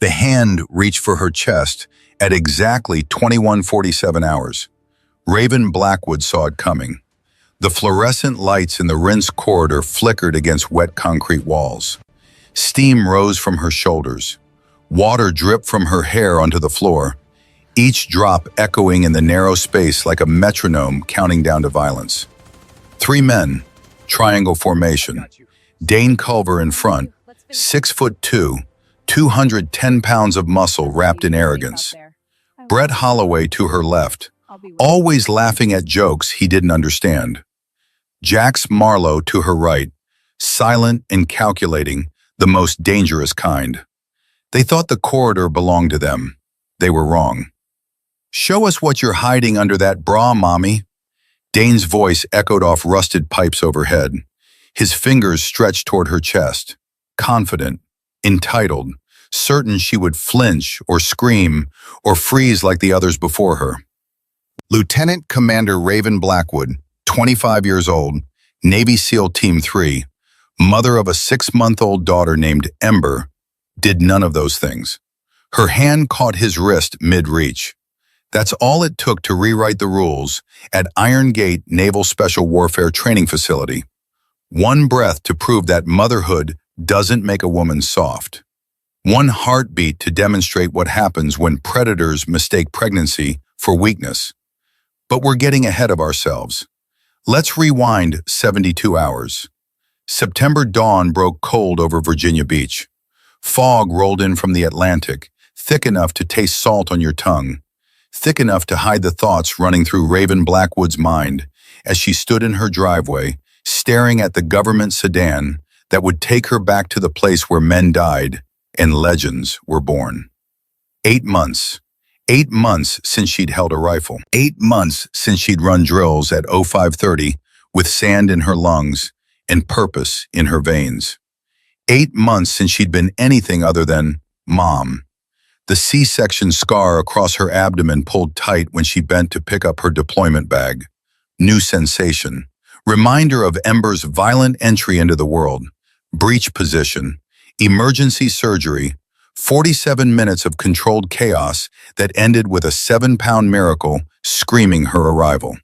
The hand reached for her chest at exactly 21:47 hours. Raven Blackwood saw it coming. The fluorescent lights in the rinse corridor flickered against wet concrete walls. Steam rose from her shoulders. Water dripped from her hair onto the floor, each drop echoing in the narrow space like a metronome counting down to violence. 3 men, triangle formation. Dane Culver in front, 6'2", 210 pounds of muscle wrapped in arrogance. Brett Holloway to her left, always laughing at jokes he didn't understand. Jax Marlowe to her right, silent and calculating, the most dangerous kind. They thought the corridor belonged to them. They were wrong. "Show us what you're hiding under that bra, Mommy." Dane's voice echoed off rusted pipes overhead. His fingers stretched toward her chest, confident, entitled, certain she would flinch or scream or freeze like the others before her. Lieutenant Commander Raven Blackwood, 25 years old, Navy SEAL Team 3, mother of a 6-month-old daughter named Ember, did none of those things. Her hand caught his wrist mid-reach. That's all it took to rewrite the rules at Iron Gate Naval Special Warfare Training Facility. One breath to prove that motherhood doesn't make a woman soft. One heartbeat to demonstrate what happens when predators mistake pregnancy for weakness. But we're getting ahead of ourselves. Let's rewind 72 hours. September dawn broke cold over Virginia Beach. Fog rolled in from the Atlantic, thick enough to taste salt on your tongue, thick enough to hide the thoughts running through Raven Blackwood's mind as she stood in her driveway, staring at the government sedan that would take her back to the place where men died and legends were born. 8 months. 8 months since she'd held a rifle. 8 months since she'd run drills at 0530 with sand in her lungs and purpose in her veins. 8 months since she'd been anything other than Mom. The C-section scar across her abdomen pulled tight when she bent to pick up her deployment bag. New sensation. Reminder of Ember's violent entry into the world. Breach position. Emergency surgery. 47 minutes of controlled chaos that ended with a 7-pound miracle screaming her arrival.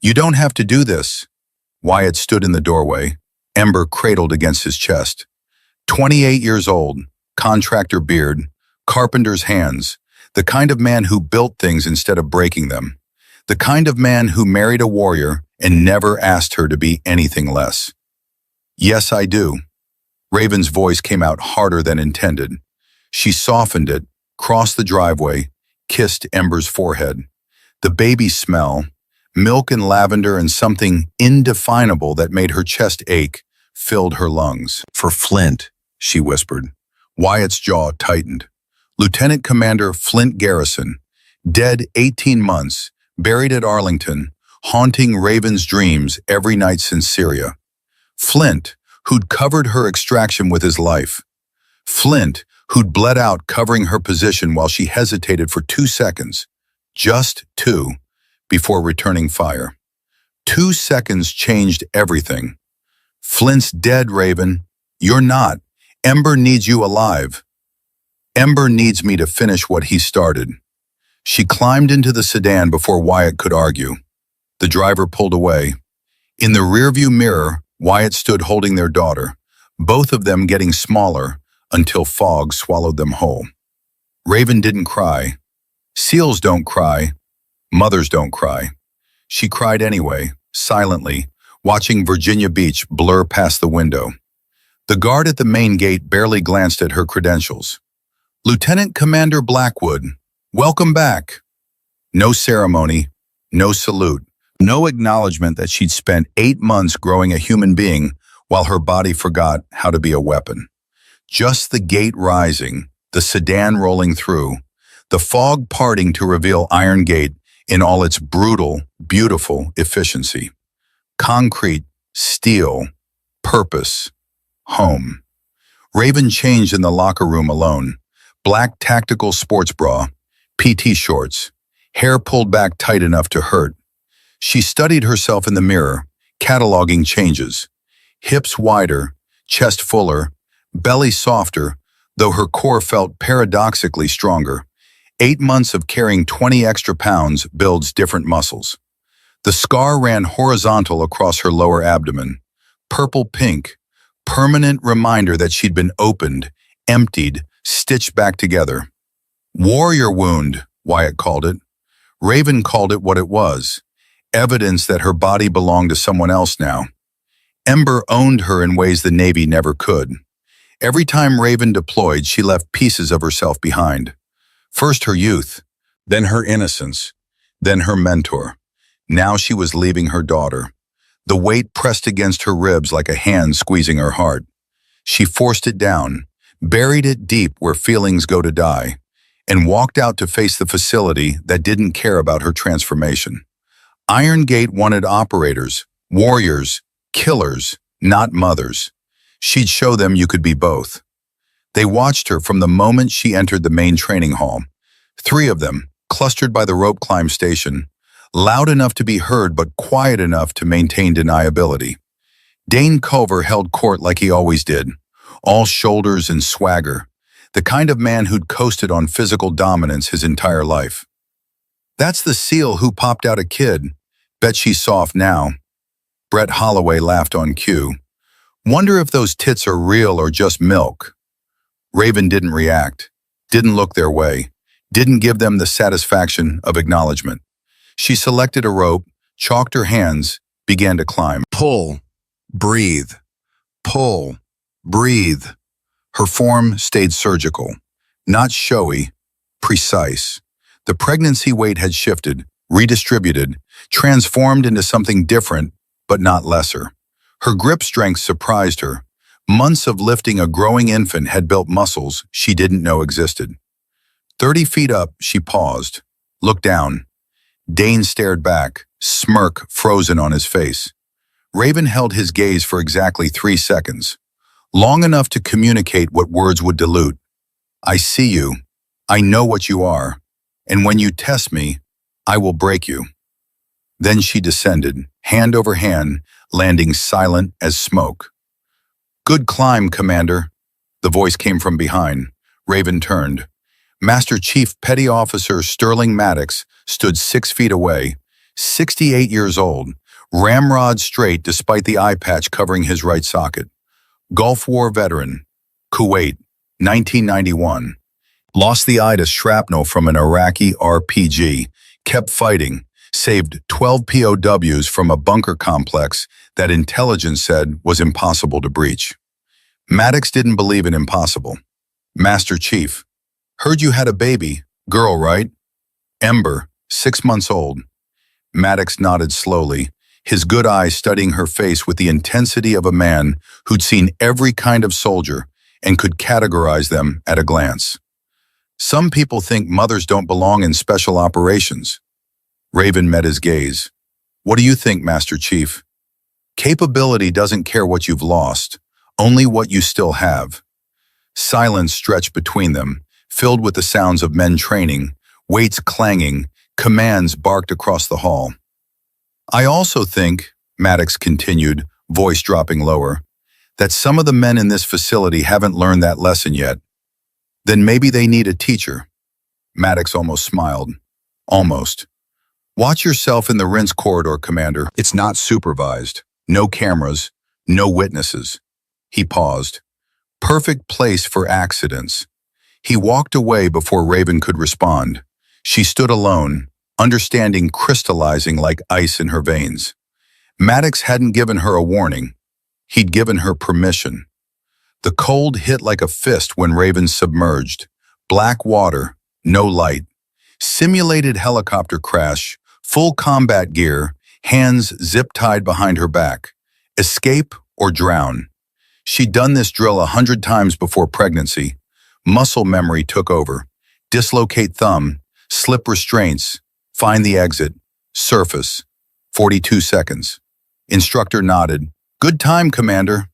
"You don't have to do this." Wyatt stood in the doorway, Ember cradled against his chest. 28 years old, contractor beard, carpenter's hands, the kind of man who built things instead of breaking them, the kind of man who married a warrior and never asked her to be anything less. "Yes, I do." Raven's voice came out harder than intended. She softened it, crossed the driveway, kissed Ember's forehead. The baby smell, milk and lavender and something indefinable that made her chest ache, filled her lungs. "For Flint," she whispered. Wyatt's jaw tightened. Lieutenant Commander Flint Garrison, dead 18 months, buried at Arlington, haunting Raven's dreams every night since Syria. Flint, who'd covered her extraction with his life. Flint, who'd bled out covering her position while she hesitated for 2 seconds, just 2, before returning fire. 2 seconds changed everything. "Flint's dead, Raven. You're not. Ember needs you alive. Ember needs me to finish what he started." She climbed into the sedan before Wyatt could argue. The driver pulled away. In the rearview mirror, Wyatt stood holding their daughter, both of them getting smaller until fog swallowed them whole. Raven didn't cry. SEALs don't cry. Mothers don't cry. She cried anyway, silently, watching Virginia Beach blur past the window. The guard at the main gate barely glanced at her credentials. "Lieutenant Commander Blackwood, welcome back." No ceremony, no salute, no acknowledgement that she'd spent 8 months growing a human being while her body forgot how to be a weapon. Just the gate rising, the sedan rolling through, the fog parting to reveal Iron Gate in all its brutal, beautiful efficiency. Concrete, steel, purpose, home. Raven changed in the locker room alone. Black tactical sports bra, PT shorts, hair pulled back tight enough to hurt. She studied herself in the mirror, cataloging changes. Hips wider, chest fuller, belly softer, though her core felt paradoxically stronger. 8 months of carrying 20 extra pounds builds different muscles. The scar ran horizontal across her lower abdomen, purple-pink, permanent reminder that she'd been opened, emptied, stitched back together. Warrior wound, Wyatt called it. Raven called it what it was, evidence that her body belonged to someone else now. Ember owned her in ways the Navy never could. Every time Raven deployed, she left pieces of herself behind. First her youth, then her innocence, then her mentor. Now she was leaving her daughter. The weight pressed against her ribs like a hand squeezing her heart. She forced it down, buried it deep where feelings go to die, and walked out to face the facility that didn't care about her transformation. Iron Gate wanted operators, warriors, killers, not mothers. She'd show them you could be both. They watched her from the moment she entered the main training hall. 3 of them, clustered by the rope climb station, loud enough to be heard but quiet enough to maintain deniability. Dane Culver held court like he always did, all shoulders and swagger, the kind of man who'd coasted on physical dominance his entire life. That's the SEAL who popped out a kid. Bet she's soft now. Brett Holloway laughed on cue. Wonder if those tits are real or just milk. Raven didn't react, didn't look their way, didn't give them the satisfaction of acknowledgement. She selected a rope, chalked her hands, began to climb. Pull, breathe, pull, breathe. Her form stayed surgical, not showy, precise. The pregnancy weight had shifted, redistributed, transformed into something different, but not lesser. Her grip strength surprised her. Months of lifting a growing infant had built muscles she didn't know existed. 30 feet up, she paused, looked down. Dane stared back, smirk frozen on his face. Raven held his gaze for exactly 3 seconds, long enough to communicate what words would dilute. I see you. I know what you are. And when you test me, I will break you. Then she descended, hand over hand, landing silent as smoke. Good climb, Commander. The voice came from behind. Raven turned. Master Chief Petty Officer Sterling Maddox stood 6 feet away, 68 years old, ramrod straight despite the eye patch covering his right socket. Gulf War veteran, Kuwait, 1991. Lost the eye to shrapnel from an Iraqi RPG, kept fighting, saved 12 POWs from a bunker complex that intelligence said was impossible to breach. Maddox didn't believe in impossible. Master Chief, heard you had a baby, girl, right? Ember, 6 months old. Maddox nodded slowly, his good eye studying her face with the intensity of a man who'd seen every kind of soldier and could categorize them at a glance. Some people think mothers don't belong in special operations. Raven met his gaze. What do you think, Master Chief? Capability doesn't care what you've lost, only what you still have. Silence stretched between them, filled with the sounds of men training, weights clanging, commands barked across the hall. I also think, Maddox continued, voice dropping lower, that some of the men in this facility haven't learned that lesson yet. Then maybe they need a teacher. Maddox almost smiled. Almost. Watch yourself in the rinse corridor, Commander. It's not supervised. No cameras, no witnesses. He paused. Perfect place for accidents. He walked away before Raven could respond. She stood alone, understanding crystallizing like ice in her veins. Maddox hadn't given her a warning. He'd given her permission. The cold hit like a fist when Raven submerged. Black water, no light. Simulated helicopter crash, full combat gear, hands zip-tied behind her back. Escape or drown. She'd done this drill 100 times before pregnancy. Muscle memory took over. Dislocate thumb, slip restraints, find the exit, surface. 42 seconds. Instructor nodded. Good time, Commander.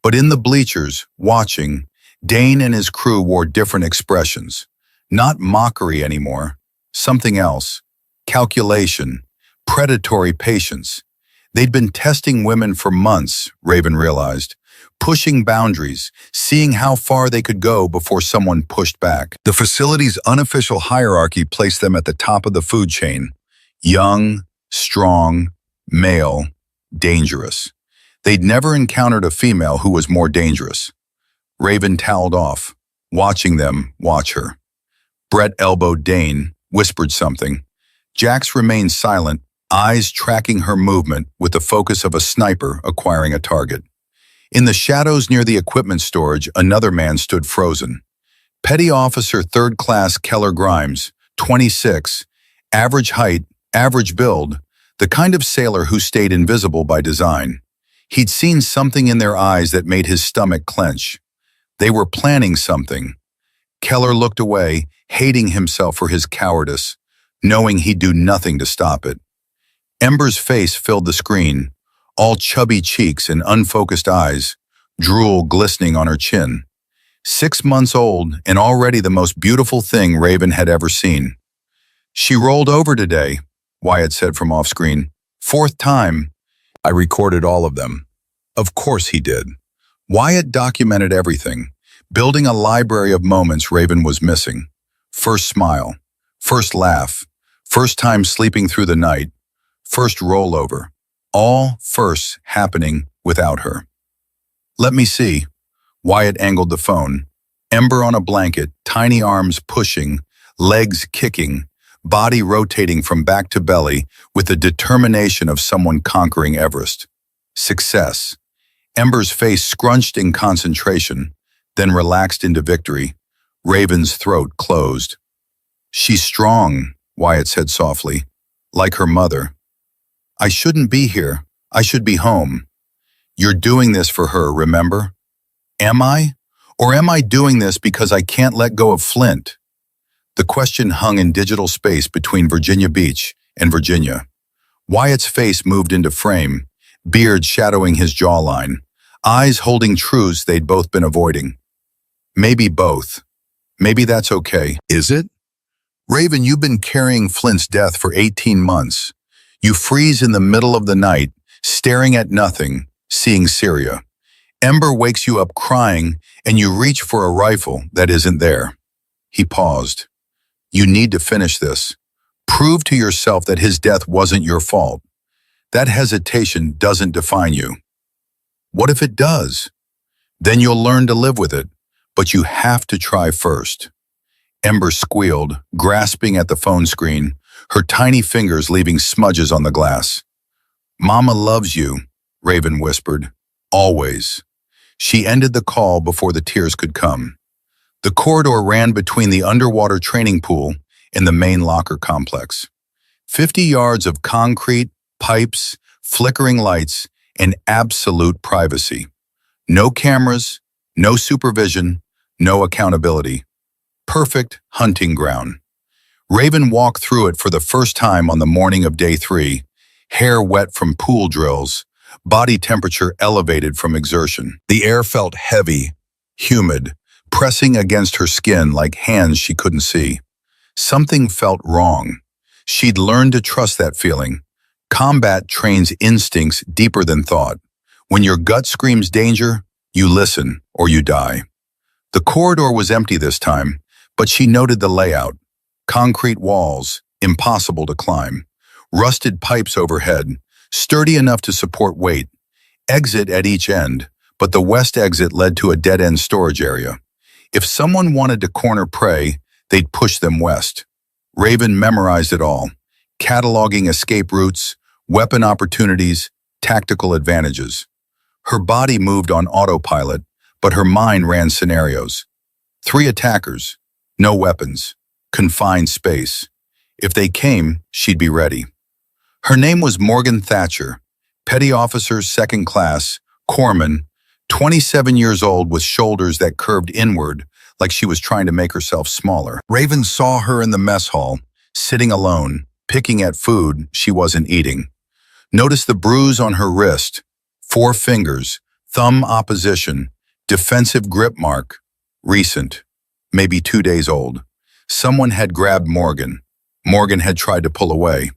But in the bleachers, watching, Dane and his crew wore different expressions. Not mockery anymore. Something else. Calculation. Predatory patience. They'd been testing women for months, Raven realized. pushing boundaries, seeing how far they could go before someone pushed back. The facility's unofficial hierarchy placed them at the top of the food chain. Young, strong, male, dangerous. They'd never encountered a female who was more dangerous. Raven toweled off, watching them watch her. Brett elbowed Dane, whispered something. Jax remained silent, eyes tracking her movement with the focus of a sniper acquiring a target. In the shadows near the equipment storage, another man stood frozen. Petty Officer 3rd Class Keller Grimes, 26, average height, average build, the kind of sailor who stayed invisible by design. He'd seen something in their eyes that made his stomach clench. They were planning something. Keller looked away, hating himself for his cowardice, knowing he'd do nothing to stop it. Ember's face filled the screen, all chubby cheeks and unfocused eyes, drool glistening on her chin. 6 months old and already the most beautiful thing Raven had ever seen. "She rolled over today," Wyatt said from off-screen. "4th time." I recorded all of them. Of course he did. Wyatt documented everything, building a library of moments Raven was missing. First smile, first laugh, first time sleeping through the night, first rollover. All firsts happening without her. "Let me see." Wyatt angled the phone. Ember on a blanket, tiny arms pushing, legs kicking, body rotating from back to belly with the determination of someone conquering Everest. Success. Ember's face scrunched in concentration, then relaxed into victory. Raven's throat closed. "She's strong," Wyatt said softly, "like her mother." "I shouldn't be here. I should be home." "You're doing this for her, remember?" "Am I? Or am I doing this because I can't let go of Flint?" The question hung in digital space between Virginia Beach and Virginia. Wyatt's face moved into frame, beard shadowing his jawline, eyes holding truths they'd both been avoiding. Maybe both. Maybe that's okay. Is it? "Raven, you've been carrying Flint's death for 18 months. You freeze in the middle of the night, staring at nothing, seeing Syria. Ember wakes you up crying, and you reach for a rifle that isn't there." He paused. "You need to finish this. Prove to yourself that his death wasn't your fault. That hesitation doesn't define you." "What if it does?" "Then you'll learn to live with it, but you have to try first." Ember squealed, grasping at the phone screen, her tiny fingers leaving smudges on the glass. "Mama loves you," Raven whispered. "Always." She ended the call before the tears could come. The corridor ran between the underwater training pool and the main locker complex. 50 yards of concrete, pipes, flickering lights, and absolute privacy. No cameras, no supervision, no accountability. Perfect hunting ground. Raven walked through it for the first time on the morning of day 3, hair wet from pool drills, body temperature elevated from exertion. The air felt heavy, humid, pressing against her skin like hands she couldn't see. Something felt wrong. She'd learned to trust that feeling. Combat trains instincts deeper than thought. When your gut screams danger, you listen or you die. The corridor was empty this time, but she noted the layout. Concrete walls, impossible to climb. Rusted pipes overhead, sturdy enough to support weight. Exit at each end, but the west exit led to a dead-end storage area. If someone wanted to corner prey, they'd push them west. Raven memorized it all, cataloging escape routes, weapon opportunities, tactical advantages. Her body moved on autopilot, but her mind ran scenarios. 3 attackers, no weapons, confined space. If they came, she'd be ready. Her name was Morgan Thatcher, Petty Officer 2nd Class, Corpsman, 27 years old with shoulders that curved inward like she was trying to make herself smaller. Raven saw her in the mess hall, sitting alone, picking at food she wasn't eating. Noticed the bruise on her wrist, 4 fingers, thumb opposition, defensive grip mark, recent, maybe 2 days old. Someone had grabbed Morgan. Morgan had tried to pull away.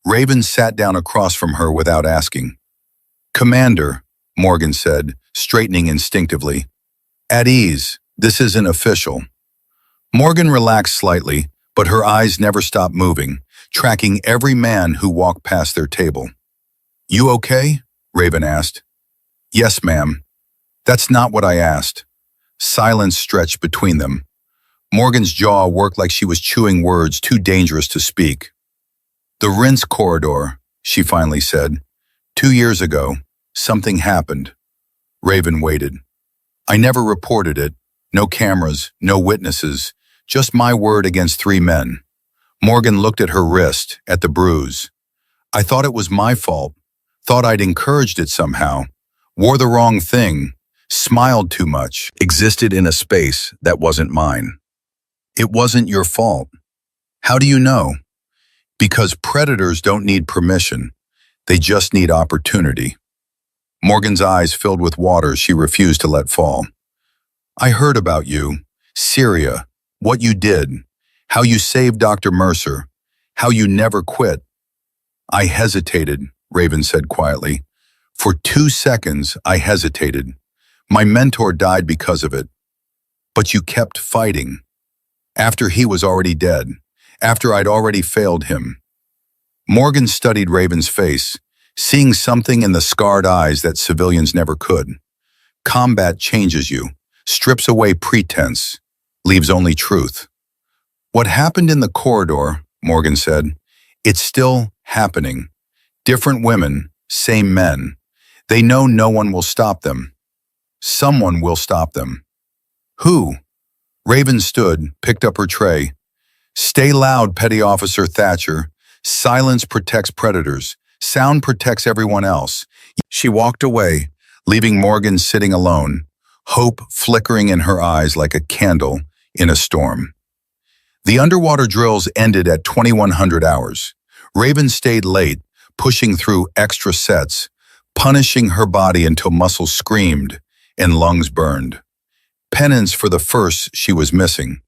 Raven sat down across from her without asking. "Commander," Morgan said, straightening instinctively. At ease, this isn't official. Morgan relaxed slightly, but her eyes never stopped moving, tracking every man who walked past their table. You okay? Raven asked. Yes, ma'am. That's not what I asked. Silence stretched between them. Morgan's jaw worked like she was chewing words too dangerous to speak. The rinse corridor, she finally said. 2 years ago, something happened. Raven waited. I never reported it. No cameras, no witnesses, just my word against 3 men. Morgan looked at her wrist, at the bruise. I thought it was my fault. Thought I'd encouraged it somehow. Wore the wrong thing. Smiled too much. Existed in a space that wasn't mine. It wasn't your fault. How do you know? Because predators don't need permission. They just need opportunity. Morgan's eyes filled with water she refused to let fall. I heard about you, Syria, what you did, how you saved Dr. Mercer, how you never quit. I hesitated, Raven said quietly. For 2 seconds, I hesitated. My mentor died because of it. But you kept fighting. After he was already dead, after I'd already failed him. Morgan studied Raven's face, seeing something in the scarred eyes that civilians never could. Combat changes you, strips away pretense, leaves only truth. What happened in the corridor, Morgan said, it's still happening. Different women, same men. They know no one will stop them. Someone will stop them. Who? Raven stood, picked up her tray. Stay loud, Petty Officer Thatcher. Silence protects predators. Sound protects everyone else. She walked away, leaving Morgan sitting alone, hope flickering in her eyes like a candle in a storm. The underwater drills ended at 2100 hours. Raven stayed late, pushing through extra sets, punishing her body until muscles screamed and lungs burned. Penance for the firsts she was missing.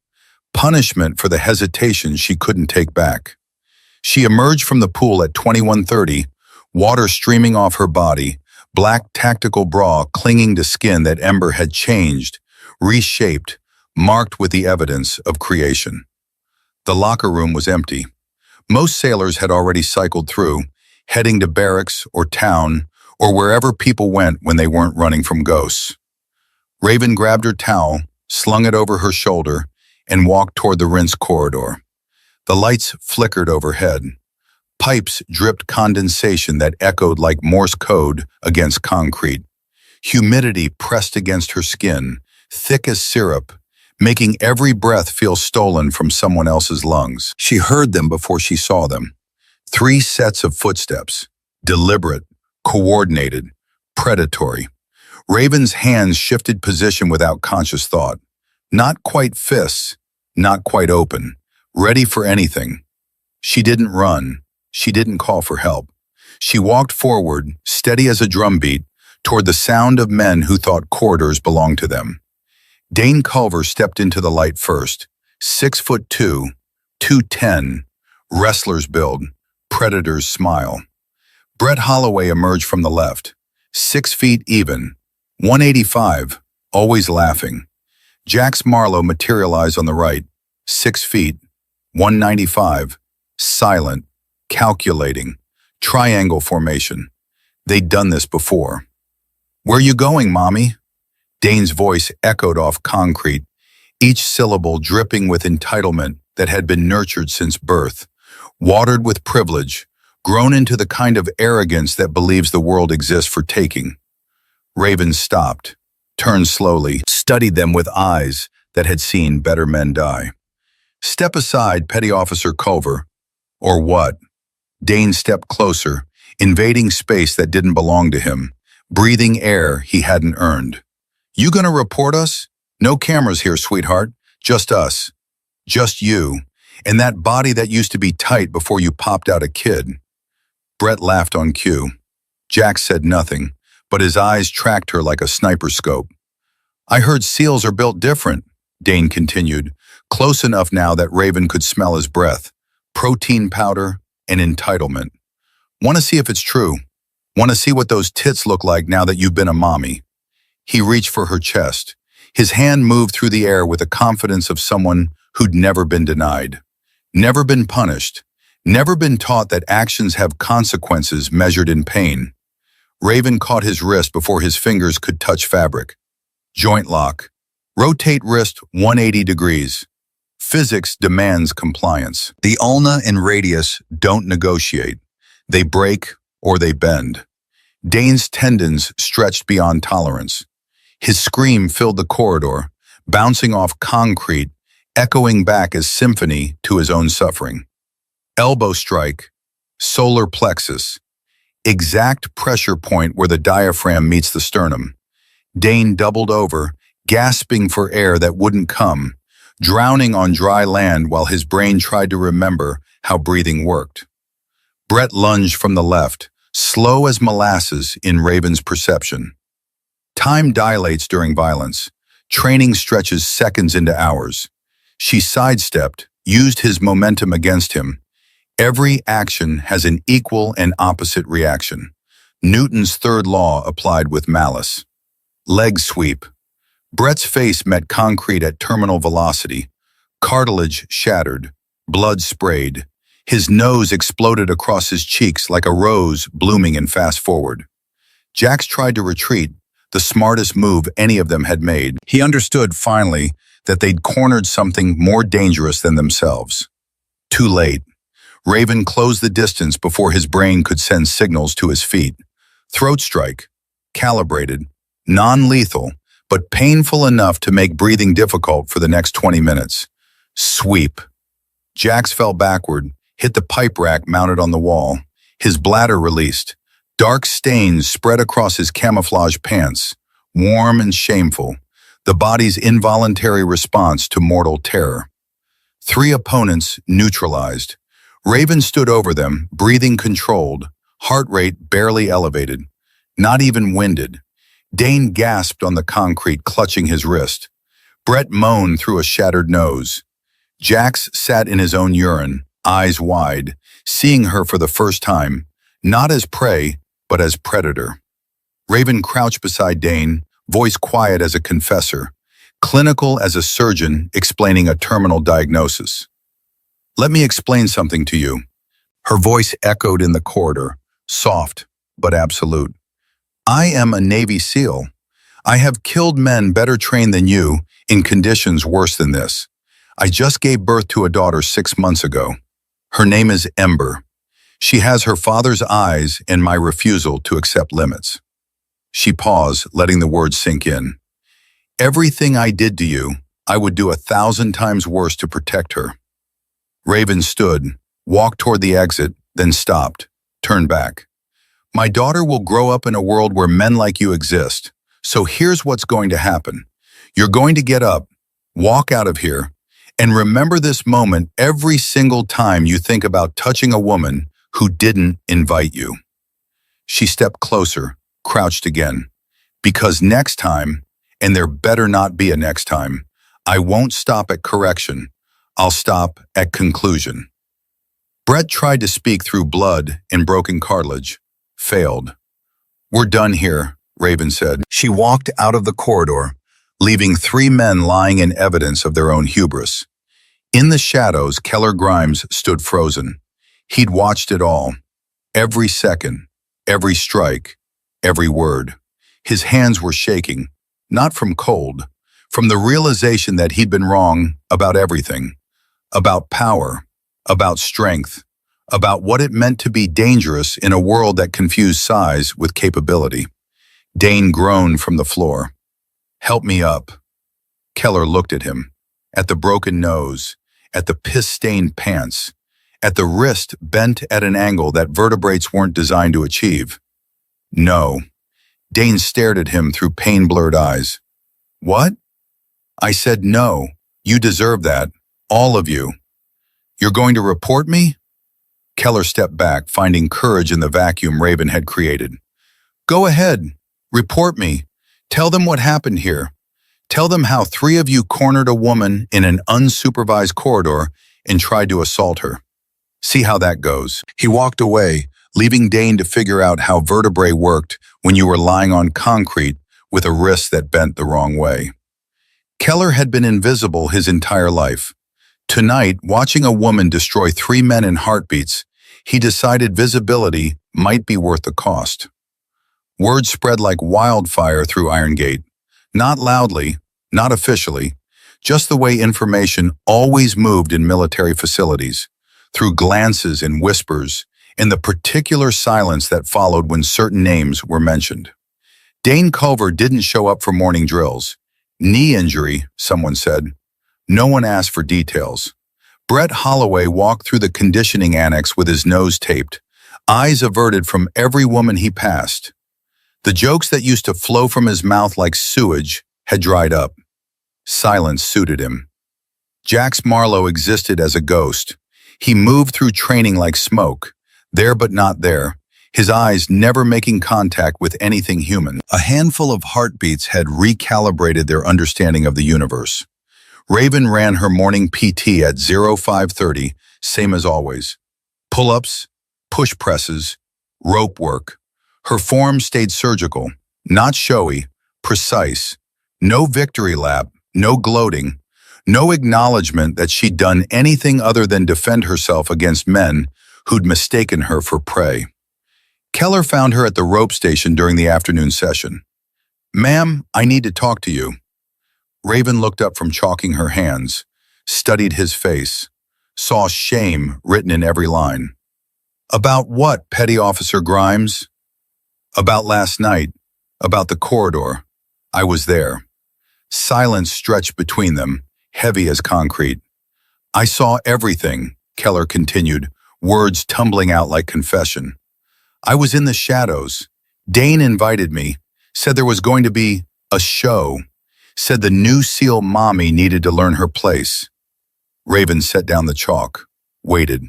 Punishment for the hesitation she couldn't take back. She emerged from the pool at 21:30, water streaming off her body, black tactical bra clinging to skin that Ember had changed, reshaped, marked with the evidence of creation. The locker room was empty. Most sailors had already cycled through, heading to barracks or town or wherever people went when they weren't running from ghosts. Raven grabbed her towel, slung it over her shoulder, and walked toward the rinse corridor. The lights flickered overhead. Pipes dripped condensation that echoed like Morse code against concrete. Humidity pressed against her skin, thick as syrup, making every breath feel stolen from someone else's lungs. She heard them before she saw them. 3 sets of footsteps, deliberate, coordinated, predatory. Raven's hands shifted position without conscious thought. Not quite fists, not quite open, ready for anything. She didn't run. She didn't call for help. She walked forward, steady as a drumbeat, toward the sound of men who thought corridors belonged to them. Dane Culver stepped into the light first. 6'2", 210, wrestler's build, predator's smile. Brett Holloway emerged from the left. 6 feet even, 185, always laughing. Jax Marlowe materialized on the right. 6 feet, 195, silent, calculating, triangle formation. They'd done this before. Where you going, Mommy? Dane's voice echoed off concrete, each syllable dripping with entitlement that had been nurtured since birth, watered with privilege, grown into the kind of arrogance that believes the world exists for taking. Raven stopped, turned slowly, studied them with eyes that had seen better men die. Step aside, Petty Officer Culver. Or what? Dane stepped closer, invading space that didn't belong to him, breathing air he hadn't earned. You gonna report us? No cameras here, sweetheart. Just us. Just you. And that body that used to be tight before you popped out a kid. Brett laughed on cue. Jack said nothing, but his eyes tracked her like a sniper scope. I heard SEALs are built different, Dane continued, close enough now that Raven could smell his breath. Protein powder and entitlement. Want to see if it's true. Want to see what those tits look like now that you've been a mommy. He reached for her chest. His hand moved through the air with the confidence of someone who'd never been denied, never been punished, never been taught that actions have consequences measured in pain. Raven caught his wrist before his fingers could touch fabric. Joint lock. Rotate wrist 180 degrees. Physics demands compliance. The ulna and radius don't negotiate. They break or they bend. Dane's tendons stretched beyond tolerance. His scream filled the corridor, bouncing off concrete, echoing back as symphony to his own suffering. Elbow strike, solar plexus, exact pressure point where the diaphragm meets the sternum. Dane doubled over, gasping for air that wouldn't come, drowning on dry land while his brain tried to remember how breathing worked. Brett lunged from the left, slow as molasses in Raven's perception. Time dilates during violence. Training stretches seconds into hours. She sidestepped, used his momentum against him. Every action has an equal and opposite reaction. Newton's third law applied with malice. Leg sweep. Brett's face met concrete at terminal velocity. Cartilage shattered. Blood sprayed. His nose exploded across his cheeks like a rose blooming in fast forward. Jax tried to retreat, the smartest move any of them had made. He understood, finally, that they'd cornered something more dangerous than themselves. Too late. Raven closed the distance before his brain could send signals to his feet. Throat strike. Calibrated. Non-lethal, but painful enough to make breathing difficult for the next 20 minutes. Sweep. Jax fell backward, hit the pipe rack mounted on the wall. His bladder released. Dark stains spread across his camouflage pants, warm and shameful, the body's involuntary response to mortal terror. 3 opponents neutralized. Raven stood over them, breathing controlled, heart rate barely elevated, not even winded. Dane gasped on the concrete, clutching his wrist. Brett moaned through a shattered nose. Jax sat in his own urine, eyes wide, seeing her for the first time, not as prey, but as predator. Raven crouched beside Dane, voice quiet as a confessor, clinical as a surgeon explaining a terminal diagnosis. "Let me explain something to you." Her voice echoed in the corridor, soft but absolute. "I am a Navy SEAL. I have killed men better trained than you in conditions worse than this. I just gave birth to a daughter 6 months ago. Her name is Ember. She has her father's eyes and my refusal to accept limits." She paused, letting the words sink in. "Everything I did to you, I would do 1,000 times worse to protect her." Raven stood, walked toward the exit, then stopped, turned back. "My daughter will grow up in a world where men like you exist. So here's what's going to happen. You're going to get up, walk out of here, and remember this moment every single time you think about touching a woman who didn't invite you." She stepped closer, crouched again. "Because next time, and there better not be a next time, I won't stop at correction. I'll stop at conclusion." Brett tried to speak through blood and broken cartilage. Failed. "We're done here," Raven said. She walked out of the corridor, leaving 3 men lying in evidence of their own hubris. In the shadows, Keller Grimes stood frozen. He'd watched it all. Every second, every strike, every word. His hands were shaking, not from cold, from the realization that he'd been wrong about everything. About power, about strength, about what it meant to be dangerous in a world that confused size with capability. Dane groaned from the floor. "Help me up." Keller looked at him, at the broken nose, at the piss-stained pants, at the wrist bent at an angle that vertebrates weren't designed to achieve. "No." Dane stared at him through pain-blurred eyes. "What?" "I said no. You deserve that. All of you." "You're going to report me?" Keller stepped back, finding courage in the vacuum Raven had created. "Go ahead. Report me. Tell them what happened here. Tell them how 3 of you cornered a woman in an unsupervised corridor and tried to assault her. See how that goes." He walked away, leaving Dane to figure out how vertebrae worked when you were lying on concrete with a wrist that bent the wrong way. Keller had been invisible his entire life. Tonight, watching a woman destroy 3 men in heartbeats, he decided visibility might be worth the cost. Word spread like wildfire through Iron Gate. Not loudly, not officially, just the way information always moved in military facilities, through glances and whispers, in the particular silence that followed when certain names were mentioned. Dane Culver didn't show up for morning drills. Knee injury, someone said. No one asked for details. Brett Holloway walked through the conditioning annex with his nose taped, eyes averted from every woman he passed. The jokes that used to flow from his mouth like sewage had dried up. Silence suited him. Jax Marlowe existed as a ghost. He moved through training like smoke, there but not there, his eyes never making contact with anything human. A handful of heartbeats had recalibrated their understanding of the universe. Raven ran her morning PT at 0530, same as always. Pull-ups, push presses, rope work. Her form stayed surgical, not showy, precise. No victory lap, no gloating, no acknowledgement that she'd done anything other than defend herself against men who'd mistaken her for prey. Keller found her at the rope station during the afternoon session. "Ma'am, I need to talk to you." Raven looked up from chalking her hands, studied his face, saw shame written in every line. "About what, Petty Officer Grimes?" "About last night, about the corridor. I was there." Silence stretched between them, heavy as concrete. "I saw everything," Keller continued, words tumbling out like confession. "I was in the shadows. Dane invited me, said there was going to be a show, said the new SEAL mommy needed to learn her place." Raven set down the chalk, waited.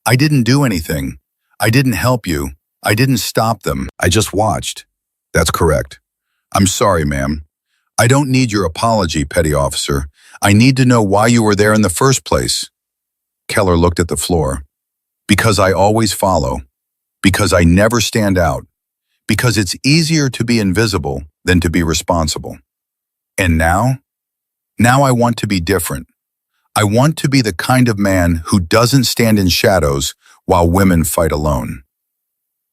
"I didn't do anything. I didn't help you. I didn't stop them. I just watched." "That's correct. I'm sorry, ma'am. I don't need your apology, Petty Officer. I need to know why you were there in the first place." Keller looked at the floor. "Because I always follow. Because I never stand out. Because it's easier to be invisible than to be responsible. And now? Now I want to be different. I want to be the kind of man who doesn't stand in shadows while women fight alone."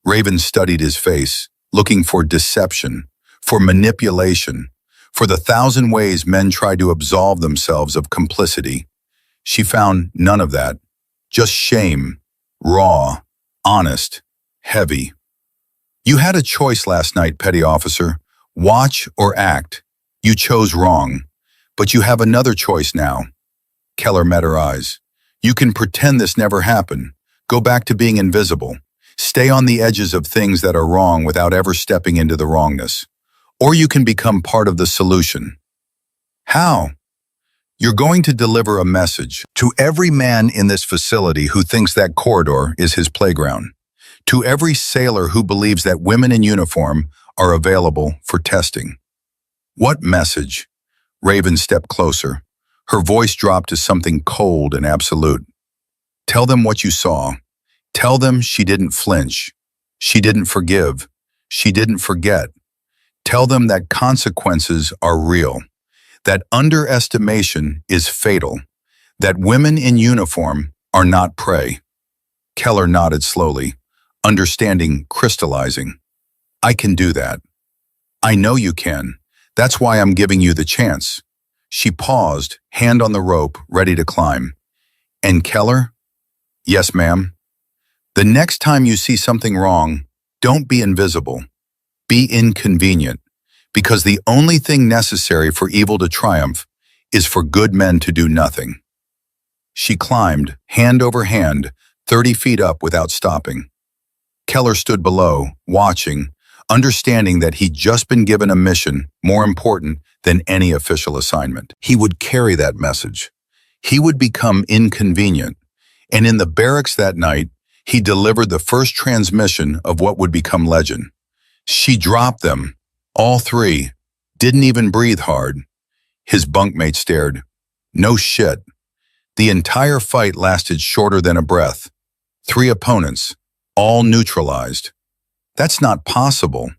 Raven studied his face, looking for deception, for manipulation, for the 1,000 ways men try to absolve themselves of complicity. She found none of that. Just shame, raw, honest, heavy. "You had a choice last night, Petty Officer. Watch or act. You chose wrong. But you have another choice now." Keller met her eyes. "You can pretend this never happened. Go back to being invisible. Stay on the edges of things that are wrong without ever stepping into the wrongness. Or you can become part of the solution." "How?" "You're going to deliver a message to every man in this facility who thinks that corridor is his playground. To every sailor who believes that women in uniform are available for testing." "What message?" Raven stepped closer. Her voice dropped to something cold and absolute. "Tell them what you saw. Tell them she didn't flinch. She didn't forgive. She didn't forget. Tell them that consequences are real. That underestimation is fatal. That women in uniform are not prey." Keller nodded slowly, understanding crystallizing. "I can do that. I know you can. That's why I'm giving you the chance." She paused, hand on the rope, ready to climb. "And Keller?" "Yes, ma'am." "The next time you see something wrong, don't be invisible. Be inconvenient, because the only thing necessary for evil to triumph is for good men to do nothing." She climbed, hand over hand, 30 feet up without stopping. Keller stood below, watching, understanding that he'd just been given a mission more important than any official assignment. He would carry that message. He would become inconvenient, and in the barracks that night, he delivered the first transmission of what would become legend. She dropped them, all three, didn't even breathe hard. His bunkmate stared. "No shit." The entire fight lasted shorter than a breath. 3 opponents, all neutralized. That's not possible.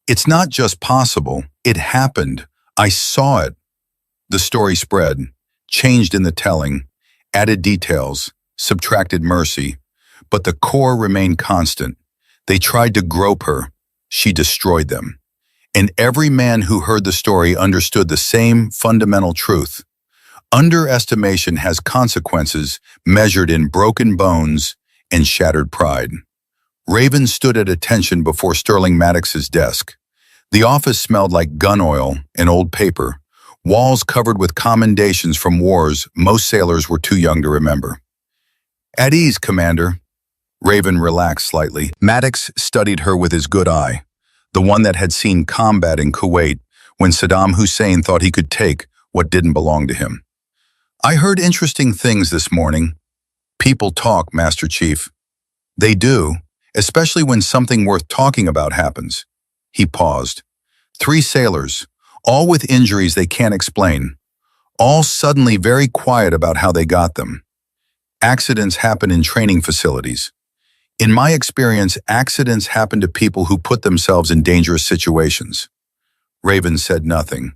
It's not just possible, it happened. I saw it. The story spread, changed in the telling, added details, subtracted mercy, but the core remained constant. They tried to grope her. She destroyed them. And every man who heard the story understood the same fundamental truth. Underestimation has consequences measured in broken bones and shattered pride. Raven stood at attention before Sterling Maddox's desk. The office smelled like gun oil and old paper, walls covered with commendations from wars most sailors were too young to remember. "At ease, Commander." Raven relaxed slightly. Maddox studied her with his good eye, the one that had seen combat in Kuwait when Saddam Hussein thought he could take what didn't belong to him. "I heard interesting things this morning." "People talk, Master Chief." "They do, especially when something worth talking about happens." He paused. 3 sailors, all with injuries they can't explain, all suddenly very quiet about how they got them. Accidents happen in training facilities. In my experience, accidents happen to people who put themselves in dangerous situations. Raven said nothing.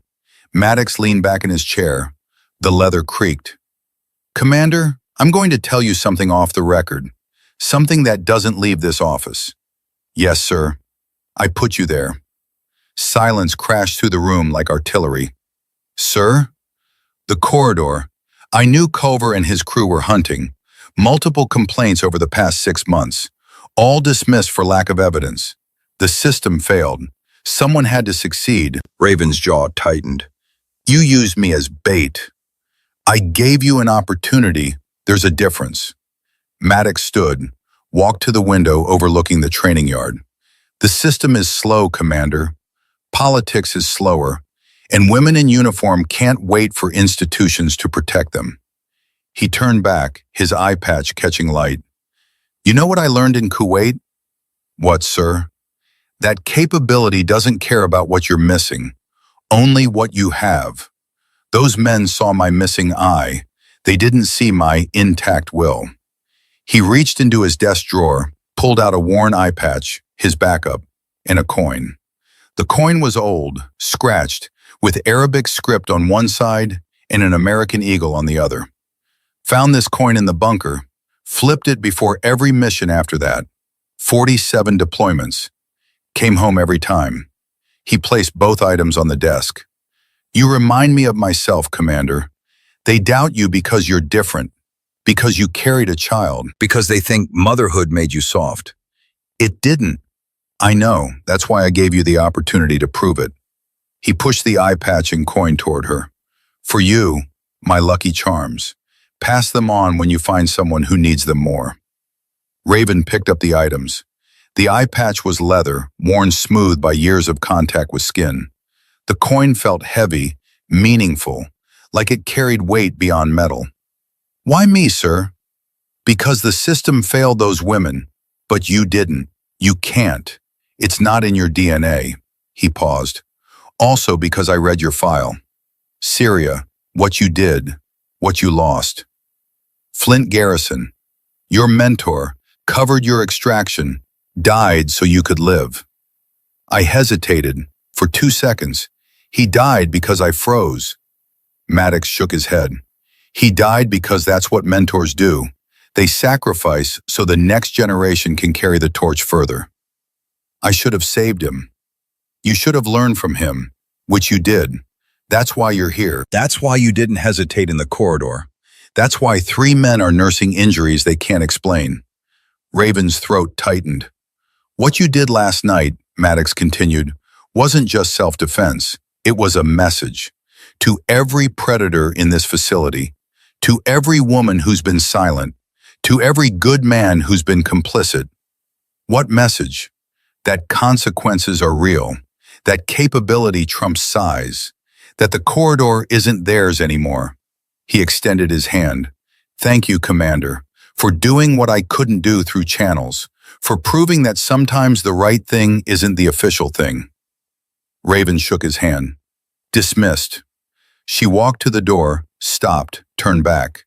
Maddox leaned back in his chair. The leather creaked. "Commander, I'm going to tell you something off the record. Something that doesn't leave this office." "Yes, sir. I put you there." Silence crashed through the room like artillery. "Sir?" "The corridor. I knew Culver and his crew were hunting. Multiple complaints over the past 6 months. All dismissed for lack of evidence. The system failed. Someone had to succeed." Raven's jaw tightened. "You used me as bait." "I gave you an opportunity. There's a difference." Maddox stood, walked to the window overlooking the training yard. "The system is slow, Commander. Politics is slower, and women in uniform can't wait for institutions to protect them." He turned back, his eye patch catching light. "You know what I learned in Kuwait?" "What, sir?" "That capability doesn't care about what you're missing, only what you have. Those men saw my missing eye. They didn't see my intact will." He reached into his desk drawer, pulled out a worn eye patch, his backup, and a coin. The coin was old, scratched, with Arabic script on one side and an American eagle on the other. "Found this coin in the bunker, flipped it before every mission after that. 47 deployments. Came home every time." He placed both items on the desk. "You remind me of myself, Commander. They doubt you because you're different, because you carried a child, because they think motherhood made you soft. It didn't. I know, that's why I gave you the opportunity to prove it." He pushed the eye patch and coin toward her. "For you, my lucky charms. Pass them on when you find someone who needs them more." Raven picked up the items. The eye patch was leather, worn smooth by years of contact with skin. The coin felt heavy, meaningful, like it carried weight beyond metal. "Why me, sir?" "Because the system failed those women, but you didn't. You can't. It's not in your DNA." He paused. "Also because I read your file. Syria, what you did, what you lost. Flint Garrison, your mentor, covered your extraction, died so you could live." I hesitated for 2 seconds. "He died because I froze." Maddox shook his head. "He died because that's what mentors do. They sacrifice so the next generation can carry the torch further." "I should have saved him." "You should have learned from him, which you did. That's why you're here. That's why you didn't hesitate in the corridor. That's why 3 men are nursing injuries they can't explain." Raven's throat tightened. "What you did last night," Maddox continued, "wasn't just self-defense. It was a message. To every predator in this facility, to every woman who's been silent, to every good man who's been complicit. What message? That consequences are real, that capability trumps size, that the corridor isn't theirs anymore." He extended his hand. "Thank you, Commander, for doing what I couldn't do through channels, for proving that sometimes the right thing isn't the official thing." Raven shook his hand. "Dismissed." She walked to the door, stopped, turned back.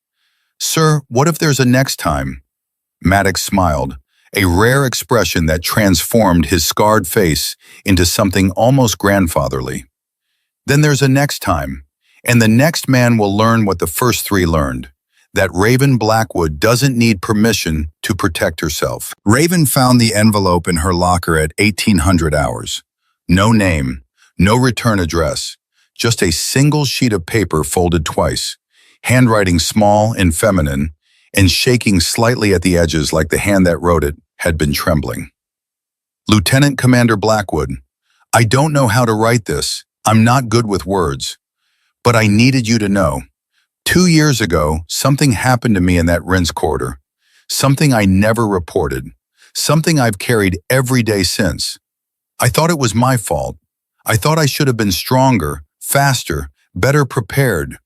"Sir, what if there's a next time?" Maddox smiled. a rare expression that transformed his scarred face into something almost grandfatherly. Then there's a next time, and the next man will learn what the first three learned, that Raven Blackwood doesn't need permission to protect herself. Raven found the envelope in her locker at 1800 hours. No name, no return address, just a single sheet of paper folded twice, handwriting small and feminine, and shaking slightly at the edges like the hand that wrote it had been trembling. Lieutenant Commander Blackwood, I don't know how to write this. I'm not good with words. But I needed you to know. 2 years ago, something happened to me in that rinse corridor. Something I never reported. Something I've carried every day since. I thought it was my fault. I thought I should have been stronger, faster, better prepared.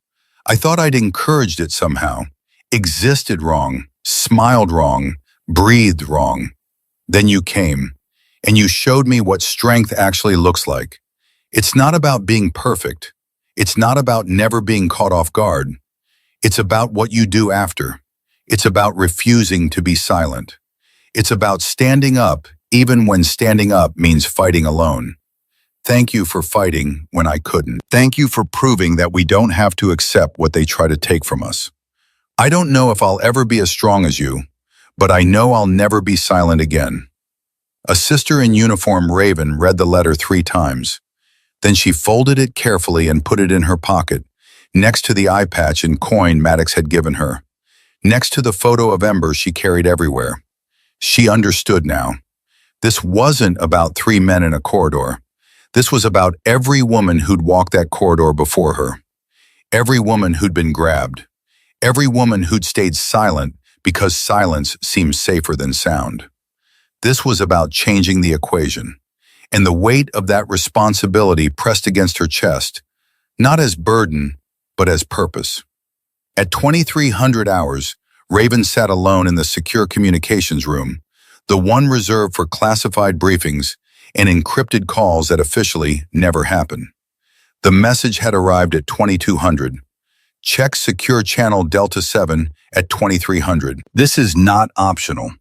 I thought I'd encouraged it somehow. Existed wrong, smiled wrong, breathed wrong. Then you came, and you showed me what strength actually looks like. It's not about being perfect. It's not about never being caught off guard. It's about what you do after. It's about refusing to be silent. It's about standing up, even when standing up means fighting alone. Thank you for fighting when I couldn't. Thank you for proving that we don't have to accept what they try to take from us. I don't know if I'll ever be as strong as you, but I know I'll never be silent again. A sister in uniform, Raven, read the letter 3 times. Then she folded it carefully and put it in her pocket, next to the eye patch and coin Maddox had given her, next to the photo of Ember she carried everywhere. She understood now. This wasn't about 3 men in a corridor. This was about every woman who'd walked that corridor before her. Every woman who'd been grabbed. Every woman who'd stayed silent because silence seemed safer than sound. This was about changing the equation, and the weight of that responsibility pressed against her chest, not as burden, but as purpose. At 2300 hours, Raven sat alone in the secure communications room, the one reserved for classified briefings and encrypted calls that officially never happen. The message had arrived at 2200. Check secure channel Delta 7 at 2300. This is not optional.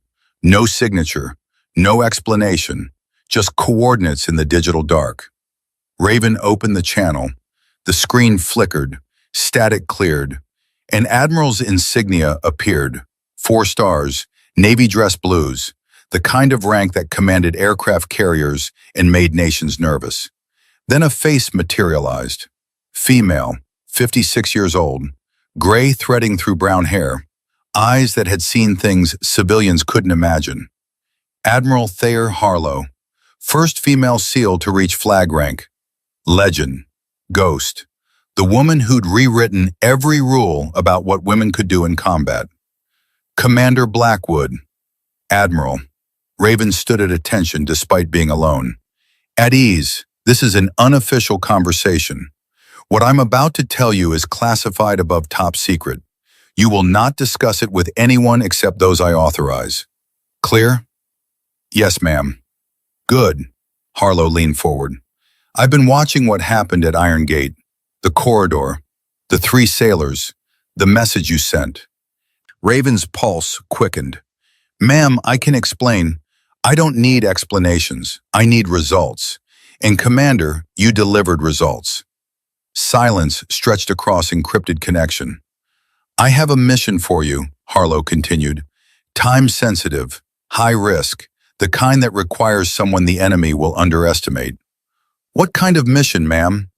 No signature, no explanation, just coordinates in the digital dark. Raven opened the channel. The screen flickered, static cleared. An admiral's insignia appeared. 4 stars, navy dress blues, the kind of rank that commanded aircraft carriers and made nations nervous. Then a face materialized. Female, 56 years old, gray threading through brown hair, eyes that had seen things civilians couldn't imagine. Admiral Thayer Harlow, first female SEAL to reach flag rank. Legend, ghost, the woman who'd rewritten every rule about what women could do in combat. Commander Blackwood, Admiral. Raven stood at attention despite being alone. At ease, this is an unofficial conversation. What I'm about to tell you is classified above top secret. You will not discuss it with anyone except those I authorize. Clear? Yes, ma'am. Good. Harlow leaned forward. I've been watching what happened at Iron Gate, the corridor, the 3 sailors, the message you sent. Raven's pulse quickened. Ma'am, I can explain. I don't need explanations. I need results. And Commander, you delivered results. Silence stretched across encrypted connection. I have a mission for you, Harlow continued. Time-sensitive, high risk, the kind that requires someone the enemy will underestimate. What kind of mission, ma'am?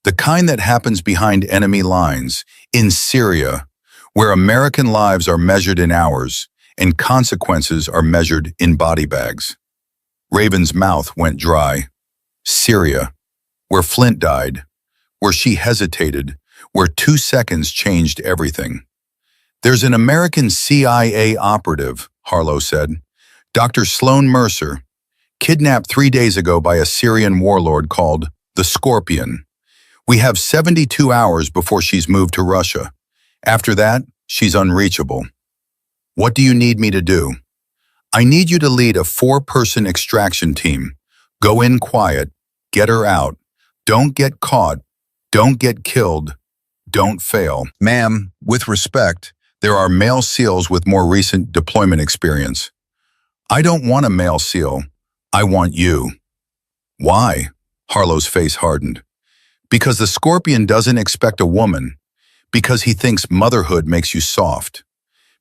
The kind that happens behind enemy lines, in Syria, where American lives are measured in hours and consequences are measured in body bags. Raven's mouth went dry. Syria, where Flint died, where she hesitated, where 2 seconds changed everything. There's an American CIA operative, Harlow said, Dr. Sloan Mercer, kidnapped 3 days ago by a Syrian warlord called the Scorpion. We have 72 hours before she's moved to Russia. After that, she's unreachable. What do you need me to do? I need you to lead a 4-person extraction team. Go in quiet, get her out. Don't get caught. Don't get killed. Don't fail. Ma'am, with respect, there are male SEALs with more recent deployment experience. I don't want a male SEAL. I want you. Why? Harlow's face hardened. Because the Scorpion doesn't expect a woman. Because he thinks motherhood makes you soft.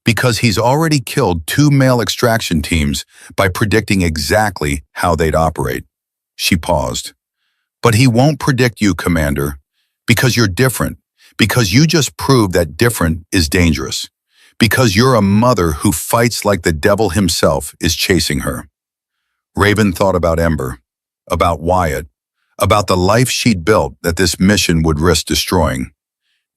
Because he's already killed 2 male extraction teams by predicting exactly how they'd operate. She paused. But he won't predict you, Commander. Because you're different. Because you just proved that different is dangerous. Because you're a mother who fights like the devil himself is chasing her. Raven thought about Ember, about Wyatt, about the life she'd built that this mission would risk destroying.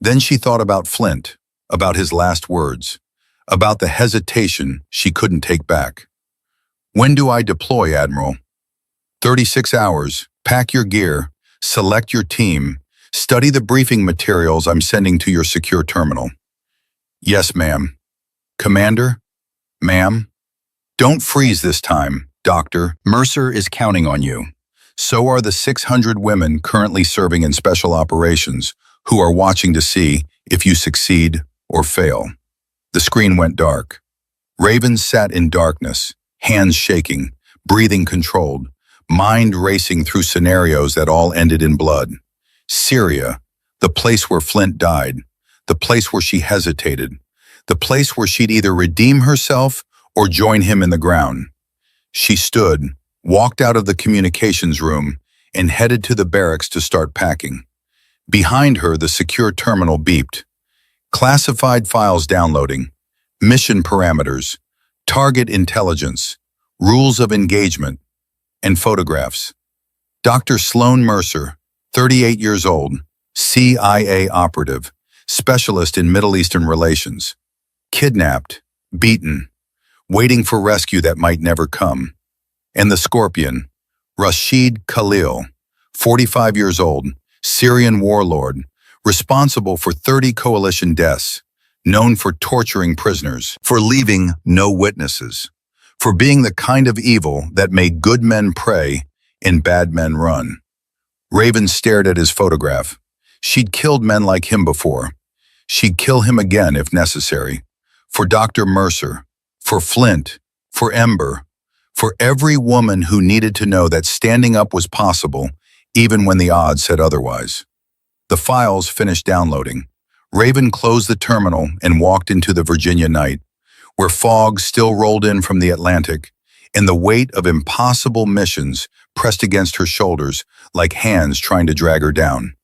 Then she thought about Flint, about his last words, about the hesitation she couldn't take back. When do I deploy, Admiral? 36 hours, pack your gear, select your team, study the briefing materials I'm sending to your secure terminal. Yes, ma'am. Commander? Ma'am? Don't freeze this time, Doctor. Mercer is counting on you. So are the 600 women currently serving in special operations who are watching to see if you succeed or fail. The screen went dark. Raven sat in darkness, hands shaking, breathing controlled, mind racing through scenarios that all ended in blood. Syria, the place where Flint died, the place where she hesitated, the place where she'd either redeem herself or join him in the ground. She stood, walked out of the communications room, and headed to the barracks to start packing. Behind her, the secure terminal beeped. Classified files downloading, mission parameters, target intelligence, rules of engagement, and photographs. Dr. Sloan Mercer, 38 years old, CIA operative, specialist in Middle Eastern relations. Kidnapped, beaten, waiting for rescue that might never come. And the Scorpion, Rashid Khalil, 45 years old, Syrian warlord, responsible for 30 coalition deaths, known for torturing prisoners, for leaving no witnesses, for being the kind of evil that made good men pray and bad men run. Raven stared at his photograph. She'd killed men like him before. She'd kill him again if necessary. For Dr. Mercer, for Flint, for Ember, for every woman who needed to know that standing up was possible, even when the odds said otherwise. The files finished downloading. Raven closed the terminal and walked into the Virginia night, where fog still rolled in from the Atlantic, and the weight of impossible missions pressed against her shoulders like hands trying to drag her down.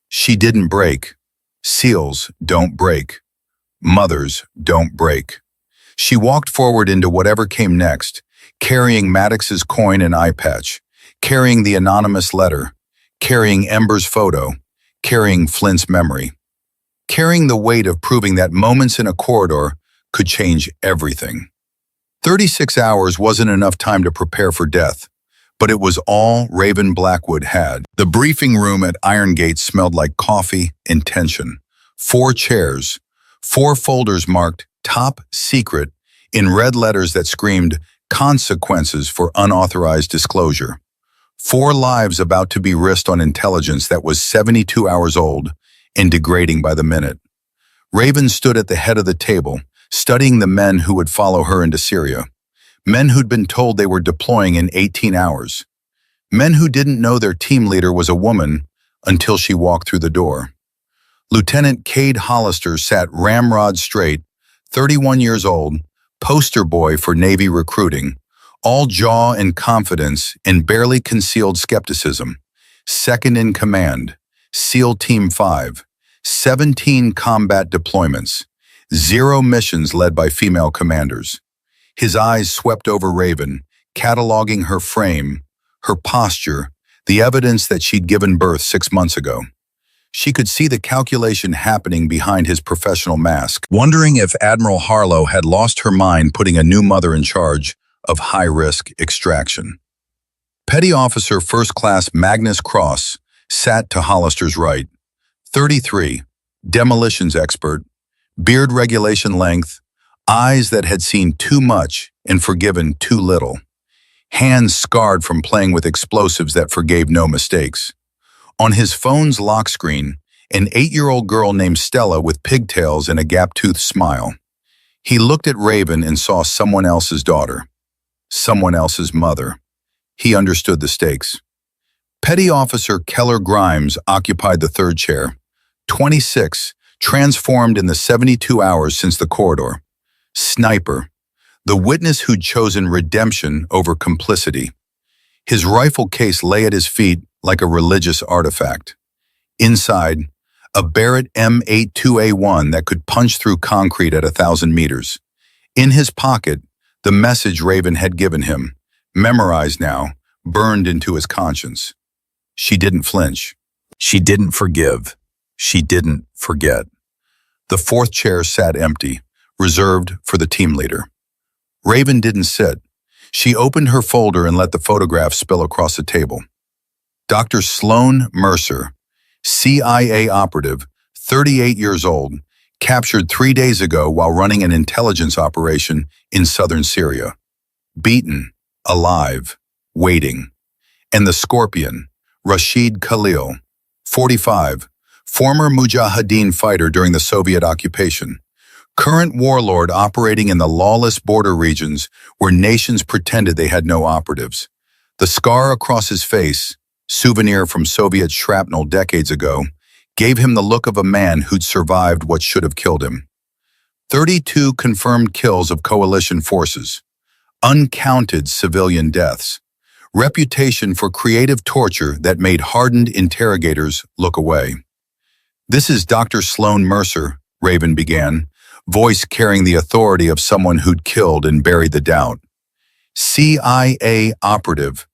She didn't break. SEALs don't break. Mothers don't break. She walked forward into whatever came next, carrying Maddox's coin and eye patch, carrying the anonymous letter, carrying Ember's photo, carrying Flint's memory, carrying the weight of proving that moments in a corridor could change everything. 36 hours wasn't enough time to prepare for death, but it was all Raven Blackwood had. The briefing room at Iron Gate smelled like coffee and tension. 4 chairs, 4 folders marked Top Secret in red letters that screamed consequences for unauthorized disclosure. 4 lives about to be risked on intelligence that was 72 hours old and degrading by the minute. Raven stood at the head of the table, studying the men who would follow her into Syria. Men who'd been told they were deploying in 18 hours. Men who didn't know their team leader was a woman until she walked through the door. Lieutenant Cade Hollister sat ramrod straight, 31 years old, poster boy for Navy recruiting, all jaw and confidence and barely concealed skepticism. Second in command, SEAL Team 5, 17 combat deployments, 0 missions led by female commanders. His eyes swept over Raven, cataloging her frame, her posture, the evidence that she'd given birth 6 months ago. She could see the calculation happening behind his professional mask, wondering if Admiral Harlow had lost her mind putting a new mother in charge of high-risk extraction. Petty Officer First Class Magnus Cross sat to Hollister's right. 33, demolitions expert, beard regulation length, eyes that had seen too much and forgiven too little, hands scarred from playing with explosives that forgave no mistakes. On his phone's lock screen, an 8-year-old girl named Stella with pigtails and a gap-toothed smile. He looked at Raven and saw someone else's daughter. someone else's mother. He understood the stakes. Petty Officer Keller Grimes occupied the third chair. 26, transformed in the 72 hours since the corridor. Sniper, the witness who'd chosen redemption over complicity. His rifle case lay at his feet like a religious artifact. Inside, a Barrett M82A1 that could punch through concrete at 1,000 meters. In his pocket, the message Raven had given him, memorized now, burned into his conscience. She didn't flinch. She didn't forgive. She didn't forget. The fourth chair sat empty, reserved for the team leader. Raven didn't sit. She opened her folder and let the photograph spill across the table. Dr. Sloan Mercer, CIA operative, 38 years old, captured 3 days ago while running an intelligence operation in southern Syria. Beaten, alive, waiting. And the Scorpion, Rashid Khalil, 45, former Mujahideen fighter during the Soviet occupation. Current warlord operating in the lawless border regions where nations pretended they had no operatives. The scar across his face, souvenir from Soviet shrapnel decades ago, gave him the look of a man who'd survived what should have killed him. 32 confirmed kills of coalition forces. Uncounted civilian deaths. Reputation for creative torture that made hardened interrogators look away. "This is Dr. Sloan Mercer," Raven began, voice carrying the authority of someone who'd killed and buried the doubt. CIA operative,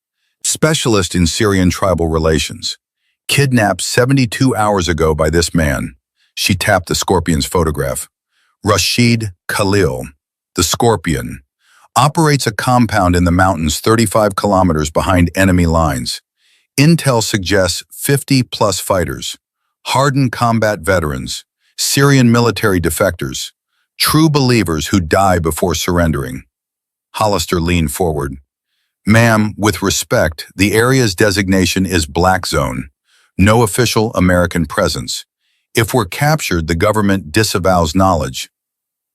specialist in Syrian tribal relations. Kidnapped 72 hours ago by this man. She tapped the Scorpion's photograph. Rashid Khalil, the Scorpion, operates a compound in the mountains 35 kilometers behind enemy lines. Intel suggests 50-plus fighters, hardened combat veterans, Syrian military defectors, true believers who die before surrendering. Hollister leaned forward. "Ma'am, with respect, the area's designation is Black Zone. No official American presence. If we're captured, the government disavows knowledge."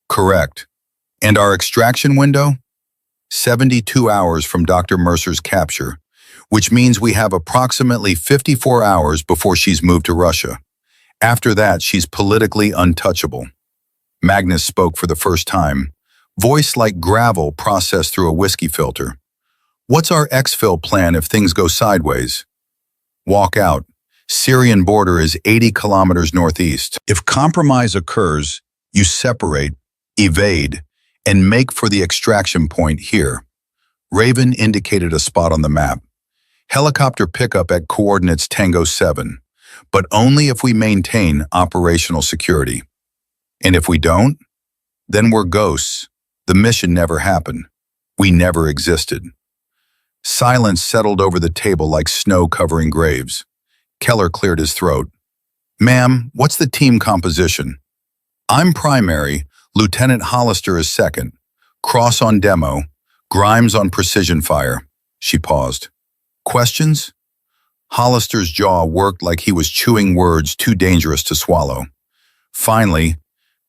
"Correct. And our extraction window?" 72 hours from Dr. Mercer's capture, which means we have approximately 54 hours before she's moved to Russia. After that, she's politically untouchable. Magnus spoke for the first time, voice like gravel processed through a whiskey filter. "What's our exfil plan if things go sideways?" "Walk out. Syrian border is 80 kilometers northeast. If compromise occurs, you separate, evade, and make for the extraction point here." Raven indicated a spot on the map. "Helicopter pickup at coordinates Tango 7, but only if we maintain operational security. And if we don't, then we're ghosts. The mission never happened. We never existed." Silence settled over the table like snow covering graves. Keller cleared his throat. "Ma'am, what's the team composition?" "I'm primary, Lieutenant Hollister is second, Cross on demo, Grimes on precision fire." She paused. "Questions?" Hollister's jaw worked like he was chewing words too dangerous to swallow. Finally,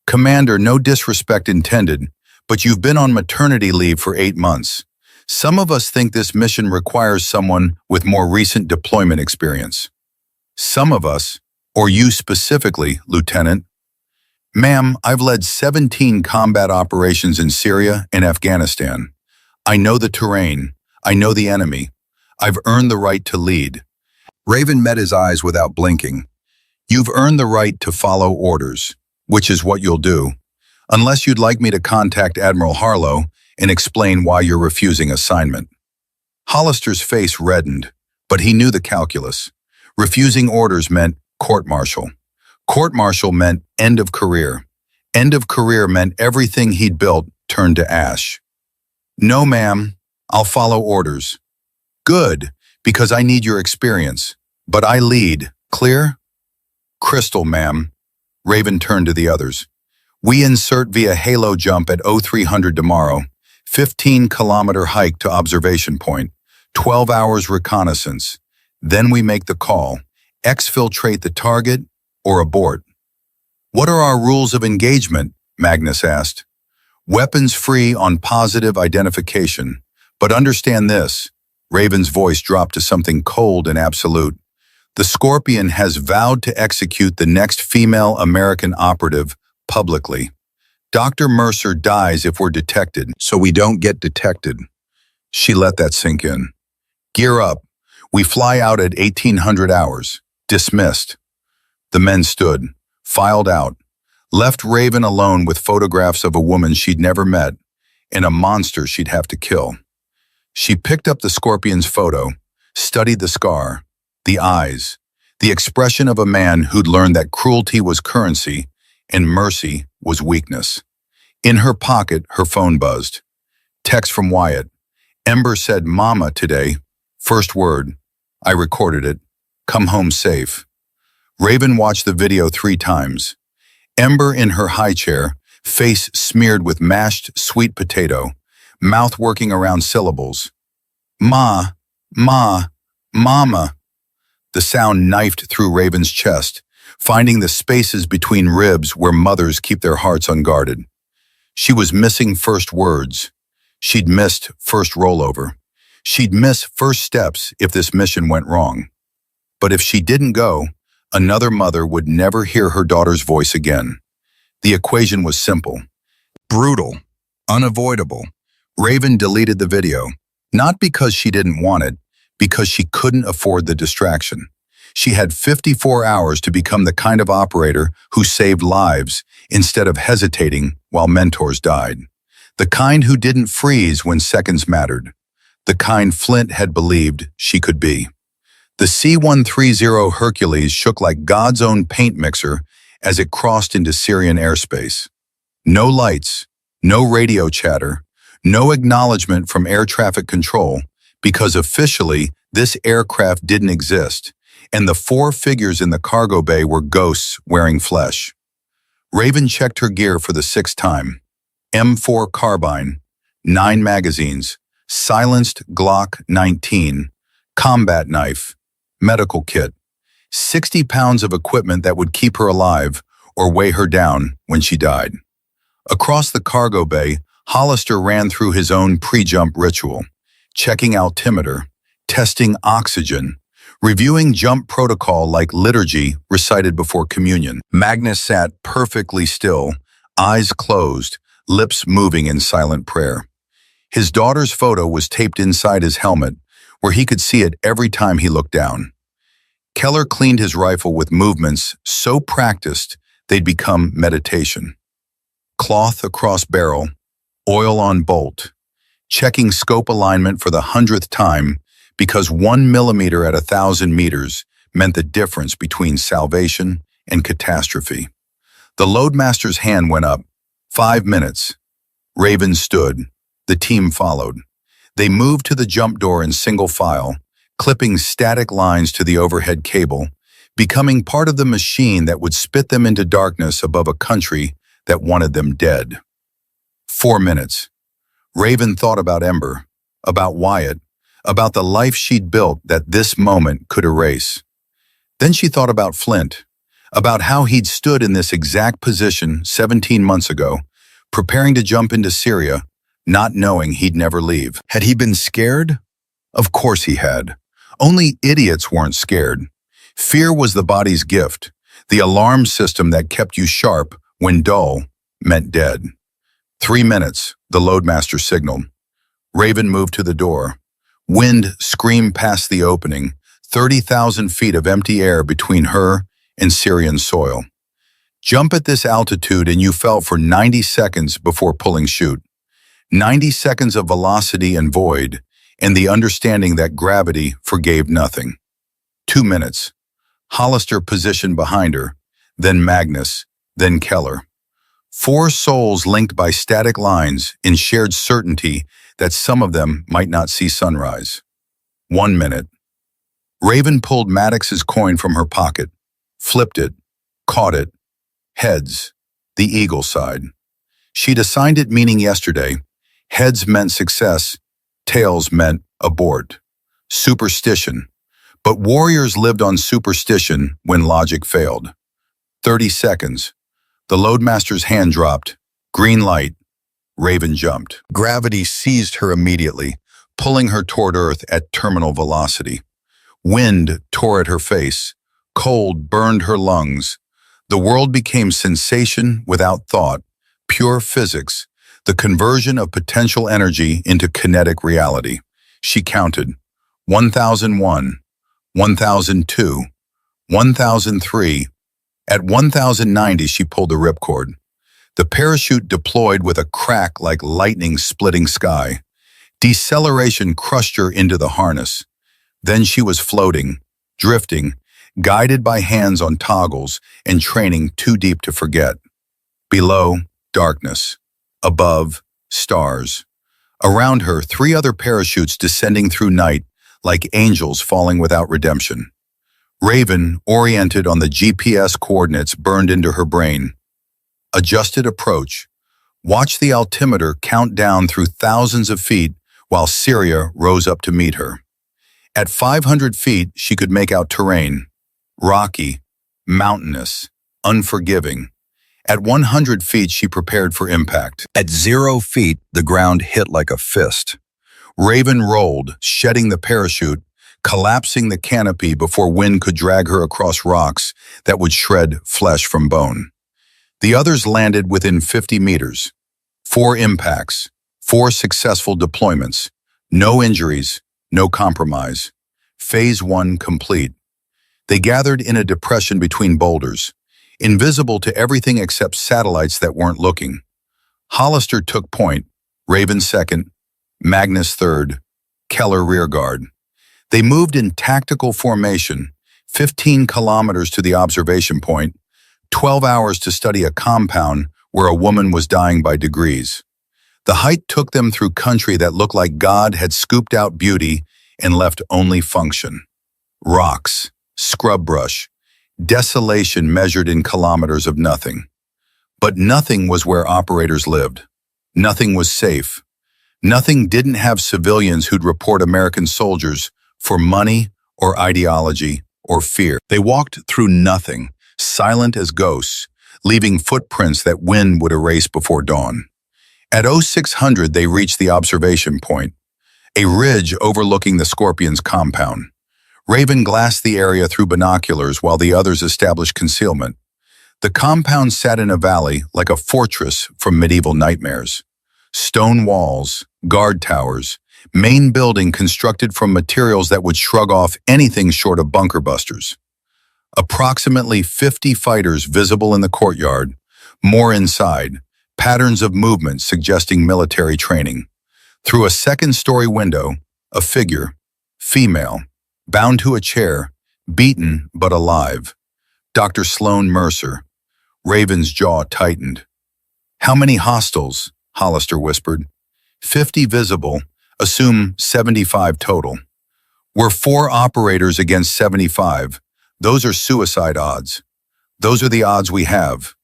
"Commander, no disrespect intended, but you've been on maternity leave for 8 months. Some of us think this mission requires someone with more recent deployment experience." "Some of us, or you specifically, Lieutenant?" "Ma'am, I've led 17 combat operations in Syria and Afghanistan. I know the terrain. I know the enemy. I've earned the right to lead." Raven met his eyes without blinking. "You've earned the right to follow orders, which is what you'll do, unless you'd like me to contact Admiral Harlow and explain why you're refusing assignment." Hollister's face reddened, but he knew the calculus. Refusing orders meant court-martial. Court-martial meant end of career. End of career meant everything he'd built turned to ash. "No, ma'am. I'll follow orders." "Good, because I need your experience. But I lead. Clear?" "Crystal, ma'am." Raven turned to the others. "We insert via halo jump at 0300 tomorrow. 15-kilometer hike to observation point. 12 hours reconnaissance. Then we make the call. Exfiltrate the target or abort." "What are our rules of engagement?" Magnus asked. "Weapons free on positive identification. But understand this, Raven's voice dropped to something cold and absolute. The Scorpion has vowed to execute the next female American operative publicly. Dr. Mercer dies if we're detected, so we don't get detected. She let that sink in. Gear up. We fly out at 1800 hours. Dismissed. The men stood, filed out, left Raven alone with photographs of a woman she'd never met and a monster she'd have to kill. She picked up the Scorpion's photo, studied the scar, the eyes, the expression of a man who'd learned that cruelty was currency and mercy was weakness. In her pocket, her phone buzzed. Text from Wyatt. Ember said, "Mama today." First word. I recorded it. Come home safe. Raven watched the video 3 times. Ember in her high chair, face smeared with mashed sweet potato, mouth working around syllables. Ma, mama. The sound knifed through Raven's chest, finding the spaces between ribs where mothers keep their hearts unguarded. She was missing first words. She'd missed first rollover. She'd miss first steps if this mission went wrong. But if she didn't go, another mother would never hear her daughter's voice again. The equation was simple. Brutal. Unavoidable. Raven deleted the video, not because she didn't want it, because she couldn't afford the distraction. She had 54 hours to become the kind of operator who saved lives instead of hesitating while mentors died. The kind who didn't freeze when seconds mattered. The kind Flint had believed she could be. The C-130 Hercules shook like God's own paint mixer as it crossed into Syrian airspace. No lights, no radio chatter, no acknowledgement from air traffic control, because officially this aircraft didn't exist, and the 4 figures in the cargo bay were ghosts wearing flesh. Raven checked her gear for the 6th time. M4 carbine, 9 magazines, silenced Glock 19, combat knife, medical kit, 60 pounds of equipment that would keep her alive or weigh her down when she died. Across the cargo bay, Hollister ran through his own pre-jump ritual, checking altimeter, testing oxygen, reviewing jump protocol like liturgy recited before communion. Magnus sat perfectly still, eyes closed, lips moving in silent prayer. His daughter's photo was taped inside his helmet, where he could see it every time he looked down. Keller cleaned his rifle with movements so practiced they'd become meditation. Cloth across barrel, oil on bolt, checking scope alignment for the 100th time because 1 millimeter at 1,000 meters meant the difference between salvation and catastrophe. The loadmaster's hand went up. 5 minutes. Raven stood. The team followed. They moved to the jump door in single file, clipping static lines to the overhead cable, becoming part of the machine that would spit them into darkness above a country that wanted them dead. 4 minutes. Raven thought about Ember, about Wyatt, about the life she'd built that this moment could erase. Then she thought about Flint, about how he'd stood in this exact position 17 months ago, preparing to jump into Syria, not knowing he'd never leave. Had he been scared? Of course he had. Only idiots weren't scared. Fear was the body's gift, the alarm system that kept you sharp when dull meant dead. 3 minutes, the loadmaster signaled. Raven moved to the door. Wind screamed past the opening, 30,000 feet of empty air between her and Syrian soil. Jump at this altitude and you felt for 90 seconds before pulling chute. 90 seconds of velocity and void, and the understanding that gravity forgave nothing. 2 minutes. Hollister positioned behind her, then Magnus, then Keller. 4 souls linked by static lines in shared certainty that some of them might not see sunrise. 1 minute. Raven pulled Maddox's coin from her pocket, flipped it, caught it. Heads, the eagle side. She'd assigned it meaning yesterday. Heads meant success, tails meant abort. Superstition. But warriors lived on superstition when logic failed. 30 seconds. The loadmaster's hand dropped. Green light. Raven jumped. Gravity seized her immediately, pulling her toward Earth at terminal velocity. Wind tore at her face. Cold burned her lungs. The world became sensation without thought, pure physics, the conversion of potential energy into kinetic reality. She counted 1001, 1002, 1003. At 1090, she pulled the ripcord. The parachute deployed with a crack like lightning splitting sky. Deceleration crushed her into the harness. Then she was floating, drifting, guided by hands on toggles and training too deep to forget. Below, darkness. Above, stars. Around her, 3 other parachutes descending through night like angels falling without redemption. Raven, oriented on the GPS coordinates, burned into her brain. Adjusted approach. Watch the altimeter count down through thousands of feet while Syria rose up to meet her. At 500 feet, she could make out terrain. Rocky, mountainous, unforgiving. At 100 feet, she prepared for impact. At 0 feet, the ground hit like a fist. Raven rolled, shedding the parachute, collapsing the canopy before wind could drag her across rocks that would shred flesh from bone. The others landed within 50 meters. 4 impacts, 4 successful deployments, no injuries, no compromise. Phase 1 complete. They gathered in a depression between boulders, invisible to everything except satellites that weren't looking. Hollister took point, Raven second, Magnus third, Keller rearguard. They moved in tactical formation, 15 kilometers to the observation point, 12 hours to study a compound where a woman was dying by degrees. The height took them through country that looked like God had scooped out beauty and left only function. Rocks, scrub brush, desolation measured in kilometers of nothing. But nothing was where operators lived. Nothing was safe. Nothing didn't have civilians who'd report American soldiers for money or ideology or fear. They walked through nothing, silent as ghosts, leaving footprints that wind would erase before dawn. At 0600, they reached the observation point, a ridge overlooking the Scorpion's compound. Raven glassed the area through binoculars while the others established concealment. The compound sat in a valley like a fortress from medieval nightmares. Stone walls, guard towers, main building constructed from materials that would shrug off anything short of bunker busters. Approximately 50 fighters visible in the courtyard, more inside, patterns of movement suggesting military training. Through a second-story window, a figure, female, bound to a chair, beaten but alive. Dr. Sloan Mercer. Raven's jaw tightened. "How many hostiles?" Hollister whispered. 50 visible, assume 75 total. We're 4 operators against 75. Those are suicide odds. Those are the odds we have.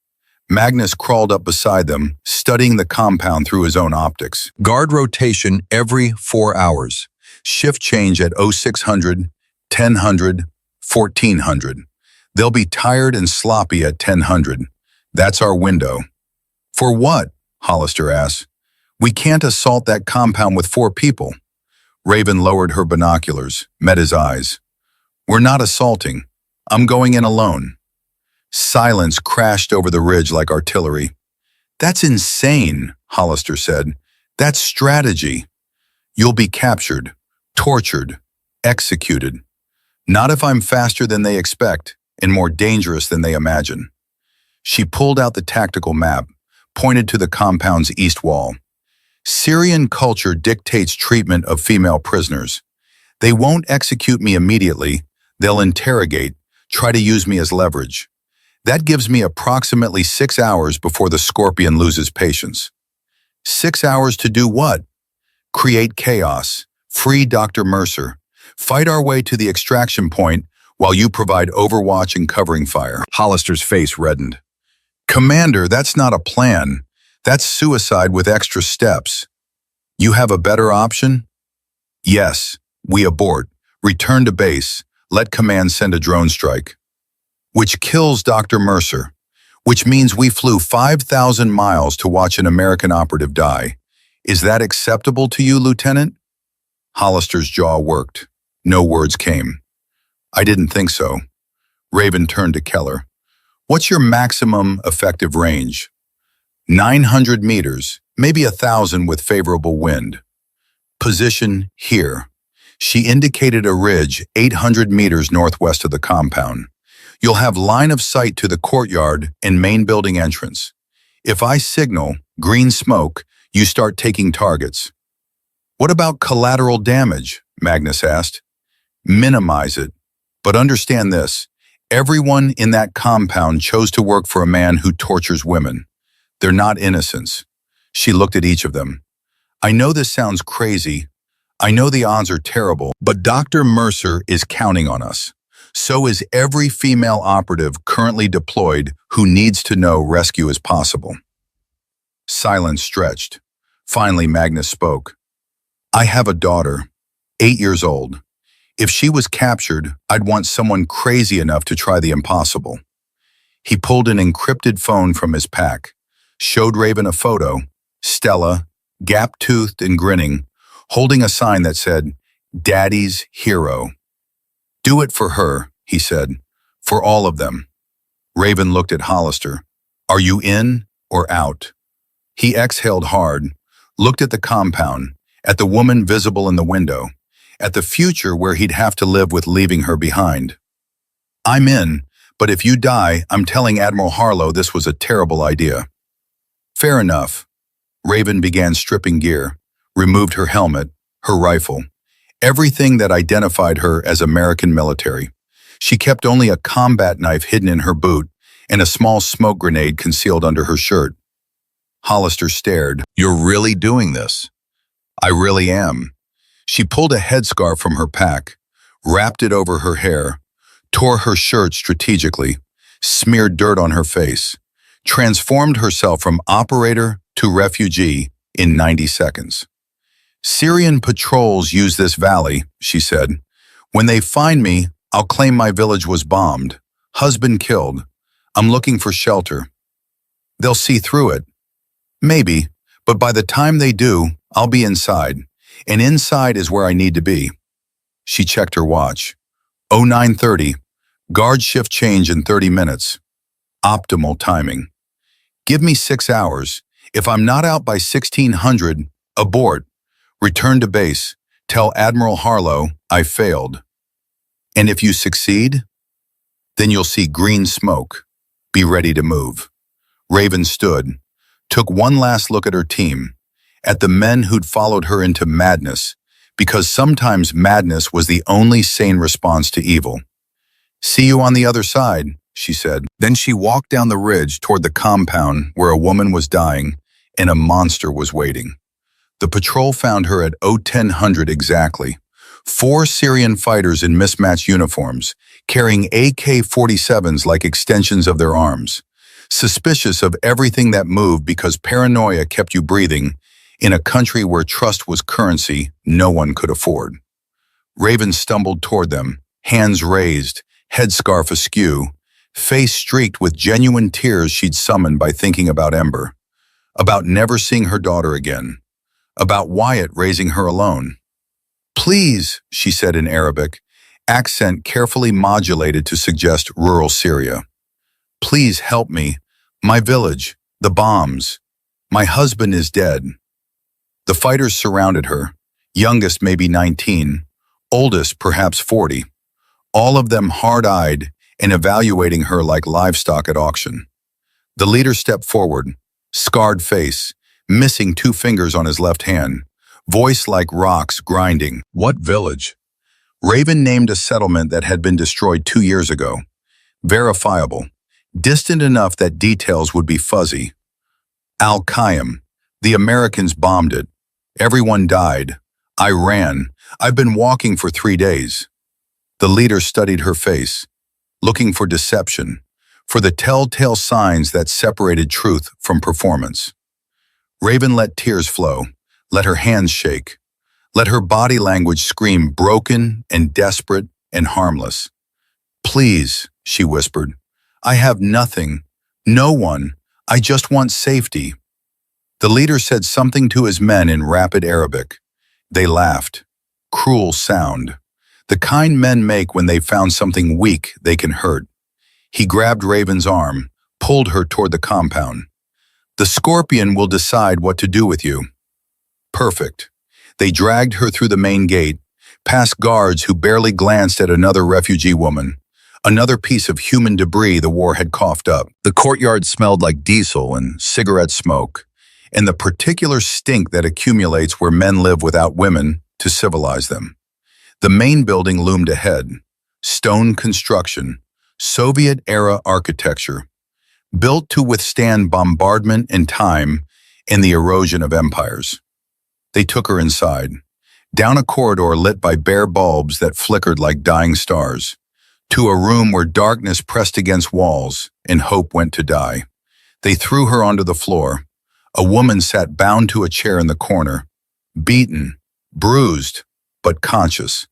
Magnus crawled up beside them, studying the compound through his own optics. Guard rotation every 4 hours. Shift change at 0600, 1000, 1400. They'll be tired and sloppy at 1000. That's our window. For what? Hollister asked. We can't assault that compound with 4 people. Raven lowered her binoculars, met his eyes. We're not assaulting. I'm going in alone. Silence crashed over the ridge like artillery. That's insane, Hollister said. That's strategy. You'll be captured, tortured, executed. Not if I'm faster than they expect and more dangerous than they imagine. She pulled out the tactical map, pointed to the compound's east wall. Syrian culture dictates treatment of female prisoners. They won't execute me immediately. They'll interrogate, try to use me as leverage. That gives me approximately 6 hours before the Scorpion loses patience. 6 hours to do what? Create chaos, free Dr. Mercer, fight our way to the extraction point while you provide overwatch and covering fire. Hollister's face reddened. Commander, that's not a plan. That's suicide with extra steps. You have a better option? Yes, we abort, return to base, let command send a drone strike. Which kills Dr. Mercer, which means we flew 5,000 miles to watch an American operative die. Is that acceptable to you, Lieutenant? Hollister's jaw worked. No words came. I didn't think so. Raven turned to Keller. What's your maximum effective range? 900 meters, maybe 1,000 with favorable wind. Position here. She indicated a ridge 800 meters northwest of the compound. You'll have line of sight to the courtyard and main building entrance. If I signal green smoke, you start taking targets. What about collateral damage? Magnus asked. Minimize it. But understand this. Everyone in that compound chose to work for a man who tortures women. They're not innocents. She looked at each of them. I know this sounds crazy. I know the odds are terrible, but Dr. Mercer is counting on us. So is every female operative currently deployed who needs to know rescue is possible. Silence stretched. Finally, Magnus spoke. I have a daughter, 8 years old. If she was captured, I'd want someone crazy enough to try the impossible. He pulled an encrypted phone from his pack, showed Raven a photo, Stella, gap-toothed and grinning, holding a sign that said, Daddy's Hero. Do it for her, he said, for all of them. Raven looked at Hollister. Are you in or out? He exhaled hard, looked at the compound, at the woman visible in the window, at the future where he'd have to live with leaving her behind. I'm in, but if you die, I'm telling Admiral Harlow this was a terrible idea. Fair enough. Raven began stripping gear, removed her helmet, her rifle, everything that identified her as American military. She kept only a combat knife hidden in her boot and a small smoke grenade concealed under her shirt. Hollister stared. You're really doing this? I really am. She pulled a headscarf from her pack, wrapped it over her hair, tore her shirt strategically, smeared dirt on her face, transformed herself from operator to refugee in 90 seconds. Syrian patrols use this valley, she said. When they find me, I'll claim my village was bombed, husband killed. I'm looking for shelter. They'll see through it. Maybe, but by the time they do, I'll be inside, and inside is where I need to be. She checked her watch. 09:30, guard shift change in 30 minutes. Optimal timing. Give me 6 hours. If I'm not out by 1600, abort. Return to base. Tell Admiral Harlow I failed. And if you succeed, then you'll see green smoke. Be ready to move. Raven stood, took one last look at her team, at the men who'd followed her into madness, because sometimes madness was the only sane response to evil. See you on the other side, she said. Then she walked down the ridge toward the compound where a woman was dying and a monster was waiting. The patrol found her at 1000 exactly. 4 Syrian fighters in mismatched uniforms, carrying AK-47s like extensions of their arms, suspicious of everything that moved because paranoia kept you breathing in a country where trust was currency no one could afford. Raven stumbled toward them, hands raised, headscarf askew, face streaked with genuine tears she'd summoned by thinking about Ember, about never seeing her daughter again, about Wyatt raising her alone. Please, she said in Arabic, accent carefully modulated to suggest rural Syria. Please help me. My village, the bombs. My husband is dead. The fighters surrounded her, youngest maybe 19, oldest perhaps 40, all of them hard-eyed and evaluating her like livestock at auction. The leader stepped forward, scarred face, missing 2 fingers on his left hand, voice like rocks grinding. What village? Raven named a settlement that had been destroyed 2 years ago. Verifiable, distant enough that details would be fuzzy. Al-Qaim. The Americans bombed it. Everyone died. I ran. I've been walking for 3 days. The leader studied her face, looking for deception, for the telltale signs that separated truth from performance. Raven let tears flow, let her hands shake, let her body language scream broken and desperate and harmless. Please, she whispered, I have nothing, no one, I just want safety. The leader said something to his men in rapid Arabic. They laughed, cruel sound, the kind men make when they've found something weak they can hurt. He grabbed Raven's arm, pulled her toward the compound. The Scorpion will decide what to do with you. Perfect. They dragged her through the main gate, past guards who barely glanced at another refugee woman, another piece of human debris the war had coughed up. The courtyard smelled like diesel and cigarette smoke, and the particular stink that accumulates where men live without women to civilize them. The main building loomed ahead, stone construction, Soviet-era architecture, built to withstand bombardment and time and the erosion of empires. They took her inside, down a corridor lit by bare bulbs that flickered like dying stars, to a room where darkness pressed against walls and hope went to die. They threw her onto the floor. A woman sat bound to a chair in the corner, beaten, bruised, but conscious.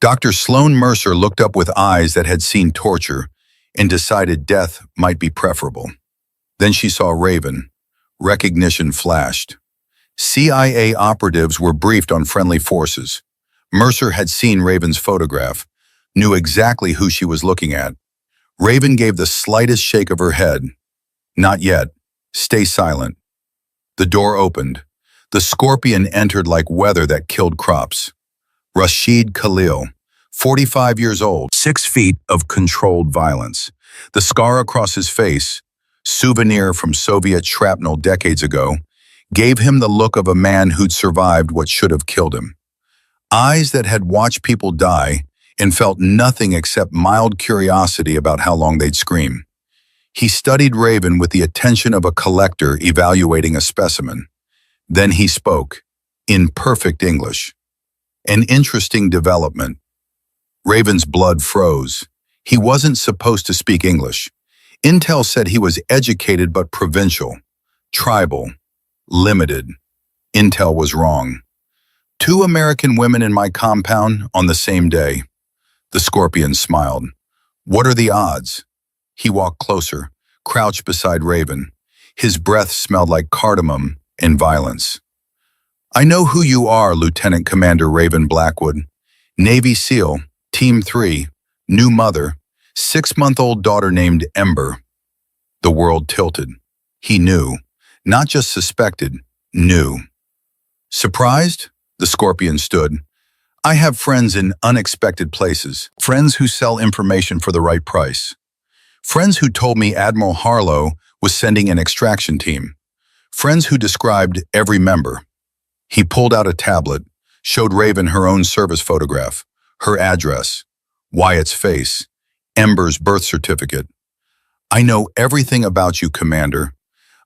Dr. Sloan Mercer looked up with eyes that had seen torture and decided death might be preferable. Then she saw Raven. Recognition flashed. CIA operatives were briefed on friendly forces. Mercer had seen Raven's photograph, knew exactly who she was looking at. Raven gave the slightest shake of her head. Not yet. Stay silent. The door opened. The Scorpion entered like weather that killed crops. Rashid Khalil, 45 years old, 6 feet of controlled violence. The scar across his face, souvenir from Soviet shrapnel decades ago, gave him the look of a man who'd survived what should have killed him. Eyes that had watched people die and felt nothing except mild curiosity about how long they'd scream. He studied Raven with the attention of a collector evaluating a specimen. Then he spoke, in perfect English. An interesting development. Raven's blood froze. He wasn't supposed to speak English. Intel said he was educated but provincial, tribal, limited. Intel was wrong. 2 American women in my compound on the same day. The Scorpion smiled. What are the odds? He walked closer, crouched beside Raven. His breath smelled like cardamom and violence. I know who you are, Lieutenant Commander Raven Blackwood. Navy SEAL, Team 3, new mother, 6-month-old daughter named Ember. The world tilted. He knew. Not just suspected, knew. Surprised? The Scorpion stood. I have friends in unexpected places, friends who sell information for the right price. Friends who told me Admiral Harlow was sending an extraction team. Friends who described every member. He pulled out a tablet, showed Raven her own service photograph, her address, Wyatt's face, Ember's birth certificate. I know everything about you, Commander.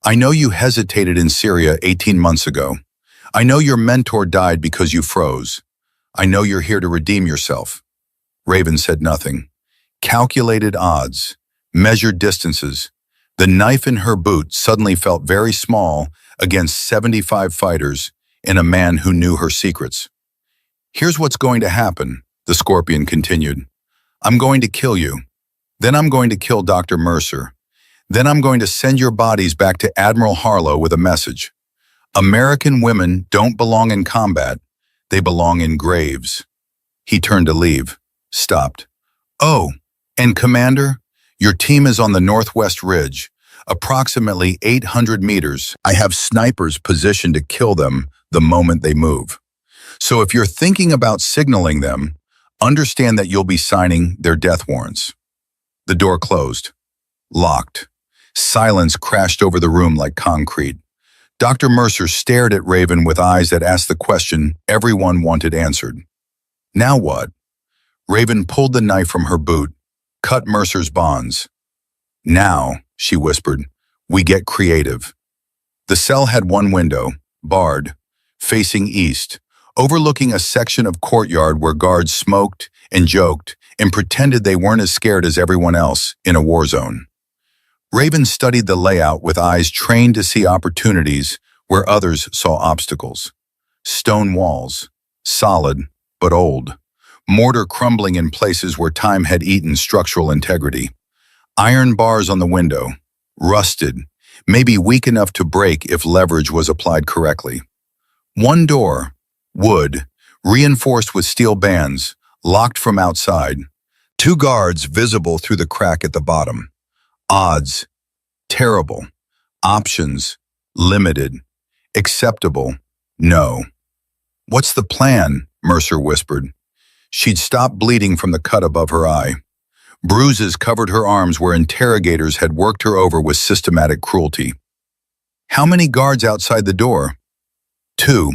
I know you hesitated in Syria 18 months ago. I know your mentor died because you froze. I know you're here to redeem yourself. Raven said nothing. Calculated odds, measured distances. The knife in her boot suddenly felt very small against 75 fighters and a man who knew her secrets. Here's what's going to happen, the Scorpion continued. I'm going to kill you. Then I'm going to kill Dr. Mercer. Then I'm going to send your bodies back to Admiral Harlow with a message. American women don't belong in combat. They belong in graves. He turned to leave, stopped. Oh, and Commander, your team is on the northwest ridge, approximately 800 meters. I have snipers positioned to kill them the moment they move. So if you're thinking about signaling them, understand that you'll be signing their death warrants. The door closed. Locked. Silence crashed over the room like concrete. Dr. Mercer stared at Raven with eyes that asked the question everyone wanted answered. Now what? Raven pulled the knife from her boot, cut Mercer's bonds. Now, she whispered, we get creative. The cell had one window, barred, facing east, overlooking a section of courtyard where guards smoked and joked and pretended they weren't as scared as everyone else in a war zone. Raven studied the layout with eyes trained to see opportunities where others saw obstacles. Stone walls, solid but old. Mortar crumbling in places where time had eaten structural integrity. Iron bars on the window, rusted, maybe weak enough to break if leverage was applied correctly. One door, wood, reinforced with steel bands, locked from outside. 2 guards visible through the crack at the bottom. Odds, terrible. Options, limited. Acceptable, no. "What's the plan?" Mercer whispered. She'd stopped bleeding from the cut above her eye. Bruises covered her arms where interrogators had worked her over with systematic cruelty. "How many guards outside the door?" 2,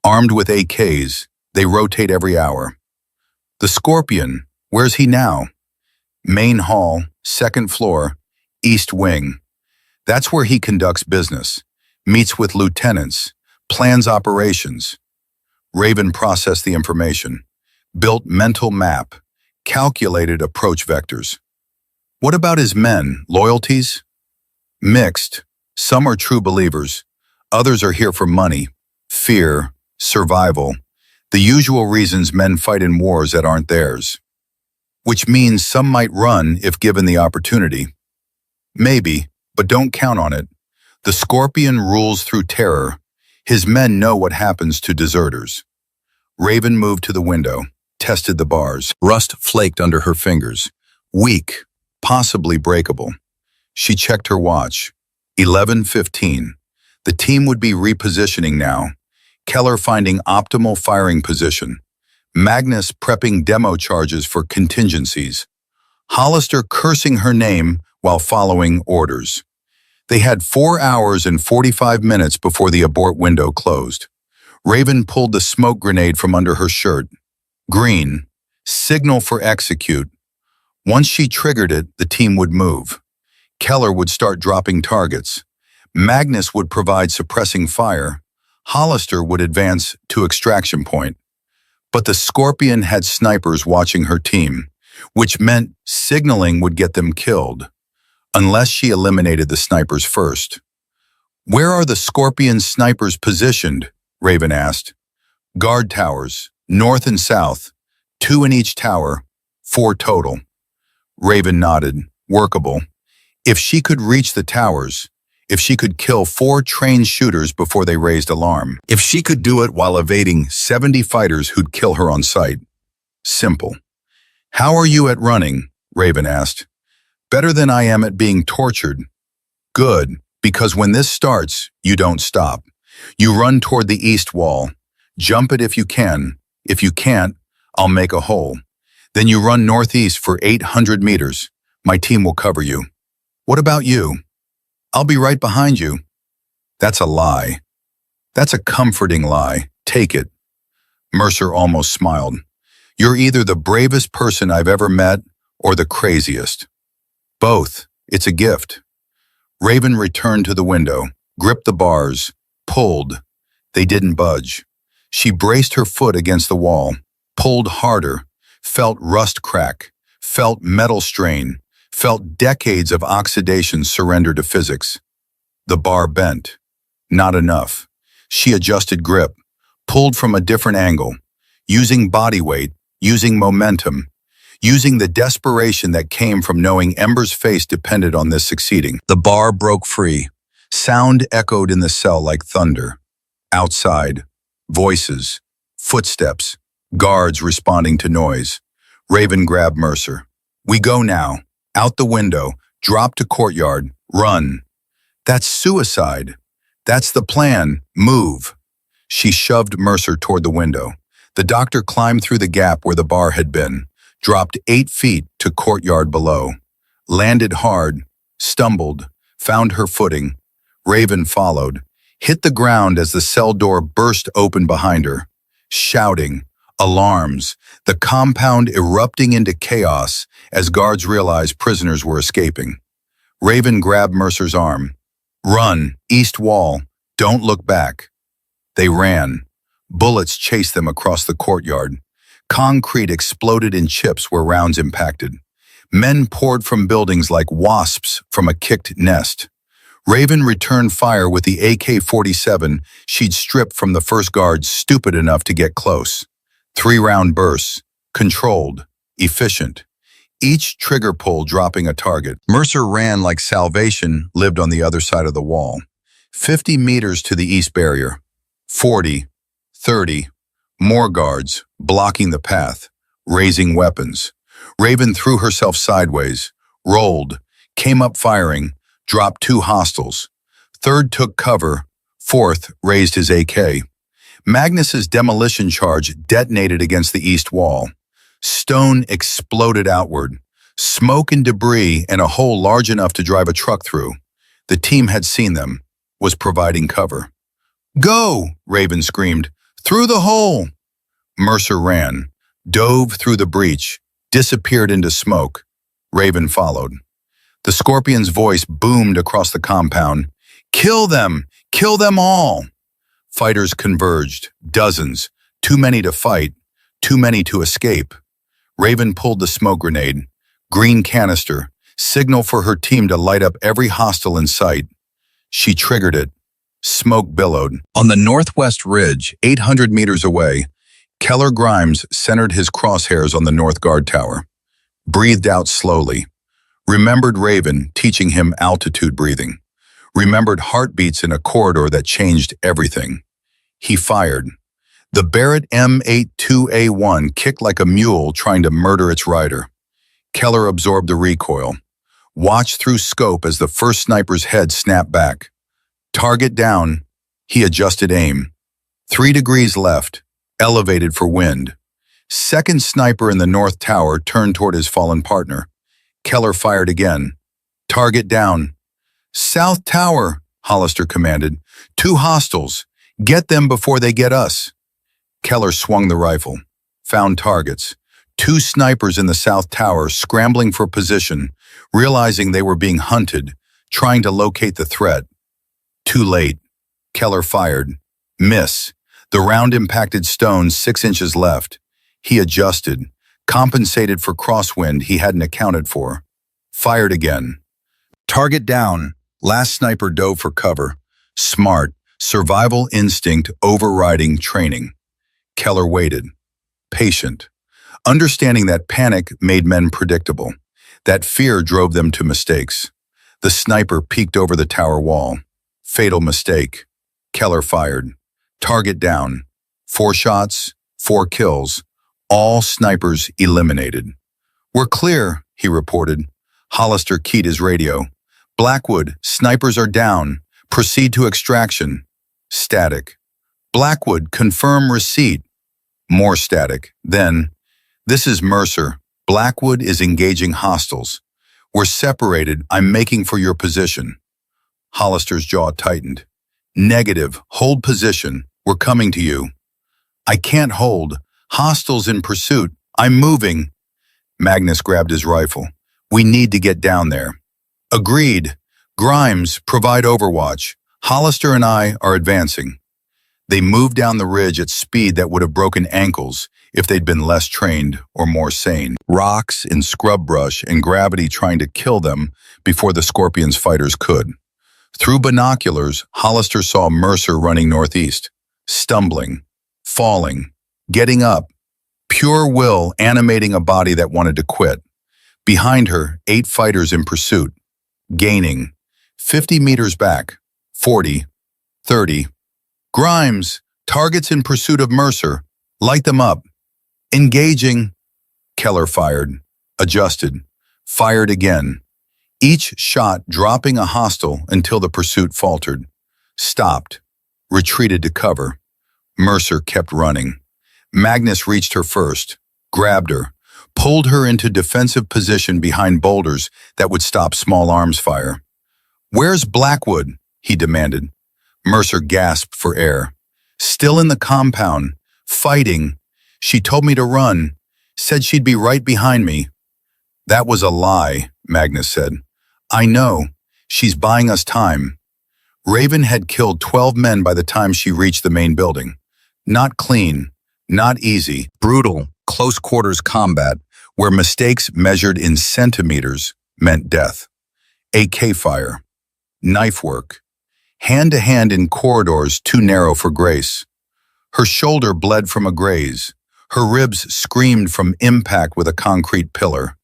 armed with AKs. They rotate every hour. "The Scorpion, where's he now?" "Main hall, 2nd floor, east wing. That's where he conducts business, meets with lieutenants, plans operations." Raven processed the information, built mental map, calculated approach vectors. "What about his men, loyalties?" "Mixed. Some are true believers. Others are here for money, fear, survival. The usual reasons men fight in wars that aren't theirs. Which means some might run if given the opportunity. Maybe, but don't count on it. The Scorpion rules through terror. His men know what happens to deserters." Raven moved to the window, tested the bars. Rust flaked under her fingers. Weak, possibly breakable. She checked her watch. 11:15. The team would be repositioning now. Keller finding optimal firing position. Magnus prepping demo charges for contingencies. Hollister cursing her name while following orders. They had 4 hours and 45 minutes before the abort window closed. Raven pulled the smoke grenade from under her shirt. Green. Signal for execute. Once she triggered it, the team would move. Keller would start dropping targets. Magnus would provide suppressing fire. Hollister would advance to extraction point. But the Scorpion had snipers watching her team, which meant signaling would get them killed, unless she eliminated the snipers first. "Where are the Scorpion snipers positioned?" Raven asked. "Guard towers, north and south, 2 in each tower, 4 total." Raven nodded, workable. If she could reach the towers, if she could kill 4 trained shooters before they raised alarm, if she could do it while evading 70 fighters who'd kill her on sight. Simple. "How are you at running?" Raven asked. "Better than I am at being tortured." "Good, because when this starts, you don't stop. You run toward the east wall. Jump it if you can. If you can't, I'll make a hole. Then you run northeast for 800 meters. My team will cover you." "What about you?" "I'll be right behind you." "That's a lie." "That's a comforting lie. Take it." Mercer almost smiled. "You're either the bravest person I've ever met or the craziest." "Both. It's a gift." Raven returned to the window, gripped the bars, pulled. They didn't budge. She braced her foot against the wall, pulled harder, felt rust crack, felt metal strain, felt decades of oxidation surrender to physics. The bar bent. Not enough. She adjusted grip, pulled from a different angle, using body weight, using momentum, using the desperation that came from knowing Ember's face depended on this succeeding. The bar broke free. Sound echoed in the cell like thunder. Outside, voices, footsteps, guards responding to noise. Raven grabbed Mercer. "We go now. Out the window, drop to courtyard, run." "That's suicide." "That's the plan. Move." She shoved Mercer toward the window. The doctor climbed through the gap where the bar had been, dropped 8 feet to courtyard below, landed hard, stumbled, found her footing. Raven followed, hit the ground as the cell door burst open behind her. Shouting, alarms, the compound erupting into chaos as guards realized prisoners were escaping. Raven grabbed Mercer's arm. "Run, east wall, don't look back." They ran. Bullets chased them across the courtyard. Concrete exploded in chips where rounds impacted. Men poured from buildings like wasps from a kicked nest. Raven returned fire with the AK-47 she'd stripped from the first guard stupid enough to get close. 3-round bursts, controlled, efficient. Each trigger pull dropping a target. Mercer ran like salvation lived on the other side of the wall. 50 meters to the east barrier. 40, 30. More guards, blocking the path, raising weapons. Raven threw herself sideways, rolled, came up firing, dropped two hostiles. Third took cover, fourth raised his AK. Magnus's demolition charge detonated against the east wall. Stone exploded outward. Smoke and debris and a hole large enough to drive a truck through. The team had seen them, was providing cover. "Go!" Raven screamed. "Through the hole!" Mercer ran, dove through the breach, disappeared into smoke. Raven followed. The Scorpion's voice boomed across the compound. "Kill them! Kill them all!" Fighters converged, dozens, too many to fight, too many to escape. Raven pulled the smoke grenade, green canister, signal for her team to light up every hostile in sight. She triggered it. Smoke billowed. On the northwest ridge, 800 meters away, Keller Grimes centered his crosshairs on the north guard tower. Breathed out slowly. Remembered Raven teaching him altitude breathing. Remembered heartbeats in a corridor that changed everything. He fired. The Barrett M82A1 kicked like a mule trying to murder its rider. Keller absorbed the recoil. Watched through scope as the first sniper's head snapped back. Target down. He adjusted aim. 3 degrees left, elevated for wind. Second sniper in the north tower turned toward his fallen partner. Keller fired again. Target down. "South tower," Hollister commanded. "2 hostiles. Get them before they get us." Keller swung the rifle. Found targets. 2 snipers in the south tower scrambling for position, realizing they were being hunted, trying to locate the threat. Too late. Keller fired. Miss. The round impacted stone 6 inches left. He adjusted, compensated for crosswind he hadn't accounted for. Fired again. Target down. Last sniper dove for cover. Smart. Survival instinct overriding training. Keller waited. Patient. Understanding that panic made men predictable. That fear drove them to mistakes. The sniper peeked over the tower wall. Fatal mistake. Keller fired. Target down. 4 shots, 4 kills. All snipers eliminated. "We're clear," he reported. Hollister keyed his radio. "Blackwood, snipers are down. Proceed to extraction." Static. "Blackwood, confirm receipt." More static. Then, "This is Mercer. Blackwood is engaging hostiles. We're separated. I'm making for your position." Hollister's jaw tightened. "Negative. Hold position. We're coming to you." "I can't hold. Hostiles in pursuit. I'm moving." Magnus grabbed his rifle. "We need to get down there." "Agreed. Grimes, provide overwatch. Hollister and I are advancing." They moved down the ridge at speed that would have broken ankles if they'd been less trained or more sane. Rocks and scrub brush and gravity trying to kill them before the Scorpion's fighters could. Through binoculars, Hollister saw Mercer running northeast, stumbling, falling, getting up, pure will animating a body that wanted to quit. Behind her, 8 fighters in pursuit, gaining, 50 meters back, 40, 30. "Grimes, targets in pursuit of Mercer. Light them up." "Engaging." Keller fired, adjusted, fired again. Each shot dropping a hostile until the pursuit faltered. Stopped, retreated to cover. Mercer kept running. Magnus reached her first, grabbed her, pulled her into defensive position behind boulders that would stop small arms fire. "Where's Blackwood?" he demanded. Mercer gasped for air. "Still in the compound, fighting. She told me to run, said she'd be right behind me." "That was a lie," Magnus said. "I know. She's buying us time." Raven had killed 12 men by the time she reached the main building. Not clean, not easy, brutal, close quarters combat, where mistakes measured in centimeters meant death. AK fire, knife work, hand-to-hand in corridors too narrow for grace. Her shoulder bled from a graze. Her ribs screamed from impact with a concrete pillar.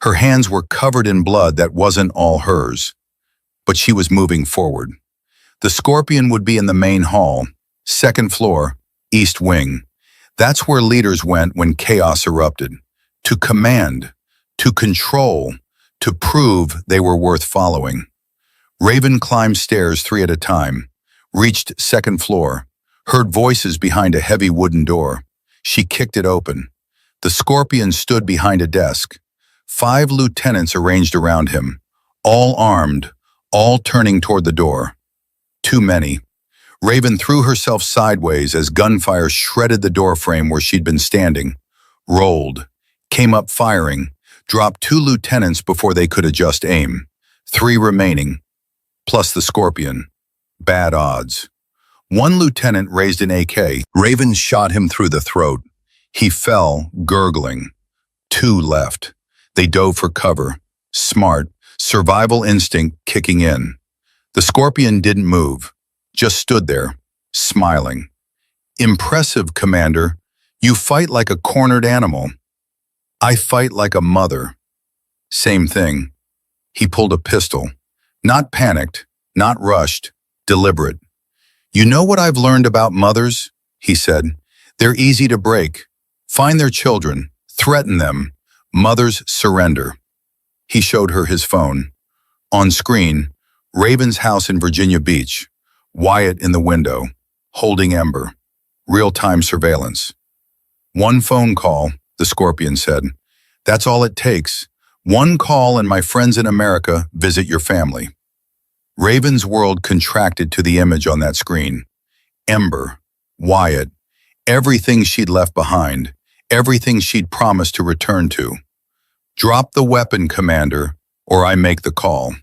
Her hands were covered in blood that wasn't all hers. But she was moving forward. The Scorpion would be in the main hall, second floor, east wing. That's where leaders went when chaos erupted. To command, to control, to prove they were worth following. Raven climbed stairs 3 at a time, reached second floor, heard voices behind a heavy wooden door. She kicked it open. The Scorpion stood behind a desk. 5 lieutenants arranged around him, all armed, all turning toward the door. Too many. Raven threw herself sideways as gunfire shredded the doorframe where she'd been standing, rolled, came up firing, dropped 2 lieutenants before they could adjust aim. 3 remaining, plus the Scorpion. Bad odds. 1 lieutenant raised an AK. Raven shot him through the throat. He fell, gurgling. 2 left. They dove for cover. Smart, survival instinct kicking in. The Scorpion didn't move, just stood there, smiling. Impressive, Commander. You fight like a cornered animal. I fight like a mother. Same thing. He pulled a pistol. Not panicked, not rushed, deliberate. You know what I've learned about mothers? He said. They're easy to break. Find their children, threaten them. Mothers surrender. He showed her his phone. On screen, Raven's house in Virginia Beach. Wyatt in the window, holding Ember. Real-time surveillance. 1 phone call, the Scorpion said. That's all it takes. 1 call and my friends in America visit your family. Raven's world contracted to the image on that screen. Ember, Wyatt, everything she'd left behind, everything she'd promised to return to. Drop the weapon, Commander, or I make the call.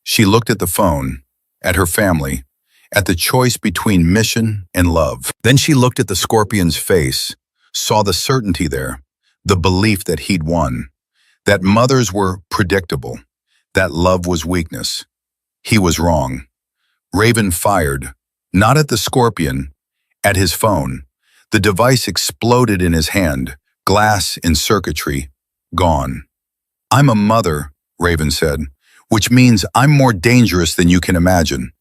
She looked at the phone, at her family, at the choice between mission and love. Then she looked at the Scorpion's face, saw the certainty there, the belief that he'd won, that mothers were predictable, that love was weakness. He was wrong. Raven fired, not at the Scorpion, at his phone. The device exploded in his hand, glass in circuitry, gone. I'm a mother, Raven said, which means I'm more dangerous than you can imagine.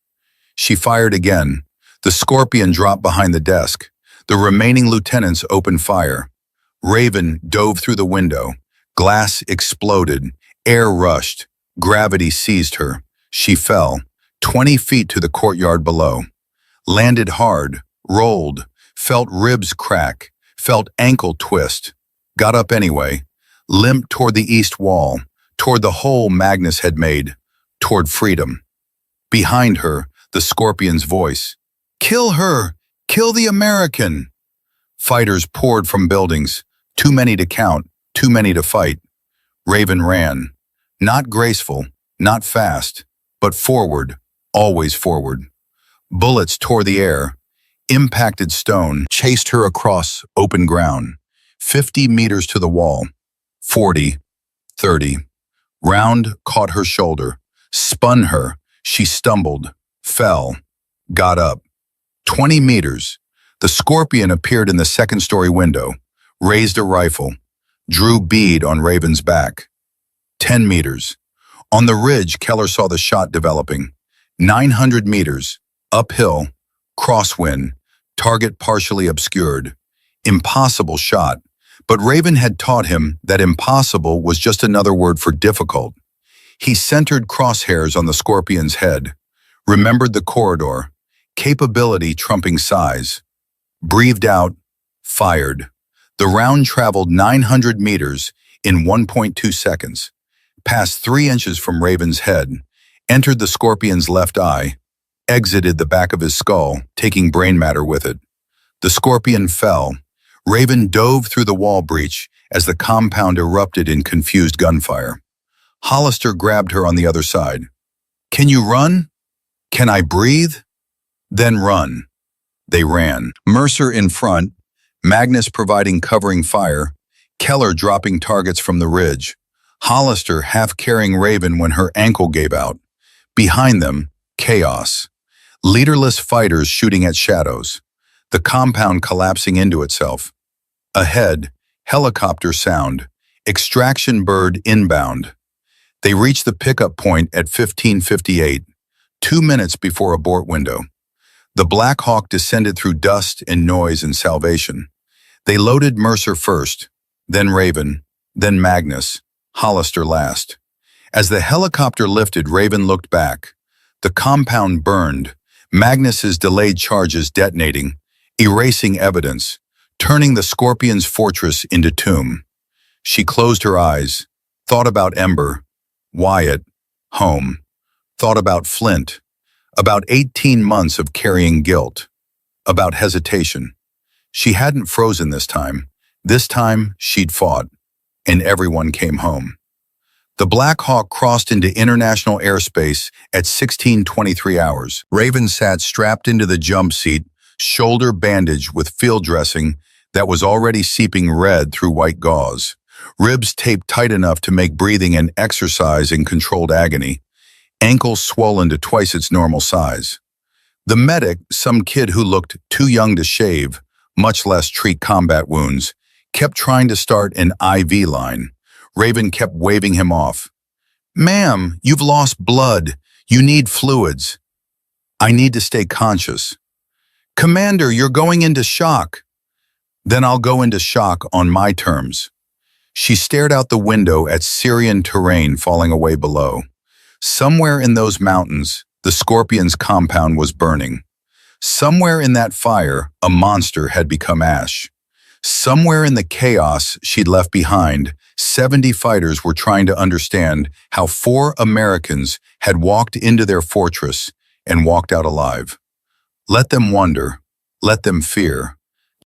She fired again. The Scorpion dropped behind the desk. The remaining lieutenants opened fire. Raven dove through the window. Glass exploded. Air rushed. Gravity seized her. She fell, 20 feet to the courtyard below. Landed hard, rolled, felt ribs crack, felt ankle twist. Got up anyway, limped toward the east wall, toward the hole Magnus had made, toward freedom. Behind her, the Scorpion's voice. Kill her! Kill the American! Fighters poured from buildings, too many to count, too many to fight. Raven ran. Not graceful, not fast, but forward, always forward. Bullets tore the air. Impacted stone chased her across open ground. 50 meters to the wall. 40, 30. Round caught her shoulder. Spun her. She stumbled, fell, got up. 20 meters. The Scorpion appeared in the second-story window, raised a rifle, drew bead on Raven's back. 10 meters. On the ridge, Keller saw the shot developing. 900 meters, uphill, crosswind, target partially obscured. Impossible shot, but Raven had taught him that impossible was just another word for difficult. He centered crosshairs on the Scorpion's head, remembered the corridor, capability trumping size. Breathed out, fired. The round traveled 900 meters in 1.2 seconds, passed 3 inches from Raven's head, entered the Scorpion's left eye, exited the back of his skull, taking brain matter with it. The Scorpion fell. Raven dove through the wall breach as the compound erupted in confused gunfire. Hollister grabbed her on the other side. Can you run? Can I breathe? Then run. They ran. Mercer in front, Magnus providing covering fire, Keller dropping targets from the ridge, Hollister half-carrying Raven when her ankle gave out. Behind them, chaos. Leaderless fighters shooting at shadows. The compound collapsing into itself. Ahead, helicopter sound. Extraction bird inbound. They reached the pickup point at 15:58, 2 minutes before abort window. The Black Hawk descended through dust and noise and salvation. They loaded Mercer first, then Raven, then Magnus, Hollister last. As the helicopter lifted, Raven looked back. The compound burned, Magnus's delayed charges detonating, erasing evidence, turning the Scorpion's fortress into tomb. She closed her eyes, thought about Ember, Wyatt, home, thought about Flint, about 18 months of carrying guilt, about hesitation. She hadn't frozen this time. This time, she'd fought, and everyone came home. The Black Hawk crossed into international airspace at 16:23 hours. Raven sat strapped into the jump seat, shoulder bandaged with field dressing that was already seeping red through white gauze, ribs taped tight enough to make breathing an exercise in controlled agony, ankles swollen to twice its normal size. The medic, some kid who looked too young to shave, much less treat combat wounds, kept trying to start an IV line. Raven kept waving him off. "Ma'am, you've lost blood. You need fluids." "I need to stay conscious." "Commander, you're going into shock." "Then I'll go into shock on my terms." She stared out the window at Syrian terrain falling away below. Somewhere in those mountains, the Scorpion's compound was burning. Somewhere in that fire, a monster had become ash. Somewhere in the chaos she'd left behind, 70 fighters were trying to understand how 4 Americans had walked into their fortress and walked out alive. Let them wonder, let them fear,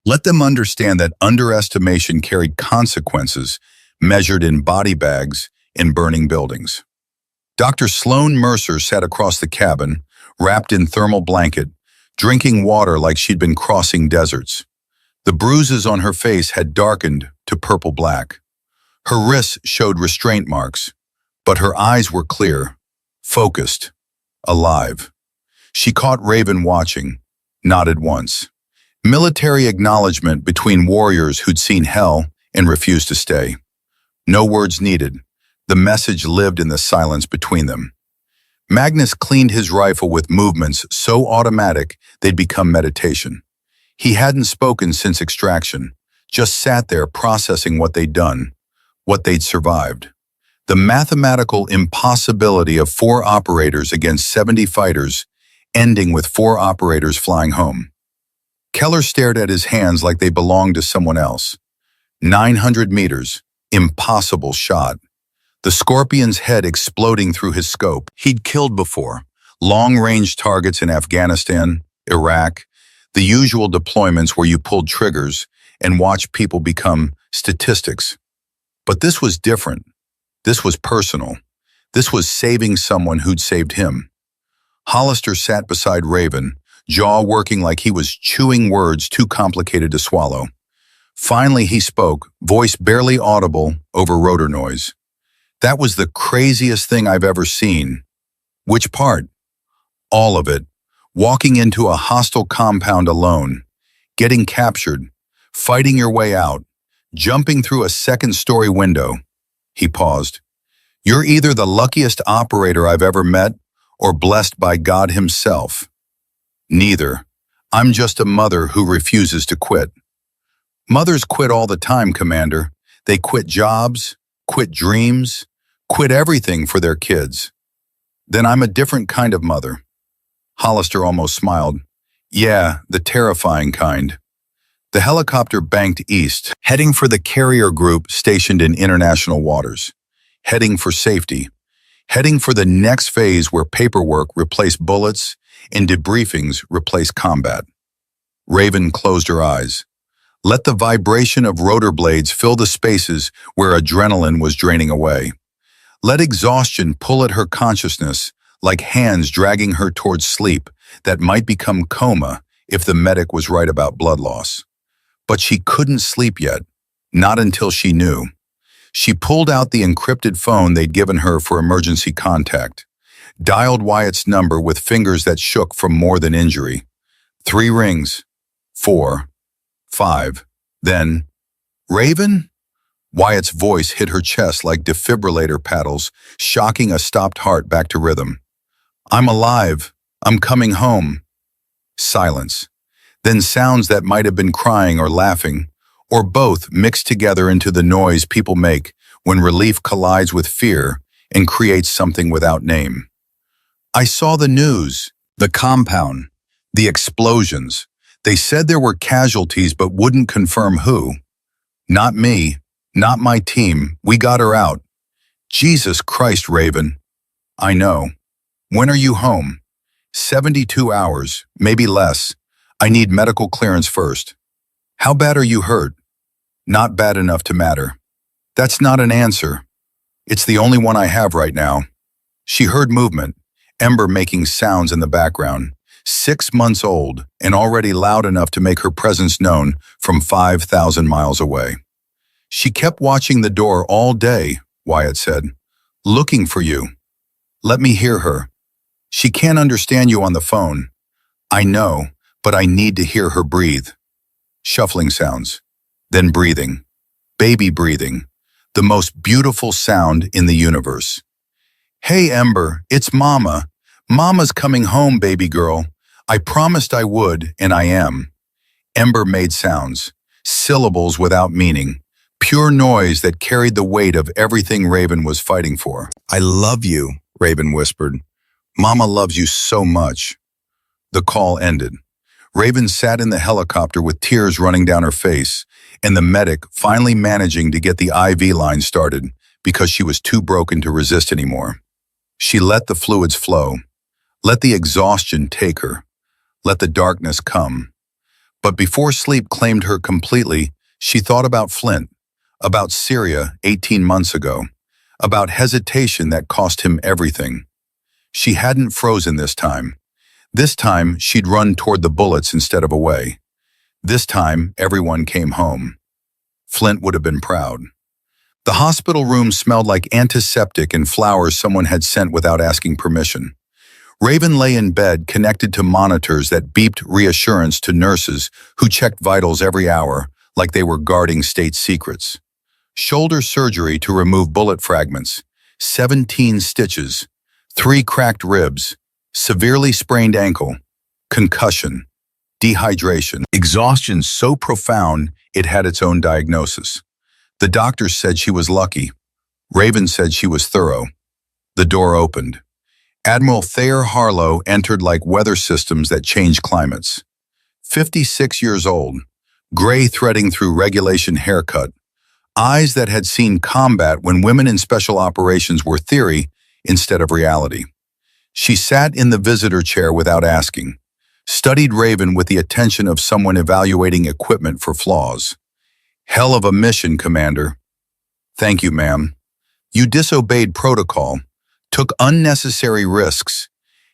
let them understand that underestimation carried consequences measured in body bags in burning buildings. Dr. Sloan Mercer sat across the cabin, wrapped in thermal blanket, drinking water like she'd been crossing deserts. The bruises on her face had darkened to purple-black. Her wrists showed restraint marks, but her eyes were clear, focused, alive. She caught Raven watching, nodded once. Military acknowledgement between warriors who'd seen hell and refused to stay. No words needed. The message lived in the silence between them. Magnus cleaned his rifle with movements so automatic they'd become meditation. He hadn't spoken since extraction, just sat there processing what they'd done, what they'd survived. The mathematical impossibility of 4 operators against 70 fighters, ending with 4 operators flying home. Keller stared at his hands like they belonged to someone else. 900 meters, impossible shot. The Scorpion's head exploding through his scope. He'd killed before. Long-range targets in Afghanistan, Iraq, the usual deployments where you pulled triggers and watched people become statistics. But this was different. This was personal. This was saving someone who'd saved him. Hollister sat beside Raven, jaw working like he was chewing words too complicated to swallow. Finally he spoke, voice barely audible over rotor noise. "That was the craziest thing I've ever seen." "Which part?" "All of it. Walking into a hostile compound alone, getting captured, fighting your way out, jumping through a second-story window." He paused. "You're either the luckiest operator I've ever met or blessed by God himself." "Neither. I'm just a mother who refuses to quit." "Mothers quit all the time, Commander. They quit jobs, quit dreams, quit everything for their kids." "Then I'm a different kind of mother." Hollister almost smiled. "Yeah, the terrifying kind." The helicopter banked east, heading for the carrier group stationed in international waters, heading for safety, heading for the next phase where paperwork replaced bullets and debriefings replaced combat. Raven closed her eyes. Let the vibration of rotor blades fill the spaces where adrenaline was draining away. Let exhaustion pull at her consciousness like hands dragging her towards sleep that might become coma if the medic was right about blood loss. But she couldn't sleep yet, not until she knew. She pulled out the encrypted phone they'd given her for emergency contact, dialed Wyatt's number with fingers that shook from more than injury. 3 rings, 4, 5, then, "Raven?" Wyatt's voice hit her chest like defibrillator paddles, shocking a stopped heart back to rhythm. "I'm alive. I'm coming home." Silence. Then sounds that might have been crying or laughing, or both mixed together into the noise people make when relief collides with fear and creates something without name. I saw the news, the compound, the explosions. They said there were casualties but wouldn't confirm who. Not me, not my team. We got her out. Jesus Christ, Raven. I know. When are you home? 72 hours, maybe less. I need medical clearance first. How bad are you hurt? Not bad enough to matter. That's not an answer. It's the only one I have right now. She heard movement, Ember making sounds in the background, 6 months old and already loud enough to make her presence known from 5,000 miles away. She kept watching the door all day, Wyatt said, looking for you. Let me hear her. She can't understand you on the phone. I know, but I need to hear her breathe. Shuffling sounds, then breathing. Baby breathing, the most beautiful sound in the universe. Hey, Ember, it's Mama. Mama's coming home, baby girl. I promised I would, and I am. Ember made sounds, syllables without meaning, pure noise that carried the weight of everything Raven was fighting for. I love you, Raven whispered. Mama loves you so much. The call ended. Raven sat in the helicopter with tears running down her face, and the medic finally managing to get the IV line started because she was too broken to resist anymore. She let the fluids flow, let the exhaustion take her, let the darkness come. But before sleep claimed her completely, she thought about Flint, about Syria 18 months ago, about hesitation that cost him everything. She hadn't frozen this time. This time, she'd run toward the bullets instead of away. This time, everyone came home. Flint would have been proud. The hospital room smelled like antiseptic and flowers someone had sent without asking permission. Raven lay in bed connected to monitors that beeped reassurance to nurses who checked vitals every hour like they were guarding state secrets. Shoulder surgery to remove bullet fragments, 17 stitches, 3 cracked ribs, severely sprained ankle, concussion, dehydration, exhaustion so profound it had its own diagnosis. The doctors said she was lucky. Raven said she was thorough. The door opened. Admiral Thayer Harlow entered like weather systems that change climates. 56 years old, gray threading through regulation haircut, eyes that had seen combat when women in special operations were theory instead of reality. She sat in the visitor chair without asking, studied Raven with the attention of someone evaluating equipment for flaws. Hell of a mission, Commander. Thank you, ma'am. You disobeyed protocol, took unnecessary risks,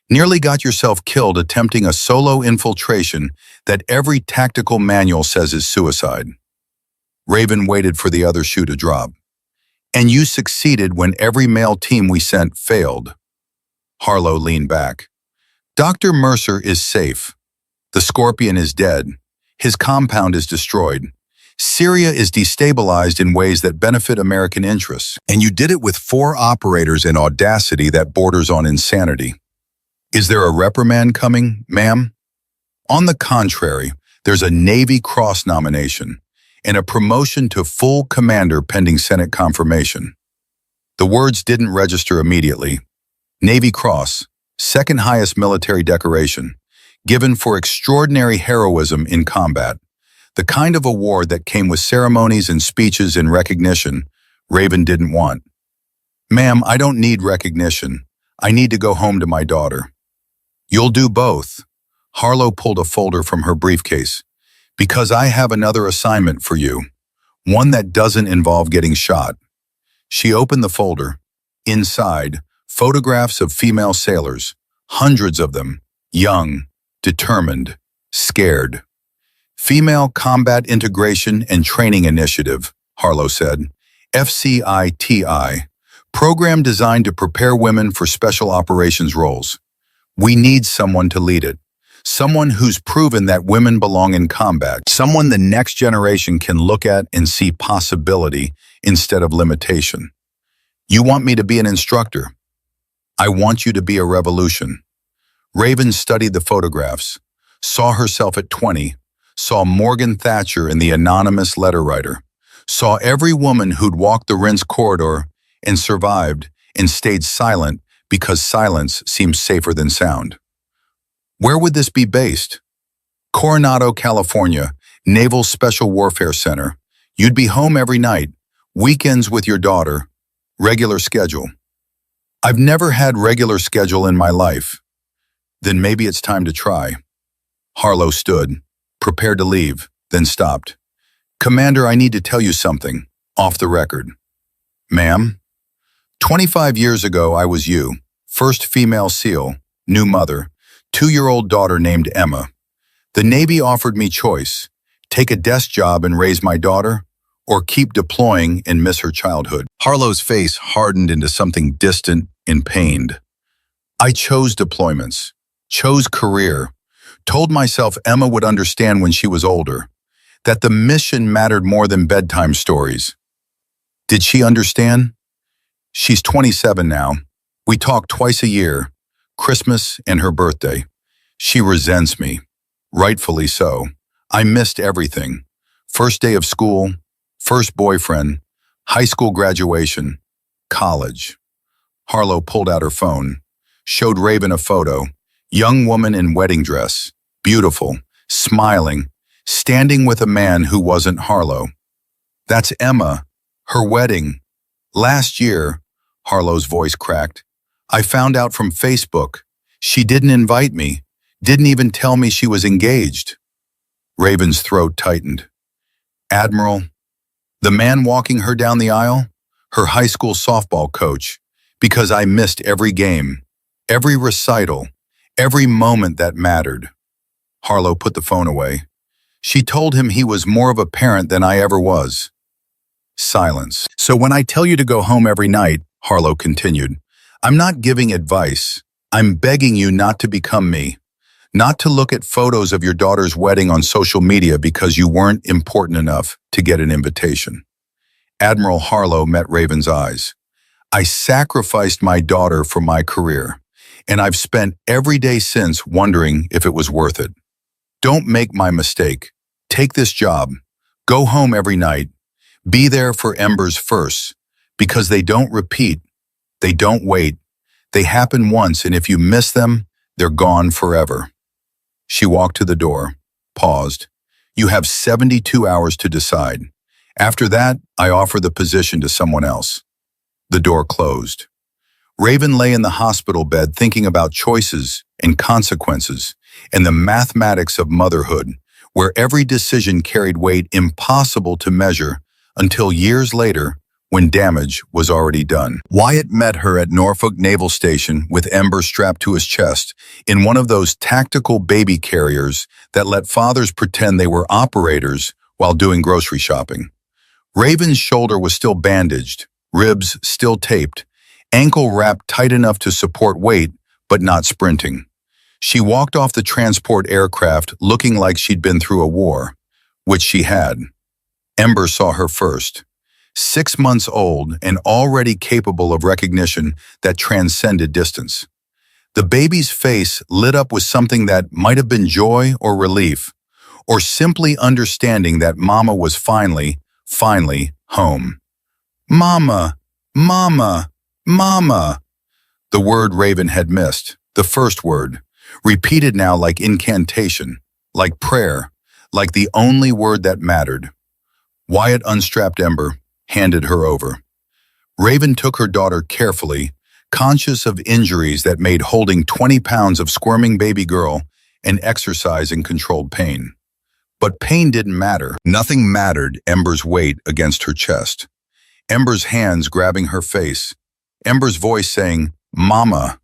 nearly got yourself killed attempting a solo infiltration that every tactical manual says is suicide. Raven waited for the other shoe to drop. And you succeeded when every male team we sent failed. Harlow leaned back. Dr. Mercer is safe. The Scorpion is dead. His compound is destroyed. Syria is destabilized in ways that benefit American interests. And you did it with 4 operators in audacity that borders on insanity. Is there a reprimand coming, ma'am? On the contrary, there's a Navy Cross nomination and a promotion to full commander pending Senate confirmation. The words didn't register immediately. Navy Cross, second highest military decoration, given for extraordinary heroism in combat. The kind of award that came with ceremonies and speeches in recognition Raven didn't want. Ma'am, I don't need recognition. I need to go home to my daughter. You'll do both. Harlow pulled a folder from her briefcase. Because I have another assignment for you, one that doesn't involve getting shot. She opened the folder. Inside, photographs of female sailors, hundreds of them, young, determined, scared. Female Combat Integration and Training Initiative, Harlow said. FCITI, program designed to prepare women for special operations roles. We need someone to lead it. Someone who's proven that women belong in combat. Someone the next generation can look at and see possibility instead of limitation. You want me to be an instructor? I want you to be a revolution. Raven studied the photographs, saw herself at 20, saw Morgan Thatcher in The Anonymous Letter Writer, saw every woman who'd walked the rinse corridor and survived and stayed silent because silence seems safer than sound. Where would this be based? Coronado, California, Naval Special Warfare Center. You'd be home every night, weekends with your daughter, regular schedule. I've never had regular schedule in my life. Then maybe it's time to try. Harlow stood, prepared to leave, then stopped. Commander, I need to tell you something, off the record. Ma'am? 25 years ago, I was you, first female SEAL, new mother, 2-year-old daughter named Emma. The Navy offered me choice, take a desk job and raise my daughter, or keep deploying and miss her childhood. Harlow's face hardened into something distant and pained. I chose deployments, chose career, told myself Emma would understand when she was older, that the mission mattered more than bedtime stories. Did she understand? She's 27 now. We talk twice a year, Christmas and her birthday. She resents me, rightfully so. I missed everything. First day of school, first boyfriend, high school graduation, college. Harlow pulled out her phone, showed Raven a photo, young woman in wedding dress, beautiful, smiling, standing with a man who wasn't Harlow. That's Emma, her wedding. Last year, Harlow's voice cracked. I found out from Facebook. She didn't invite me, didn't even tell me she was engaged. Raven's throat tightened. Admiral, the man walking her down the aisle, her high school softball coach, because I missed every game, every recital, every moment that mattered. Harlow put the phone away. She told him he was more of a parent than I ever was. Silence. So when I tell you to go home every night, Harlow continued, I'm not giving advice. I'm begging you not to become me. Not to look at photos of your daughter's wedding on social media because you weren't important enough to get an invitation. Admiral Harlow met Raven's eyes. I sacrificed my daughter for my career, and I've spent every day since wondering if it was worth it. Don't make my mistake. Take this job. Go home every night. Be there for Ember's firsts, because they don't repeat. They don't wait. They happen once, and if you miss them, they're gone forever. She walked to the door, paused. You have 72 hours to decide. After that, I offer the position to someone else. The door closed. Raven lay in the hospital bed thinking about choices and consequences and the mathematics of motherhood, where every decision carried weight impossible to measure until years later when damage was already done. Wyatt met her at Norfolk Naval Station with Ember strapped to his chest in one of those tactical baby carriers that let fathers pretend they were operators while doing grocery shopping. Raven's shoulder was still bandaged, ribs still taped, ankle wrapped tight enough to support weight, but not sprinting. She walked off the transport aircraft looking like she'd been through a war, which she had. Ember saw her first. 6 months old and already capable of recognition that transcended distance. The baby's face lit up with something that might have been joy or relief, or simply understanding that Mama was finally home. Mama, Mama, Mama. The word Raven had missed, the first word, repeated now like incantation, like prayer, like the only word that mattered. Wyatt unstrapped Ember, handed her over. Raven took her daughter carefully, conscious of injuries that made holding 20 pounds of squirming baby girl an exercise in controlled pain. But pain didn't matter. Nothing mattered Ember's weight against her chest. Ember's hands grabbing her face. Ember's voice saying, Mama,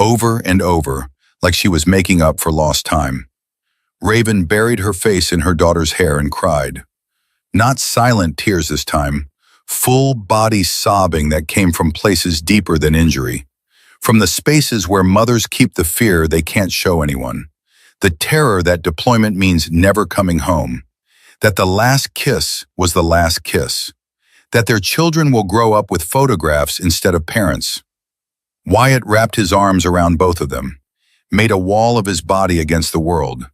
over and over, like she was making up for lost time. Raven buried her face in her daughter's hair and cried. Not silent tears this time, full body sobbing that came from places deeper than injury, from the spaces where mothers keep the fear they can't show anyone, the terror that deployment means never coming home, that the last kiss was the last kiss, that their children will grow up with photographs instead of parents. Wyatt wrapped his arms around both of them, made a wall of his body against the world.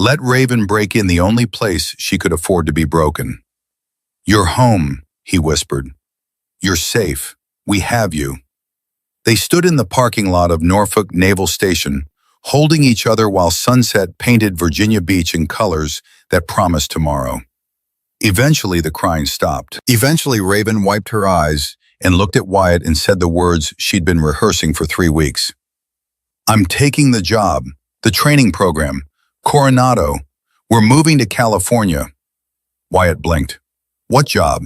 Let Raven break in the only place she could afford to be broken. "You're home," he whispered. "You're safe. We have you." They stood in the parking lot of Norfolk Naval Station, holding each other while sunset painted Virginia Beach in colors that promised tomorrow. Eventually, the crying stopped. Eventually, Raven wiped her eyes and looked at Wyatt and said the words she'd been rehearsing for 3 weeks. "I'm taking the job, the training program, Coronado. We're moving to California." Wyatt blinked. "What job?"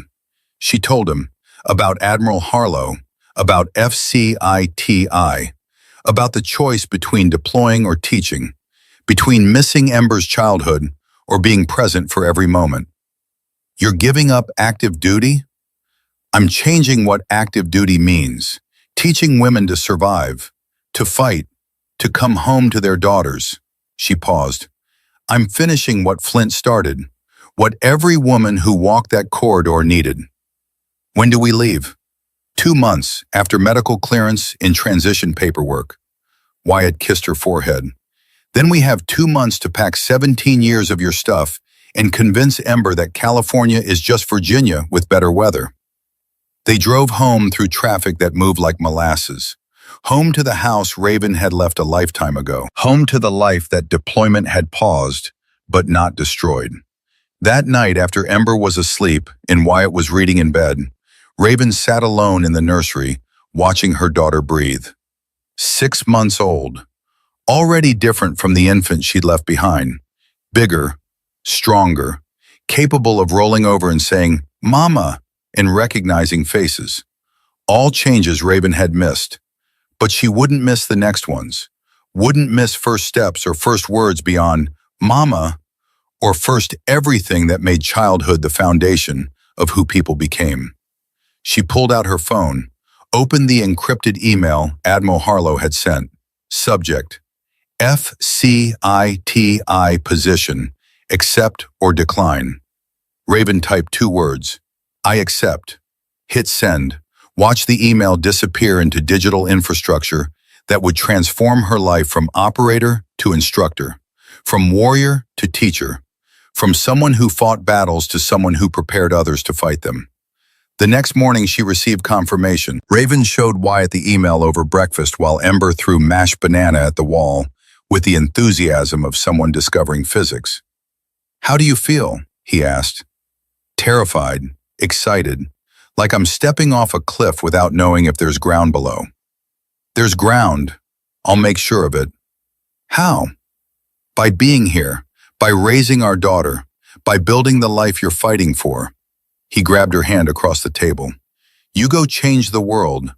She told him about Admiral Harlow, about FCITI, about the choice between deploying or teaching, between missing Ember's childhood or being present for every moment. "You're giving up active duty?" "I'm changing what active duty means, teaching women to survive, to fight, to come home to their daughters." She paused. "I'm finishing what Flint started, what every woman who walked that corridor needed." "When do we leave?" 2 months after medical clearance in transition paperwork. Wyatt kissed her forehead. "Then we have 2 months to pack 17 years of your stuff and convince Ember that California is just Virginia with better weather." They drove home through traffic that moved like molasses. Home to the house Raven had left a lifetime ago. Home to the life that deployment had paused, but not destroyed. That night, after Ember was asleep and Wyatt was reading in bed, Raven sat alone in the nursery, watching her daughter breathe. 6 months old, already different from the infant she'd left behind. Bigger, stronger, capable of rolling over and saying, "Mama," and recognizing faces. All changes Raven had missed. But she wouldn't miss the next ones, wouldn't miss first steps or first words beyond "Mama," or first everything that made childhood the foundation of who people became. She pulled out her phone, opened the encrypted email Admiral Harlow had sent. Subject: FCITI position, accept or decline. Raven typed 2 words, "I accept." Hit send. Watch the email disappear into digital infrastructure that would transform her life from operator to instructor, from warrior to teacher, from someone who fought battles to someone who prepared others to fight them. The next morning she received confirmation. Raven showed Wyatt the email over breakfast while Ember threw mashed banana at the wall with the enthusiasm of someone discovering physics. "How do you feel?" he asked. "Terrified, excited, like I'm stepping off a cliff without knowing if there's ground below." "There's ground. I'll make sure of it." "How?" "By being here, by raising our daughter, by building the life you're fighting for." He grabbed her hand across the table. "You go change the world.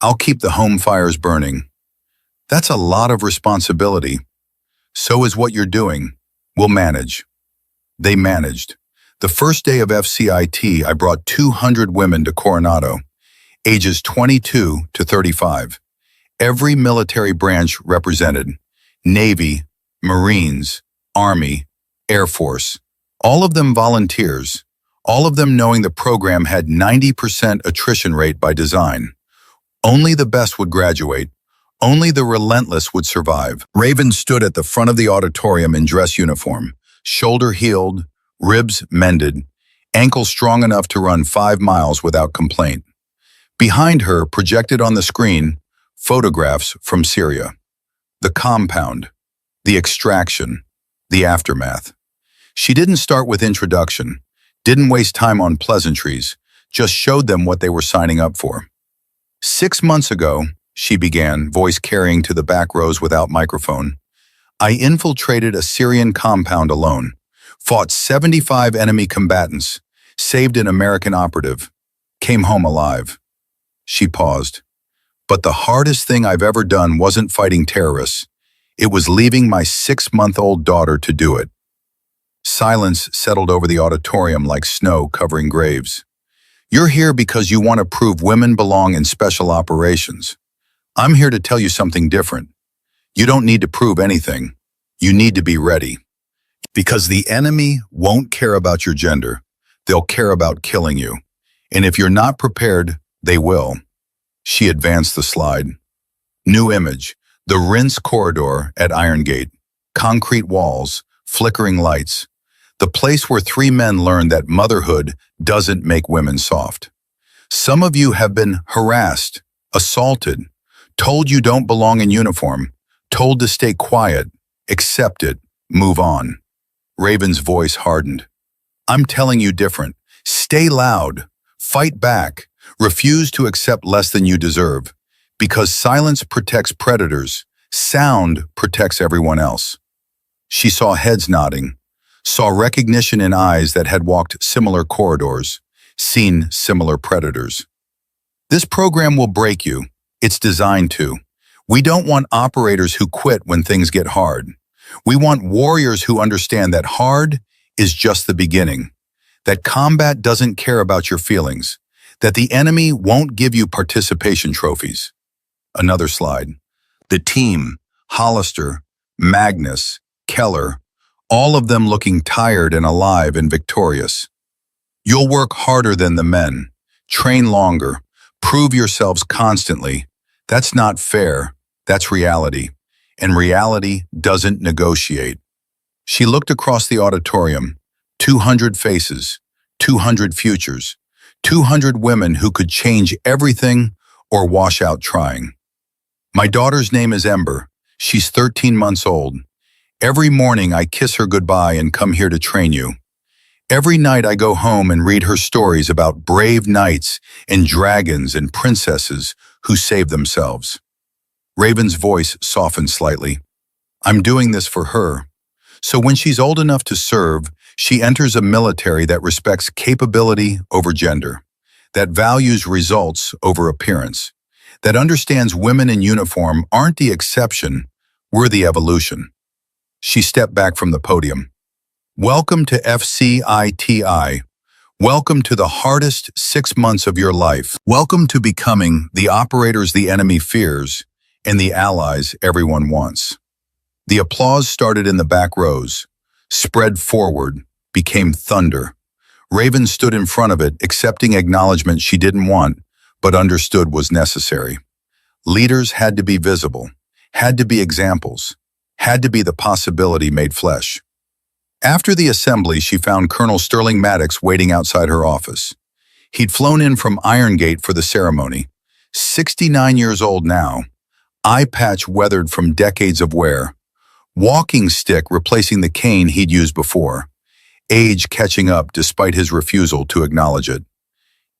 I'll keep the home fires burning." "That's a lot of responsibility." "So is what you're doing. We'll manage." They managed. The first day of FCIT, I brought 200 women to Coronado, ages 22 to 35. Every military branch represented: Navy, Marines, Army, Air Force. All of them volunteers, all of them knowing the program had 90% attrition rate by design. Only the best would graduate. Only the relentless would survive. Raven stood at the front of the auditorium in dress uniform, shoulder healed, ribs mended, ankles strong enough to run 5 miles without complaint. Behind her, projected on the screen, photographs from Syria. The compound, the extraction, the aftermath. She didn't start with introduction, didn't waste time on pleasantries, just showed them what they were signing up for. 6 months ago, she began, voice carrying to the back rows without microphone, I infiltrated a Syrian compound alone, fought 75 enemy combatants, saved an American operative, came home alive. She paused. But the hardest thing I've ever done wasn't fighting terrorists. It was leaving my 6-month-old daughter to do it. Silence settled over the auditorium like snow covering graves. You're here because you want to prove women belong in special operations. I'm here to tell you something different. You don't need to prove anything. You need to be ready. Because the enemy won't care about your gender. They'll care about killing you. And if you're not prepared, they will. She advanced the slide. New image, the rinse corridor at Iron Gate. Concrete walls, flickering lights. The place where three men learned that motherhood doesn't make women soft. Some of you have been harassed, assaulted, told you don't belong in uniform, told to stay quiet, accept it, move on. Raven's voice hardened. I'm telling you different. Stay loud. Fight back. Refuse to accept less than you deserve. Because silence protects predators, sound protects everyone else. She saw heads nodding, saw recognition in eyes that had walked similar corridors, seen similar predators. This program will break you. It's designed to. We don't want operators who quit when things get hard. We want warriors who understand that hard is just the beginning, that combat doesn't care about your feelings, that the enemy won't give you participation trophies. Another slide. The team, Hollister, Magnus, Keller, all of them looking tired and alive and victorious. You'll work harder than the men, train longer, prove yourselves constantly. That's not fair. That's reality. And reality doesn't negotiate. She looked across the auditorium. 200 faces, 200 futures, 200 women who could change everything or wash out trying. My daughter's name is Ember. She's 13 months old. Every morning I kiss her goodbye and come here to train you. Every night I go home and read her stories about brave knights and dragons and princesses who save themselves. Raven's voice softened slightly. I'm doing this for her. So when she's old enough to serve, she enters a military that respects capability over gender, that values results over appearance, that understands women in uniform aren't the exception, we're the evolution. She stepped back from the podium. Welcome to FCITI. Welcome to the hardest 6 months of your life. Welcome to becoming the operators the enemy fears and the allies everyone wants. The applause started in the back rows, spread forward, became thunder. Raven stood in front of it, accepting acknowledgement she didn't want, but understood was necessary. Leaders had to be visible, had to be examples, had to be the possibility made flesh. After the assembly, she found Colonel Sterling Maddox waiting outside her office. He'd flown in from Iron Gate for the ceremony. 69 years old now, eye patch weathered from decades of wear, walking stick replacing the cane he'd used before, age catching up despite his refusal to acknowledge it.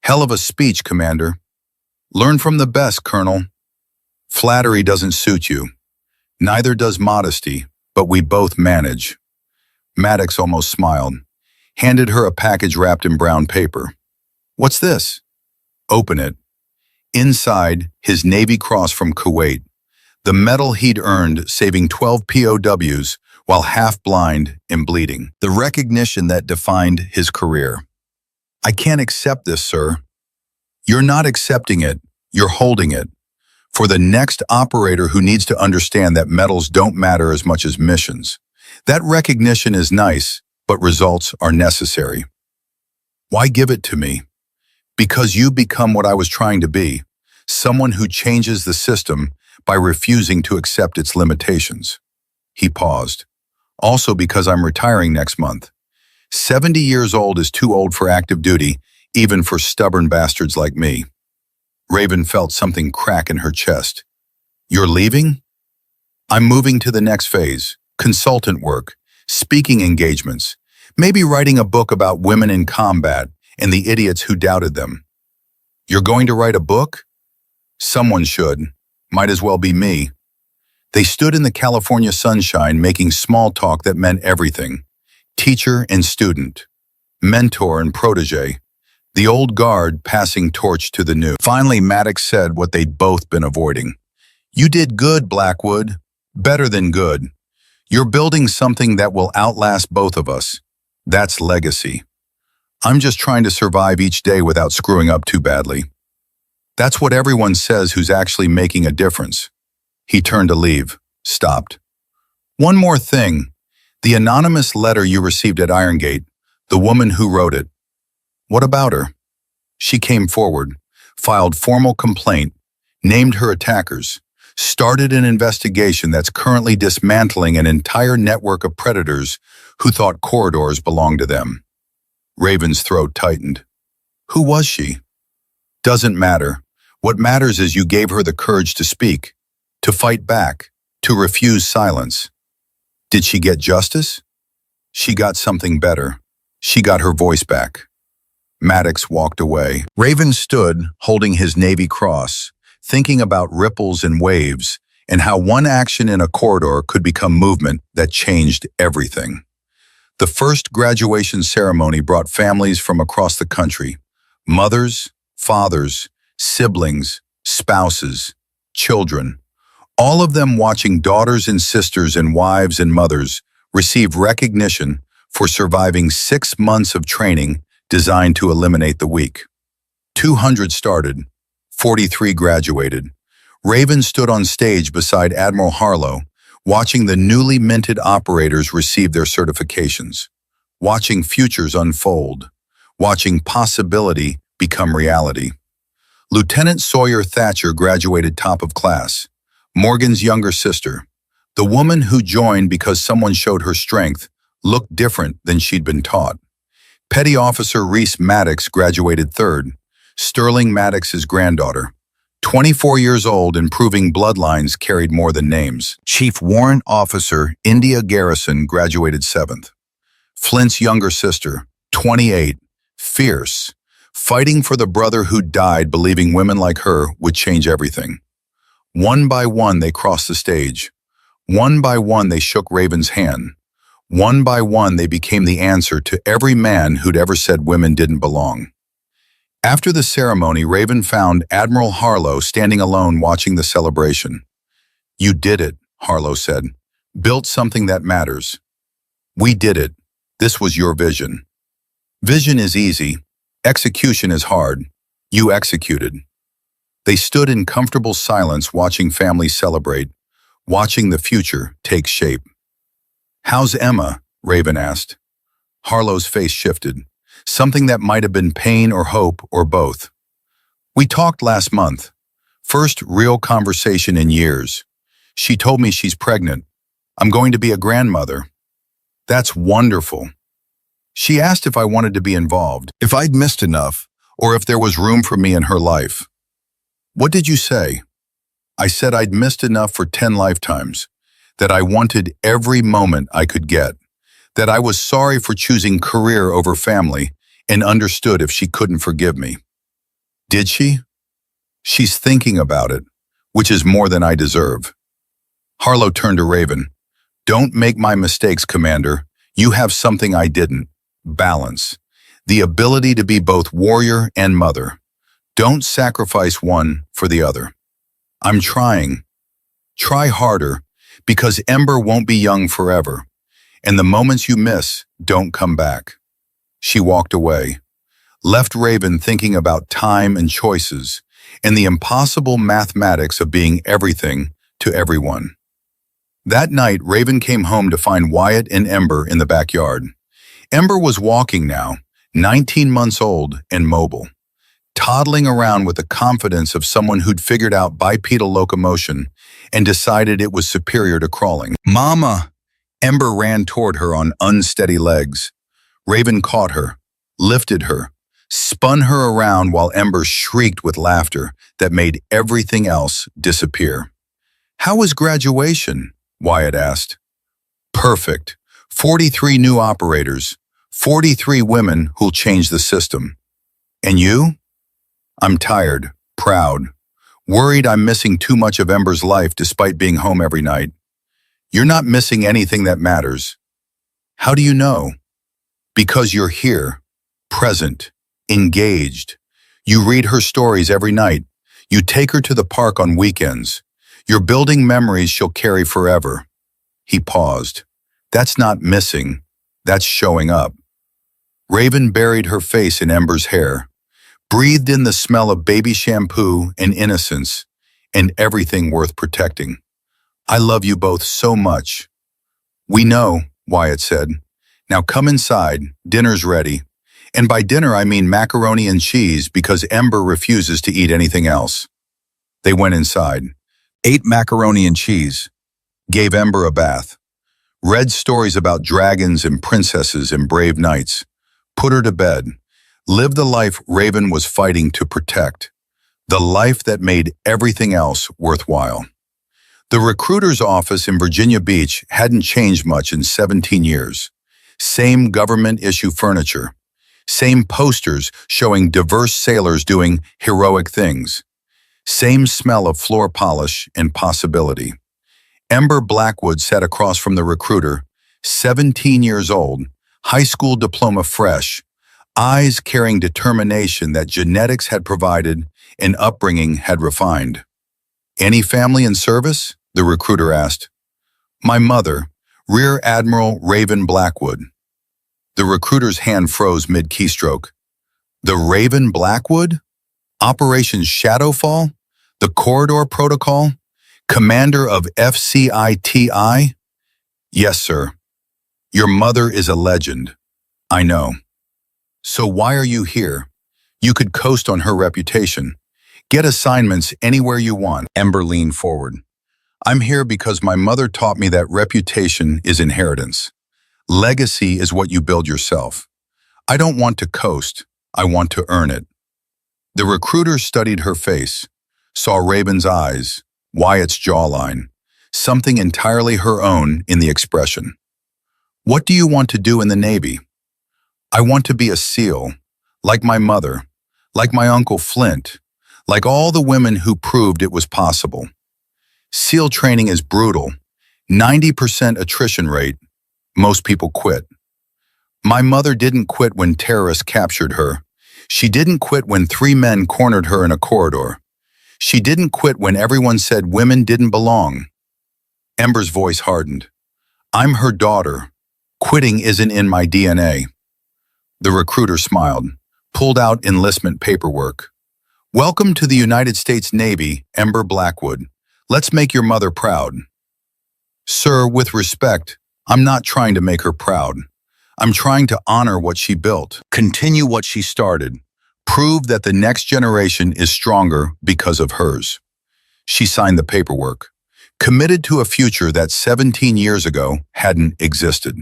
Hell of a speech, Commander. Learn from the best, Colonel. Flattery doesn't suit you. Neither does modesty, but we both manage. Maddox almost smiled, handed her a package wrapped in brown paper. What's this? Open it. Inside, his Navy Cross from Kuwait, the medal he'd earned saving 12 POWs while half-blind and bleeding, the recognition that defined his career. I can't accept this, sir. You're not accepting it, you're holding it. For the next operator who needs to understand that medals don't matter as much as missions. That recognition is nice, but results are necessary. Why give it to me? Because you become what I was trying to be, someone who changes the system by refusing to accept its limitations. He paused. Also because I'm retiring next month. 70 years old is too old for active duty, even for stubborn bastards like me. Raven felt something crack in her chest. You're leaving? I'm moving to the next phase, consultant work, speaking engagements, maybe writing a book about women in combat and the idiots who doubted them. You're going to write a book? Someone should. Might as well be me. They stood in the California sunshine making small talk that meant everything. Teacher and student, mentor and protege, the old guard passing torch to the new. Finally, Maddox said what they'd both been avoiding. You did good, Blackwood. Better than good. You're building something that will outlast both of us. That's legacy. I'm just trying to survive each day without screwing up too badly. That's what everyone says who's actually making a difference. He turned to leave, stopped. One more thing. The anonymous letter you received at Iron Gate, the woman who wrote it. What about her? She came forward, filed formal complaint, named her attackers, started an investigation that's currently dismantling an entire network of predators who thought corridors belonged to them. Raven's throat tightened. Who was she? Doesn't matter. What matters is you gave her the courage to speak, to fight back, to refuse silence. Did she get justice? She got something better. She got her voice back. Maddox walked away. Raven stood, holding his Navy cross, thinking about ripples and waves, and how one action in a corridor could become movement that changed everything. The first graduation ceremony brought families from across the country. Mothers, fathers, siblings, spouses, children. All of them watching daughters and sisters and wives and mothers receive recognition for surviving 6 months of training designed to eliminate the weak. 200 started, 43 graduated. Raven stood on stage beside Admiral Harlow, watching the newly minted operators receive their certifications, watching futures unfold, watching possibility become reality. Lieutenant Sawyer Thatcher graduated top of class, Morgan's younger sister. The woman who joined because someone showed her strength looked different than she'd been taught. Petty Officer Reese Maddox graduated third, Sterling Maddox's granddaughter. 24 years old and proving bloodlines carried more than names. Chief Warrant Officer India Garrison graduated seventh. Flint's younger sister, 28, fierce, fighting for the brother who died believing women like her would change everything. One by one they crossed the stage. One by one they shook Raven's hand. One by one they became the answer to every man who'd ever said women didn't belong. After the ceremony, Raven found Admiral Harlow standing alone watching the celebration. "You did it," Harlow said. "Built something that matters. We did it. This was your vision. Vision is easy. Execution is hard. You executed." They stood in comfortable silence watching families celebrate, watching the future take shape. "How's Emma?" Raven asked. Harlow's face shifted. Something that might have been pain or hope or both. "We talked last month. First real conversation in years. She told me she's pregnant. I'm going to be a grandmother." "That's wonderful." She asked if I wanted to be involved, if I'd missed enough, or if there was room for me in her life. "What did you say?" "I said I'd missed enough for 10 lifetimes, that I wanted every moment I could get, that I was sorry for choosing career over family, and understood if she couldn't forgive me." "Did she?" "She's thinking about it, which is more than I deserve." Harlow turned to Raven. "Don't make my mistakes, Commander. You have something I didn't. Balance. The ability to be both warrior and mother. Don't sacrifice one for the other." "I'm trying." "Try harder, because Ember won't be young forever, and the moments you miss don't come back." She walked away, left Raven thinking about time and choices, and the impossible mathematics of being everything to everyone. That night, Raven came home to find Wyatt and Ember in the backyard. Ember was walking now, 19 months old and mobile, toddling around with the confidence of someone who'd figured out bipedal locomotion and decided it was superior to crawling. "Mama!" Ember ran toward her on unsteady legs. Raven caught her, lifted her, spun her around while Ember shrieked with laughter that made everything else disappear. "How was graduation?" Wyatt asked. "Perfect. 43 new operators, 43 women who'll change the system. And you?" "I'm tired, proud, worried I'm missing too much of Ember's life despite being home every night." "You're not missing anything that matters." "How do you know?" "Because you're here, present, engaged. You read her stories every night. You take her to the park on weekends. You're building memories she'll carry forever." He paused. "That's not missing. That's showing up." Raven buried her face in Ember's hair, breathed in the smell of baby shampoo and innocence, and everything worth protecting. "I love you both so much." "We know," Wyatt said. "Now come inside, dinner's ready." And by dinner I mean macaroni and cheese because Ember refuses to eat anything else. They went inside. ate macaroni and cheese, gave Ember a bath, read stories about dragons and princesses and brave knights, put her to bed, lived the life Raven was fighting to protect, the life that made everything else worthwhile. The recruiter's office in Virginia Beach hadn't changed much in 17 years. Same government-issue furniture, same posters showing diverse sailors doing heroic things, same smell of floor polish and possibility. Ember Blackwood sat across from the recruiter, 17 years old, high school diploma fresh, eyes carrying determination that genetics had provided and upbringing had refined. "Any family in service?" the recruiter asked. "My mother, Rear Admiral Raven Blackwood." The recruiter's hand froze mid-keystroke. "The Raven Blackwood? Operation Shadowfall? The Corridor Protocol? Commander of FCITI?" "Yes, sir. Your mother is a legend." "I know." "So why are you here? You could coast on her reputation. Get assignments anywhere you want." Ember leaned forward. "I'm here because my mother taught me that reputation is inheritance. Legacy is what you build yourself. I don't want to coast. I want to earn it." The recruiter studied her face, saw Raven's eyes, Wyatt's jawline, something entirely her own in the expression. "What do you want to do in the Navy?" "I want to be a SEAL, like my mother, like my Uncle Flint, like all the women who proved it was possible. SEAL training is brutal, 90% attrition rate. Most people quit. My mother didn't quit when terrorists captured her. She didn't quit when 3 men cornered her in a corridor. She didn't quit when everyone said women didn't belong." Ember's voice hardened. "I'm her daughter. Quitting isn't in my DNA." The recruiter smiled, pulled out enlistment paperwork. "Welcome to the United States Navy, Ember Blackwood. Let's make your mother proud." "Sir, with respect, I'm not trying to make her proud. I'm trying to honor what she built, continue what she started, prove that the next generation is stronger because of hers." She signed the paperwork, committed to a future that 17 years ago hadn't existed.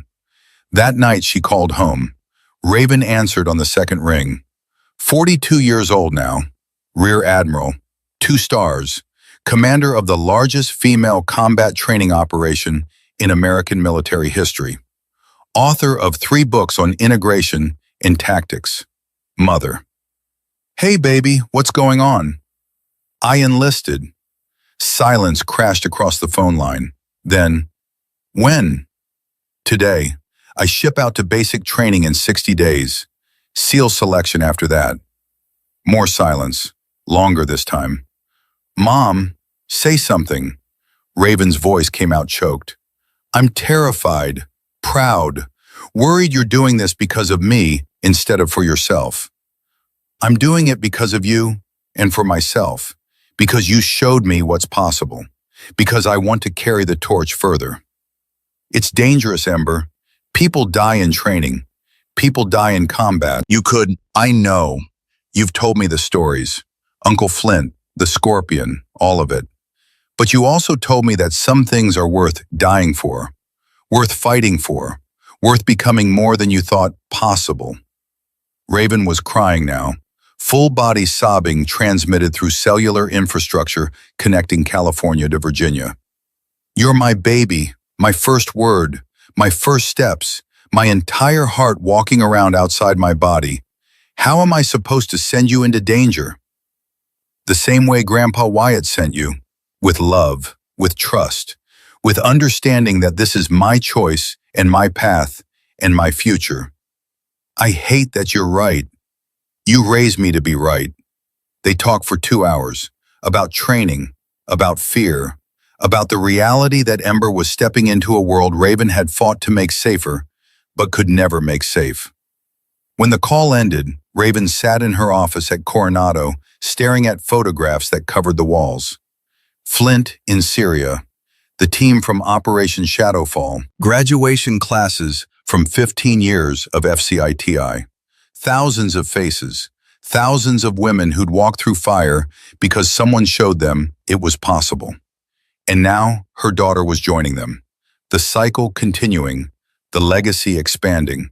That night she called home. Raven answered on the second ring. 42 years old now, Rear Admiral, 2 stars, commander of the largest female combat training operation in American military history, author of 3 books on integration and tactics. Mother. "Hey baby, what's going on?" "I enlisted." Silence crashed across the phone line. Then, "When?" "Today. I ship out to basic training in 60 days. SEAL selection after that." More silence, longer this time. "Mom, say something." Raven's voice came out choked. "I'm terrified, proud, worried you're doing this because of me instead of for yourself." "I'm doing it because of you and for myself, because you showed me what's possible, because I want to carry the torch further." "It's dangerous, Ember. People die in training. People die in combat." I know. You've told me the stories. Uncle Flint, the Scorpion, all of it. But you also told me that some things are worth dying for, worth fighting for, worth becoming more than you thought possible. Raven was crying now, full body sobbing transmitted through cellular infrastructure connecting California to Virginia. "You're my baby, my first word, my first steps, my entire heart walking around outside my body. How am I supposed to send you into danger?" "The same way Grandpa Wyatt sent you, with love, with trust, with understanding that this is my choice and my path and my future. I hate that you're right. You raised me to be right." They talked for 2 hours, about training, about fear, about the reality that Ember was stepping into a world Raven had fought to make safer, but could never make safe. When the call ended, Raven sat in her office at Coronado, staring at photographs that covered the walls. Flint in Syria, the team from Operation Shadowfall, graduation classes from 15 years of FCITI, thousands of faces, thousands of women who'd walked through fire because someone showed them it was possible. And now her daughter was joining them. The cycle continuing, the legacy expanding,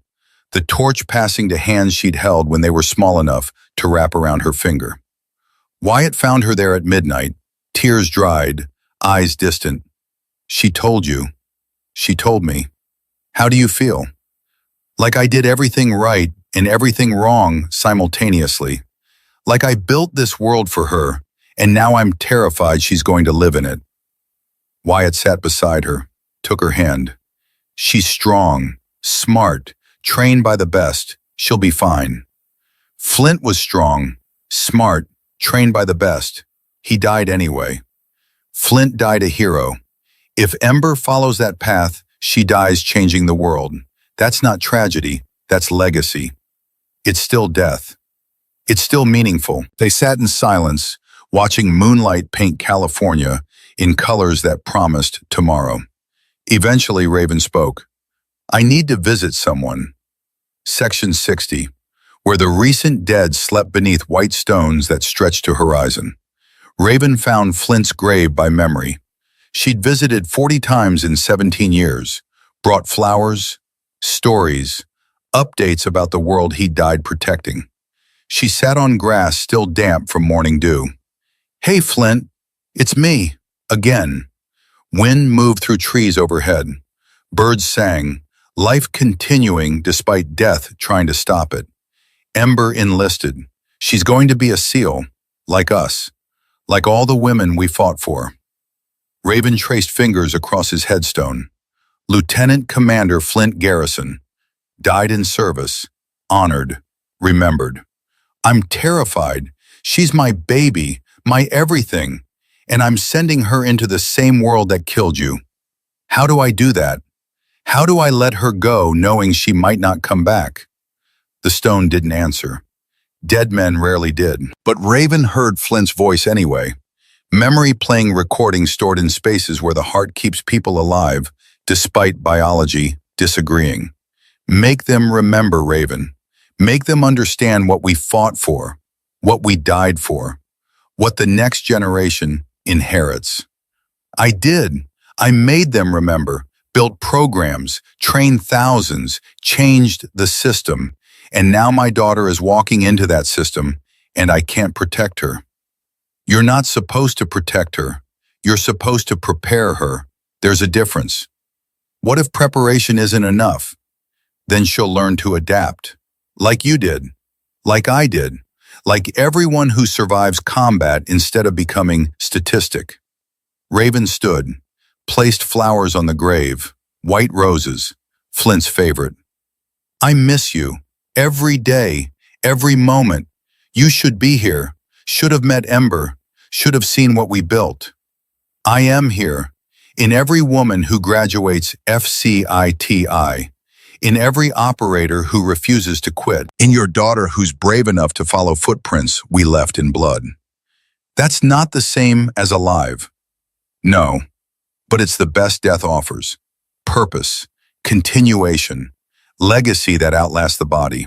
the torch passing to hands she'd held when they were small enough to wrap around her finger. Wyatt found her there at midnight, tears dried, eyes distant. She told you. She told me. How do you feel? Like I did everything right and everything wrong simultaneously. Like I built this world for her, and now I'm terrified she's going to live in it. Wyatt sat beside her, took her hand. She's strong, smart, trained by the best. She'll be fine. Flint was strong, smart, trained by the best. He died anyway. Flint died a hero. If Ember follows that path, she dies changing the world. That's not tragedy, that's legacy. It's still death. It's still meaningful. They sat in silence, watching moonlight paint California in colors that promised tomorrow. Eventually, Raven spoke. I need to visit someone. Section 60, where the recent dead slept beneath white stones that stretched to horizon. Raven found Flint's grave by memory. She'd visited 40 times in 17 years, brought flowers, stories, updates about the world he'd died protecting. She sat on grass still damp from morning dew. Hey, Flint, it's me, again. Wind moved through trees overhead. Birds sang, life continuing despite death trying to stop it. Ember enlisted. She's going to be a SEAL, like us, like all the women we fought for. Raven traced fingers across his headstone. Lieutenant Commander Flint Garrison, died in service, honored, remembered. I'm terrified. She's my baby, my everything, and I'm sending her into the same world that killed you. How do I do that? How do I let her go knowing she might not come back? The stone didn't answer. Dead men rarely did. But Raven heard Flint's voice anyway. Memory playing recordings stored in spaces where the heart keeps people alive, despite biology disagreeing. Make them remember, Raven. Make them understand what we fought for, what we died for, what the next generation inherits. I did. I made them remember, built programs, trained thousands, changed the system, and now my daughter is walking into that system, and I can't protect her. You're not supposed to protect her. You're supposed to prepare her. There's a difference. What if preparation isn't enough? Then she'll learn to adapt. Like you did. Like I did. Like everyone who survives combat instead of becoming statistic. Raven stood, placed flowers on the grave, white roses, Flint's favorite. I miss you. Every day, every moment. You should be here. Should have met Ember. Should have seen what we built. I am here. In every woman who graduates FCITI. In every operator who refuses to quit. In your daughter who's brave enough to follow footprints we left in blood. That's not the same as alive. No, but it's the best death offers. Purpose, continuation, legacy that outlasts the body.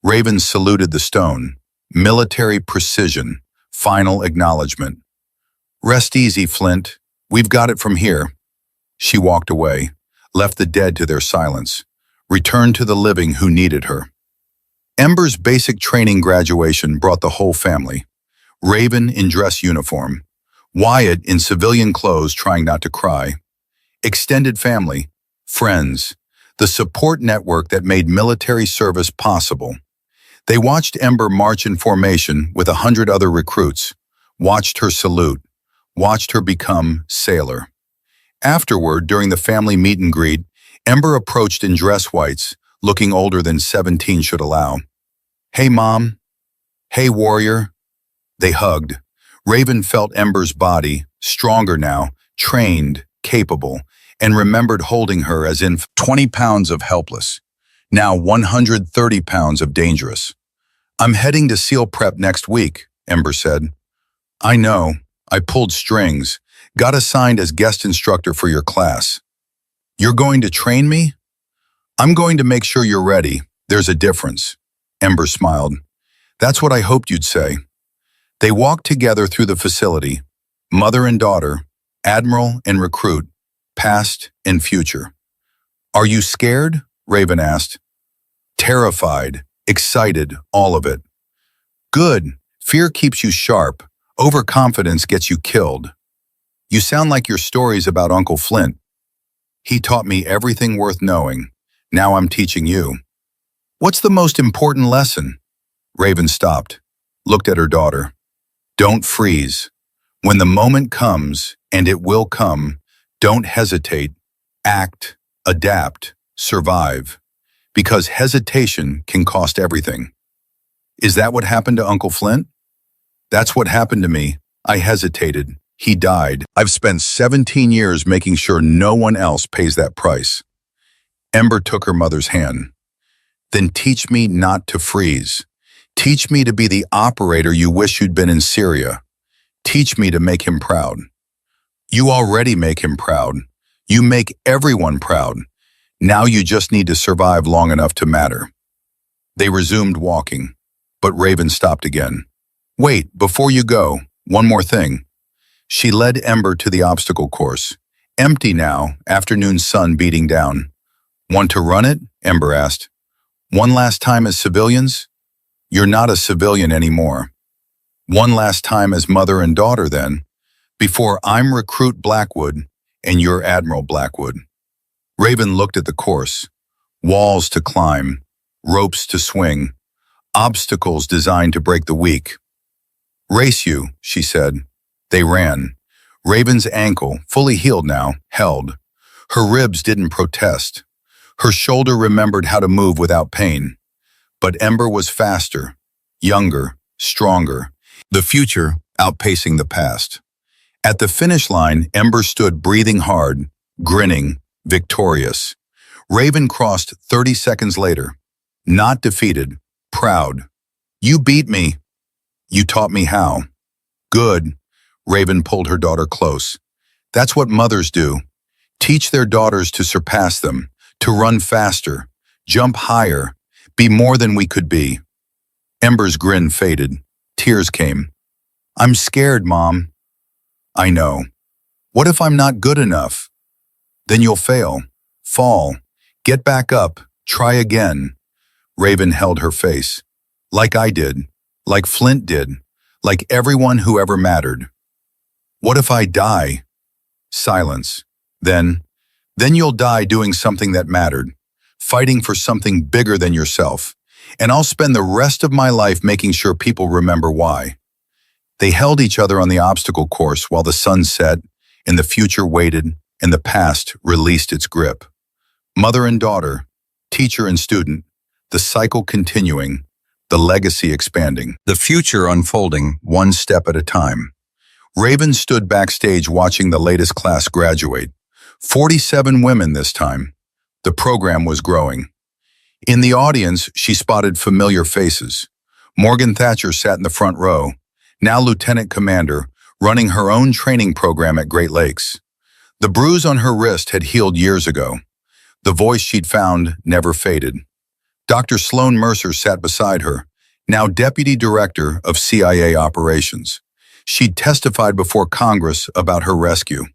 Raven saluted the stone. Military precision, final acknowledgement. Rest easy, Flint. We've got it from here. She walked away, left the dead to their silence, returned to the living who needed her. Ember's basic training graduation brought the whole family. Raven in dress uniform, Wyatt in civilian clothes trying not to cry. Extended family, friends, the support network that made military service possible. They watched Ember march in formation with 100 other recruits, watched her salute, watched her become sailor. Afterward, during the family meet and greet, Ember approached in dress whites, looking older than 17 should allow. Hey, Mom. Hey, warrior. They hugged. Raven felt Ember's body, stronger now, trained, capable, and remembered holding her as in 20 pounds of helpless, now 130 pounds of dangerous. I'm heading to SEAL prep next week, Ember said. I know. I pulled strings, got assigned as guest instructor for your class. You're going to train me? I'm going to make sure you're ready. There's a difference. Ember smiled. That's what I hoped you'd say. They walked together through the facility, mother and daughter, Admiral and recruit, past and future. Are you scared? Raven asked. Terrified, excited, all of it. Good. Fear keeps you sharp. Overconfidence gets you killed. You sound like your stories about Uncle Flint. He taught me everything worth knowing. Now I'm teaching you. What's the most important lesson? Raven stopped, looked at her daughter. Don't freeze. When the moment comes, and it will come, don't hesitate. Act, adapt, survive. Because hesitation can cost everything. Is that what happened to Uncle Flint? That's what happened to me. I hesitated. He died. I've spent 17 years making sure no one else pays that price. Ember took her mother's hand. Then teach me not to freeze. Teach me to be the operator you wish you'd been in Syria. Teach me to make him proud. You already make him proud. You make everyone proud. Now you just need to survive long enough to matter. They resumed walking, but Raven stopped again. Wait, before you go, one more thing. She led Ember to the obstacle course. Empty now, afternoon sun beating down. Want to run it? Ember asked. One last time as civilians? You're not a civilian anymore. One last time as mother and daughter then, before I'm Recruit Blackwood and you're Admiral Blackwood. Raven looked at the course. Walls to climb, ropes to swing, obstacles designed to break the weak. Race you, she said. They ran. Raven's ankle, fully healed now, held. Her ribs didn't protest. Her shoulder remembered how to move without pain. But Ember was faster, younger, stronger. The future outpacing the past. At the finish line, Ember stood breathing hard, grinning, victorious. Raven crossed 30 seconds later. Not defeated, proud. You beat me. You taught me how. Good. Raven pulled her daughter close. That's what mothers do. Teach their daughters to surpass them, to run faster, jump higher, be more than we could be. Ember's grin faded. Tears came. I'm scared, Mom. I know. What if I'm not good enough? Then you'll fail, fall, get back up, try again. Raven held her face. Like I did, like Flint did, like everyone who ever mattered. What if I die? Silence. Then you'll die doing something that mattered, fighting for something bigger than yourself. And I'll spend the rest of my life making sure people remember why. They held each other on the obstacle course while the sun set, and the future waited, and the past released its grip. Mother and daughter, teacher and student, the cycle continuing, the legacy expanding, the future unfolding one step at a time. Raven stood backstage watching the latest class graduate. 47 women this time. The program was growing. In the audience, she spotted familiar faces. Morgan Thatcher sat in the front row, now lieutenant commander, running her own training program at Great Lakes. The bruise on her wrist had healed years ago. The voice she'd found never faded. Dr. Sloan Mercer sat beside her, now deputy director of CIA operations. She'd testified before Congress about her rescue,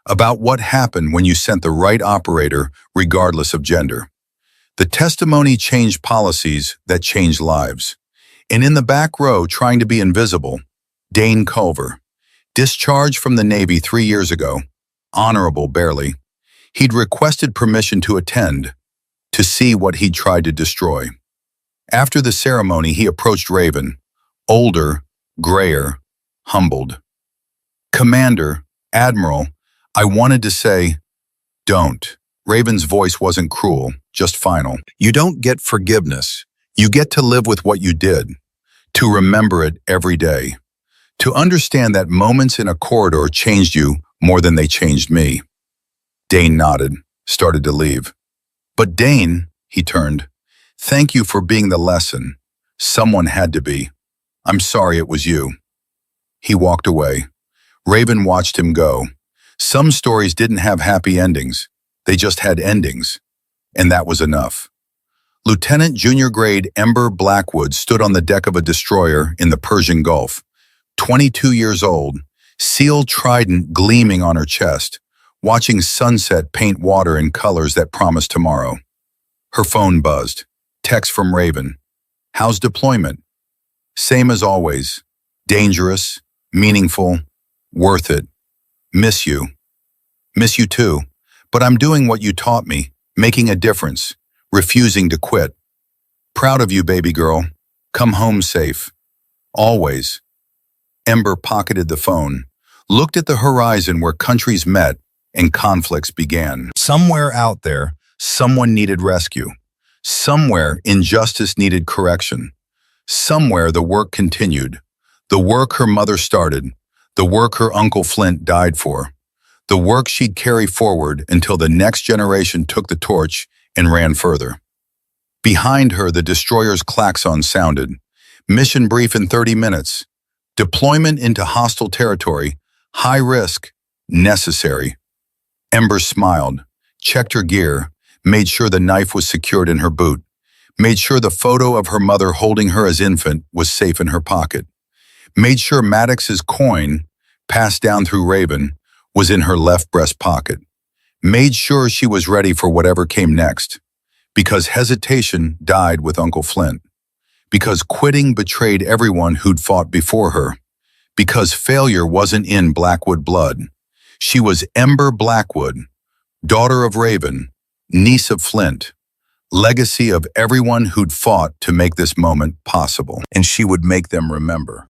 about what happened when you sent the right operator regardless of gender. The testimony changed policies that changed lives. And in the back row, trying to be invisible, Dane Culver, discharged from the Navy 3 years ago, honorable barely. He'd requested permission to attend, to see what he'd tried to destroy. After the ceremony, he approached Raven, older, grayer, humbled. Commander, Admiral, I wanted to say, don't. Raven's voice wasn't cruel, just final. You don't get forgiveness. You get to live with what you did, to remember it every day, to understand that moments in a corridor changed you more than they changed me. Dane nodded, started to leave. But Dane, he turned, thank you for being the lesson. Someone had to be. I'm sorry it was you. He walked away. Raven watched him go. Some stories didn't have happy endings. They just had endings. And that was enough. Lieutenant Junior Grade Ember Blackwood stood on the deck of a destroyer in the Persian Gulf, 22 years old, sealed trident gleaming on her chest, watching sunset paint water in colors that promise tomorrow. Her phone buzzed. Text from Raven. How's deployment? Same as always. Dangerous, meaningful, worth it. Miss you. Miss you too. But I'm doing what you taught me, making a difference, refusing to quit. Proud of you, baby girl. Come home safe. Always. Ember pocketed the phone, looked at the horizon where countries met and conflicts began. Somewhere out there, someone needed rescue. Somewhere, injustice needed correction. Somewhere, the work continued. The work her mother started. The work her Uncle Flint died for. The work she'd carry forward until the next generation took the torch and ran further. Behind her, the destroyer's klaxon sounded. Mission brief in 30 minutes. Deployment into hostile territory. High risk. Necessary. Ember smiled, checked her gear, made sure the knife was secured in her boot, made sure the photo of her mother holding her as infant was safe in her pocket, made sure Maddox's coin, passed down through Raven, was in her left breast pocket, made sure she was ready for whatever came next, because hesitation died with Uncle Flint, because quitting betrayed everyone who'd fought before her, because failure wasn't in Blackwood blood. She was Ember Blackwood, daughter of Raven, niece of Flint, legacy of everyone who'd fought to make this moment possible. And she would make them remember.